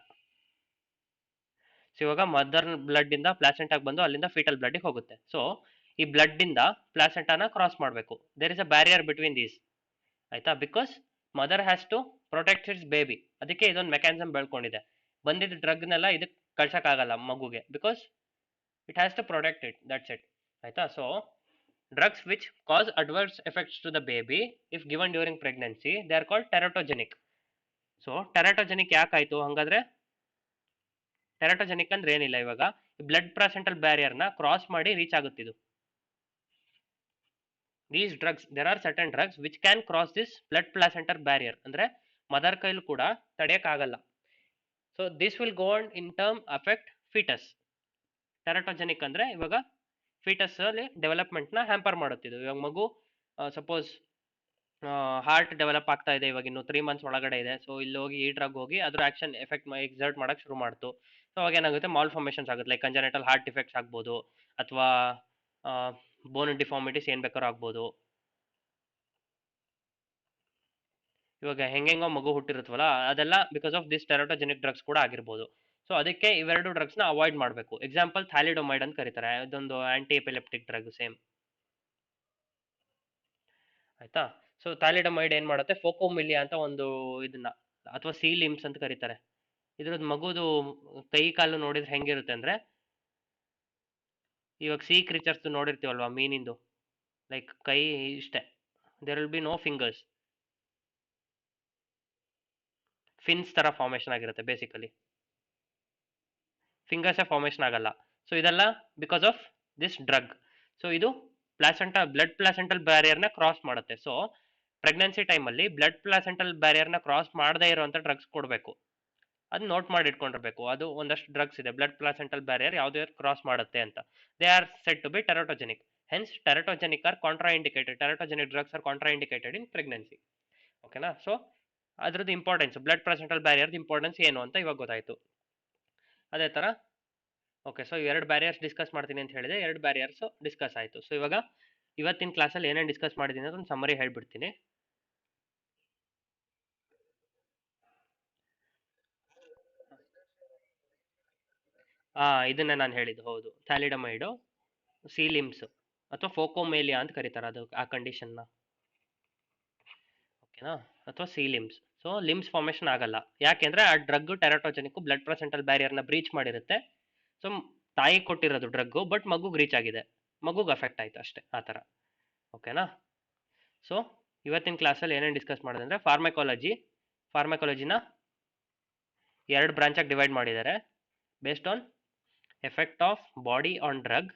ಸೊ ಇವಾಗ ಮದರ್ ಬ್ಲಡ್ ಇಂದ ಪ್ಲಾಸೆಂಟಾಗಿ ಬಂದು ಅಲ್ಲಿಂದ ಫೀಟಲ್ ಬ್ಲಡ್ಗೆ ಹೋಗುತ್ತೆ. ಸೊ ಈ ಬ್ಲಡ್ ಇಂದ ಪ್ಲಾಸೆಂಟಾನ ಕ್ರಾಸ್ ಮಾಡಬೇಕು. There is a barrier between these, ಆಯ್ತಾ? Because mother has to protect its baby. ಅದಕ್ಕೆ ಇದೊಂದು ಮೆಕ್ಯಾನಿಸಮ್ ಬೆಳ್ಕೊಂಡಿದೆ. ಬಂದಿದ್ದ ಡ್ರಗ್ನೆಲ್ಲ ಇದಕ್ಕೆ ಕಳ್ಸಕ್ಕಾಗಲ್ಲ ಮಗುಗೆ, because it has to protect it, that's it, ಆಯ್ತಾ? So drugs which cause adverse effects to the baby if given during pregnancy, they are called teratogenic. So teratogenic ಯಾಕಾಯ್ತು ಹಂಗಾದ್ರೆ? ಟೆರಾಟೋಜೆನಿಕ್ ಅಂದ್ರೆ ಏನಿಲ್ಲ, ಇವಾಗ ಬ್ಲಡ್ ಪ್ಲಾಸೆಂಟಲ್ ಬ್ಯಾರಿಯರ್ನ ಕ್ರಾಸ್ ಮಾಡಿ reach ಆಗುತ್ತಿದ್ದು. These drugs, there are certain drugs which can cross this blood placental barrier, ಅಂದ್ರೆ mother ಕೈಲೂ ಕೂಡ ತಡೆಯಕ್ಕಾಗಲ್ಲ. So this will go on in term affect foetus. Teratogenic ಅಂದ್ರೆ ಇವಾಗ ಫೀಟಸ್ ಅಲ್ಲಿ ಡೆವಲಪ್ಮೆಂಟ್ನ ಹ್ಯಾಂಪರ್ ಮಾಡುತ್ತಿದ್ದು. ಇವಾಗ ಮಗು ಸಪೋಸ್ ಹಾರ್ಟ್ ಡೆವಲಪ್ ಆಗ್ತಾ ಇದೆ, ಇವಾಗ ಇನ್ನು 3 months ಒಳಗಡೆ ಇದೆ. ಸೊ ಇಲ್ಲಿ ಹೋಗಿ ಈ ಡ್ರಗ್ ಹೋಗಿ ಅದ್ರ ಆಕ್ಷನ್ ಎಫೆಕ್ಟ್ ಎಕ್ಸರ್ಟ್ ಮಾಡಕ್ ಶುರು ಮಾಡ್ತು. ಸೊ ಅವಾಗ ಏನಾಗುತ್ತೆ, ಮಾಲ್ ಫಾರ್ಮೇಷನ್ಸ್ ಆಗುತ್ತೆ. ಲೈಕ್ ಕಂಜನೆಟಲ್ ಹಾರ್ಟ್ ಡಿಫೆಕ್ಟ್ಸ್ ಆಗ್ಬೋದು, ಅಥವಾ ಬೋನ್ ಡಿಫಾರ್ಮಿಟೀಸ್ ಏನ್ ಬೇಕಾದ್ರೂ ಆಗ್ಬೋದು. ಇವಾಗ ಹೆಂಗೆಂಗೋ ಮಗು ಹುಟ್ಟಿರುತ್ತವಲ್ಲ, ಅದೆಲ್ಲ ಬಿಕಾಸ್ ಆಫ್ ದಿಸ್ ಟೆರಾಟೋಜೆನಿಕ್ ಡ್ರಗ್ಸ್ ಕೂಡ ಆಗಿರ್ಬೋದು. ಸೊ ಅದಕ್ಕೆ ಇವೆರಡು ಡ್ರಗ್ಸ್ ನ ಅವಾಯ್ಡ್ ಮಾಡಬೇಕು. ಎಕ್ಸಾಂಪಲ್ ಥ್ಯಾಲಿಡೊಮೈಡ್ ಅಂತ ಕರೀತಾರೆ, ಇದೊಂದು ಆಂಟಿ ಎಪಿಲೆಪ್ಟಿಕ್ ಡ್ರಗ್ ಸೇಮ್, ಆಯ್ತಾ? ಸೊ ಥ್ಯಾಲಿಡೊಮೈಡ್ ಏನ್ ಮಾಡುತ್ತೆ, ಫೋಕೋಮಿಲಿಯಾ ಅಂತ ಒಂದು ಇದನ್ನ, ಅಥವಾ ಸಿ ಲಿಮ್ಸ್ ಅಂತ ಕರೀತಾರೆ. ಇದ್ರದ್ದು ಮಗುದು ಕೈ ಕಾಲು ನೋಡಿದ್ರೆ ಹೆಂಗಿರುತ್ತೆ ಅಂದ್ರೆ, ಇವಾಗ ಸಿ ಕ್ರೀಚರ್ಸ್ ನೋಡಿರ್ತೀವಲ್ವಾ ಮೀನಿಂದು, ಲೈಕ್ ಕೈ ಇಷ್ಟೇ, there will be no fingers, fins ತರ ಫಾರ್ಮೇಶನ್ ಆಗಿರುತ್ತೆ ಬೇಸಿಕಲಿ, ಫಿಂಗರ್ಸ್ ಫಾರ್ಮೇಶನ್ ಆಗಲ್ಲ. ಸೊ ಇದೆಲ್ಲ because of this drug. So ಇದು ಬ್ಲಡ್ ಪ್ಲಾಸೆಂಟಲ್ ಬ್ಯಾರಿಯರ್ನ ಕ್ರಾಸ್ ಮಾಡುತ್ತೆ. ಸೊ ಪ್ರೆಗ್ನೆನ್ಸಿ ಟೈಮಲ್ಲಿ ಬ್ಲಡ್ ಪ್ಲಾಸೆಂಟಲ್ ಬ್ಯಾರಿಯರ್ನ ಕ್ರಾಸ್ ಮಾಡದೇ ಇರುವಂತ ಡ್ರಗ್ಸ್ ಕೊಡಬೇಕು. ಅದು ನೋಟ್ ಮಾಡಿ ಇಟ್ಕೊಂಡಿರ್ಬೇಕು. ಅದು ಒಂದಷ್ಟು ಡ್ರಗ್ಸ್ ಇದೆ ಬ್ಲಡ್ ಪ್ಲಾಸೆಂಟಲ್ ಬ್ಯಾರಿಯರ್ ಯಾವುದೇ ಕ್ರಾಸ್ ಮಾಡುತ್ತೆ ಅಂತ. They are said to be teratogenic. Hence teratogenic are contraindicated. Teratogenic drugs are contraindicated in pregnancy. ಓಕೆನಾ? ಸೊ ಅದ್ರದ್ದು importance, blood placental barrier importance ಏನು ಅಂತ ಇವಾಗ ಗೊತ್ತಾಯ್ತು. ಅದೇ ತರ ಓಕೆ, ಸೊ 2 ಬ್ಯಾರಿಯರ್ಸ್ ಡಿಸ್ಕಸ್ ಮಾಡ್ತೀನಿ ಅಂತ ಹೇಳಿದೆ, 2 ಬ್ಯಾರಿಯರ್ಸ್ ಡಿಸ್ಕಸ್ ಆಯ್ತು. ಸೊ ಇವಾಗ ಇವತ್ತಿನ ಕ್ಲಾಸಲ್ಲಿ ಏನೇನು ಡಿಸ್ಕಸ್ ಮಾಡಿದ್ದೀನಿ ಅಂತ ಒಂದು ಸಮ್ಮರಿ ಹೇಳ್ಬಿಡ್ತೀನಿ. ಇದನ್ನೇ ನಾನು ಹೇಳಿದ್ದು, ಹೌದು, ಥ್ಯಾಲಿಡಮೈಡು, ಸೀಲಿಮ್ಸ್ ಅಥವಾ ಫೋಕೋಮೇಲಿಯಾ ಅಂತ ಕರೀತಾರೆ ಅದು ಆ ಕಂಡೀಷನ್ನ, ಓಕೆನಾ? ಅಥವಾ ಸೀಲಿಮ್ಸ್. ಸೊ ಲಿಮ್ಸ್ ಫಾರ್ಮೇಶನ್ ಆಗಲ್ಲ, ಯಾಕೆಂದ್ರೆ ಆ ಡ್ರಗ್ ಟೆರಾಟೋಜೆನಿಕ್ ಬ್ಲಡ್ ಪ್ಲಾಸೆಂಟಲ್ ಬ್ಯಾರಿಯರ್ನ ಬ್ರೀಚ್ ಮಾಡಿರುತ್ತೆ. ಸೊ ತಾಯಿ ಕೊಟ್ಟಿರೋದು ಡ್ರಗ್, ಬಟ್ ಮಗುಗೆ ರೀಚ್ ಆಗಿದೆ, ಮಗುಗೆ ಅಫೆಕ್ಟ್ ಆಯ್ತು ಅಷ್ಟೇ, ಆ ಥರ. ಓಕೆನಾ? ಸೊ ಇವತ್ತಿನ ಕ್ಲಾಸಲ್ಲಿ ಏನೇನು ಡಿಸ್ಕಸ್ ಮಾಡಿದೆ ಅಂದರೆ, ಫಾರ್ಮಕಾಲಜಿನ 2 ಬ್ರಾಂಚಾಗಿ ಡಿವೈಡ್ ಮಾಡಿದ್ದಾರೆ, based on effect of body on drug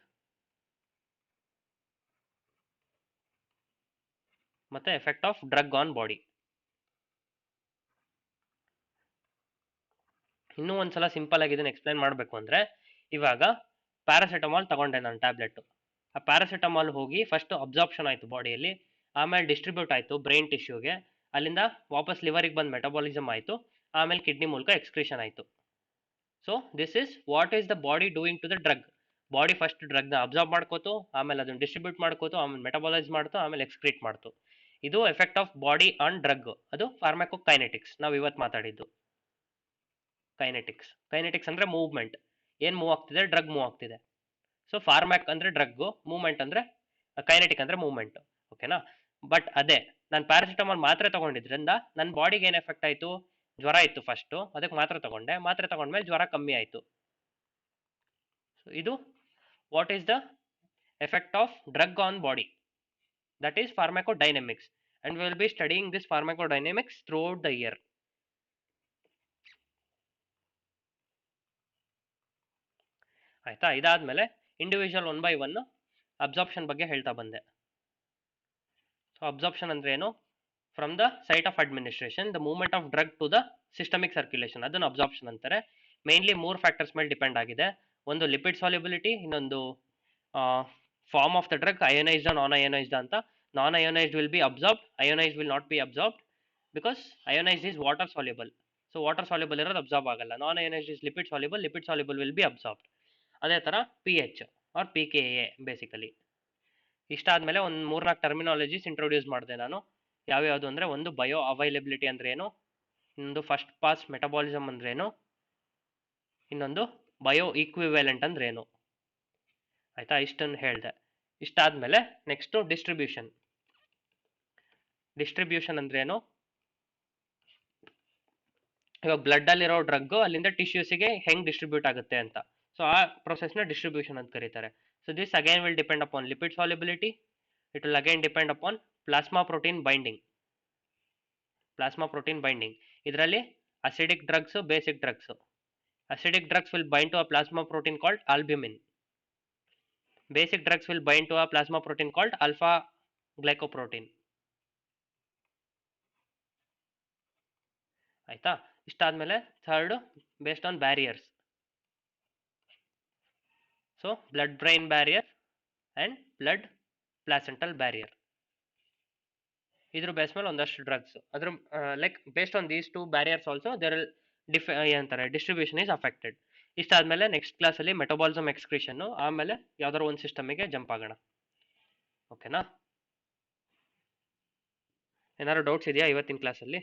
ಮತ್ತೆ effect of drug on body. ಇನ್ನೂ ಒಂದ್ಸಲ ಸಿಂಪಲ್ ಆಗಿ ಇದನ್ನ ಎಕ್ಸ್ಪ್ಲೈನ್ ಮಾಡಬೇಕು ಅಂದ್ರೆ, ಇವಾಗ ಪ್ಯಾರಾಸಿಟಮಾಲ್ ತಗೊಂಡೆ ನಾನು ಟ್ಯಾಬ್ಲೆಟ್. ಆ ಪ್ಯಾರಾಸಿಟಮಾಲ್ ಹೋಗಿ ಫಸ್ಟ್ ಅಬ್ಸಾರ್ಪ್ಷನ್ ಆಯ್ತು ಬಾಡಿಯಲ್ಲಿ, ಆಮೇಲೆ ಡಿಸ್ಟ್ರಿಬ್ಯೂಟ್ ಆಯ್ತು ಬ್ರೈನ್ ಟಿಶ್ಯೂಗೆ, ಅಲ್ಲಿಂದ ವಾಪಸ್ ಲಿವರಿಗೆ ಬಂದು ಮೆಟಬಾಲಿಸಮ್ ಆಯ್ತು, ಆಮೇಲೆ ಕಿಡ್ನಿ ಮೂಲಕ ಎಕ್ಸ್ಕ್ರೀಷನ್ ಆಯ್ತು. So this is what is the body doing to the drug. Body first ಡ್ರಗ್ನ ಅಬ್ಸಾರ್ಬ್ ಮಾಡ್ಕೋತು, ಆಮೇಲೆ ಅದನ್ನ ಡಿಸ್ಟ್ರಿಬ್ಯೂಟ್ ಮಾಡ್ಕೋತು, ಆಮೇಲೆ ಮೆಟಬಾಲೈಸ್ ಮಾಡ್ತು, ಆಮೇಲೆ ಎಕ್ಸ್ಕ್ರೀಟ್ ಮಾಡ್ತು. ಇದು effect of body on drug. ಅದು ಫಾರ್ಮಕೋಕೈನೆಟಿಕ್ಸ್ ನಾವು ಇವತ್ತು ಮಾತಾಡಿದ್ದು. ಕೈನೆಟಿಕ್ಸ್ ಅಂದ್ರೆ ಮೂವ್ಮೆಂಟ್, ಏನ್ ಮೂವ್ ಆಗ್ತಿದೆ, ಡ್ರಗ್ ಮೂವ್ ಆಗ್ತಿದೆ. ಸೊ ಫಾರ್ಮ್ಯಾಕ್ ಅಂದ್ರೆ ಡ್ರಗ್, ಮೂವ್ಮೆಂಟ್ ಅಂದ್ರೆ ಕೈನೆಟಿಕ್ ಅಂದ್ರೆ ಮೂವ್ಮೆಂಟ್. ಓಕೆನಾ? ಬಟ್ ಅದೇ ನಾನು ಪ್ಯಾರಾಸಿಟಮಾಲ್ ಮಾತ್ರೆ ತಗೊಂಡಿದ್ರಿಂದ ನನ್ನ ಬಾಡಿಗೆ ಏನ್ ಎಫೆಕ್ಟ್ ಆಯ್ತು, ಜ್ವರ ಇತ್ತು ಫಸ್ಟ್, ಅದಕ್ಕೆ ಮಾತ್ರೆ ತಗೊಂಡೆ, ಮಾತ್ರೆ ತಗೊಂಡ್ಮೇಲೆ ಜ್ವರ ಕಮ್ಮಿ ಆಯ್ತು. ಸೊ ಇದು what is the effect of drug on body, that is pharmacodynamics, and we will be studying this pharmacodynamics throughout the year. ಆಯ್ತಾ? ಇದಾದ್ಮೇಲೆ ಇಂಡಿವಿಜುವಲ್ 1 by 1 ಅಬ್ಸಾರ್ಪ್ಷನ್ ಬಗ್ಗೆ ಹೇಳ್ತಾ ಬಂದೆ. ಸೊ ಅಬ್ಸಾರ್ಪ್ಷನ್ ಅಂದ್ರೆ ಏನು? From the site of administration the movement of drug to the systemic circulation, ಅದನ್ನು absorption ಅಂತಾರೆ. Mainly 3 factors ಮೇಲೆ ಡಿಪೆಂಡ್ ಆಗಿದೆ. ಒಂದು ಲಿಪಿಡ್ ಸಾಲ್ಯುಬಿಲಿಟಿ, ಇನ್ನೊಂದು form of the drug, ionised non ionised ಅಂತ. Non ionised will be absorbed, ionised will not be absorbed, because ionised is water soluble. So water soluble ಇರೋದು absorb ಆಗಲ್ಲ. Non ionised is lipid soluble will be absorbed. ಅದೇ ತರ pH R pKa basically. ಇಷ್ಟಾದ್ಮೇಲೆ ಒಂದು 3-4 terminologies introduce ಮಾಡಿದೆ ನಾನು. ಯಾವ್ಯಾವುದು ಅಂದರೆ ಒಂದು ಬಯೋ ಅವೈಲಬಿಲಿಟಿ ಅಂದ್ರೆ ಏನು, ಇನ್ನೊಂದು ಫಸ್ಟ್ ಪಾಸ್ ಮೆಟಬಾಲಿಸಮ್ ಅಂದ್ರೆ ಏನು, ಇನ್ನೊಂದು ಬಯೋ ಈಕ್ವಿವೆಲೆಂಟ್ ಅಂದ್ರೆ ಏನು. ಆಯ್ತಾ, ಇಷ್ಟನ್ನು ಹೇಳಿದೆ. ಇಷ್ಟಾದ್ಮೇಲೆ ನೆಕ್ಸ್ಟು ಡಿಸ್ಟ್ರಿಬ್ಯೂಷನ್. ಡಿಸ್ಟ್ರಿಬ್ಯೂಷನ್ ಅಂದ್ರೆ ಏನು, ಇವಾಗ ಬ್ಲಡ್ ಅಲ್ಲಿರೋ ಡ್ರಗ್ ಅಲ್ಲಿಂದ ಟಿಶ್ಯೂಸಿಗೆ ಹೆಂಗ್ ಡಿಸ್ಟ್ರಿಬ್ಯೂಟ್ ಆಗುತ್ತೆ ಅಂತ. ಸೊ ಆ ಪ್ರೊಸೆಸ್ನ ಡಿಸ್ಟ್ರಿಬ್ಯೂಷನ್ ಅಂತ ಕರೀತಾರೆ. So this again will depend upon lipid solubility. It will again depend upon plasma protein binding. Plasma protein binding ಇದರಲ್ಲಿ acidic drugs, basic drugs. Acidic drugs will bind to a plasma protein called albumin. Basic drugs will bind to a plasma protein called alpha glycoprotein. ಆಯ್ತಾ, ಇಷ್ಟಾದ್ಮೇಲೆ third based on barriers. So blood brain barrier and blood placental barrier. ಇದ್ರ base ಮೇಲೆ ಒಂದಷ್ಟು drugs. ಅದ್ರ like based on these two barriers also there ಏನಂತಾರೆ distribution is affected. ಇಷ್ಟಾದ್ಮೇಲೆ next ಕ್ಲಾಸಲ್ಲಿ metabolism excretion, ಆಮೇಲೆ ಯಾವ್ದಾದ್ರು ಒಂದು ಸಿಸ್ಟಮಿಗೆ ಜಂಪ್ ಆಗೋಣ. ಓಕೆನಾ? ಏನಾದ್ರು ಡೌಟ್ಸ್ ಇದೆಯಾ ಇವತ್ತಿನ ಕ್ಲಾಸಲ್ಲಿ?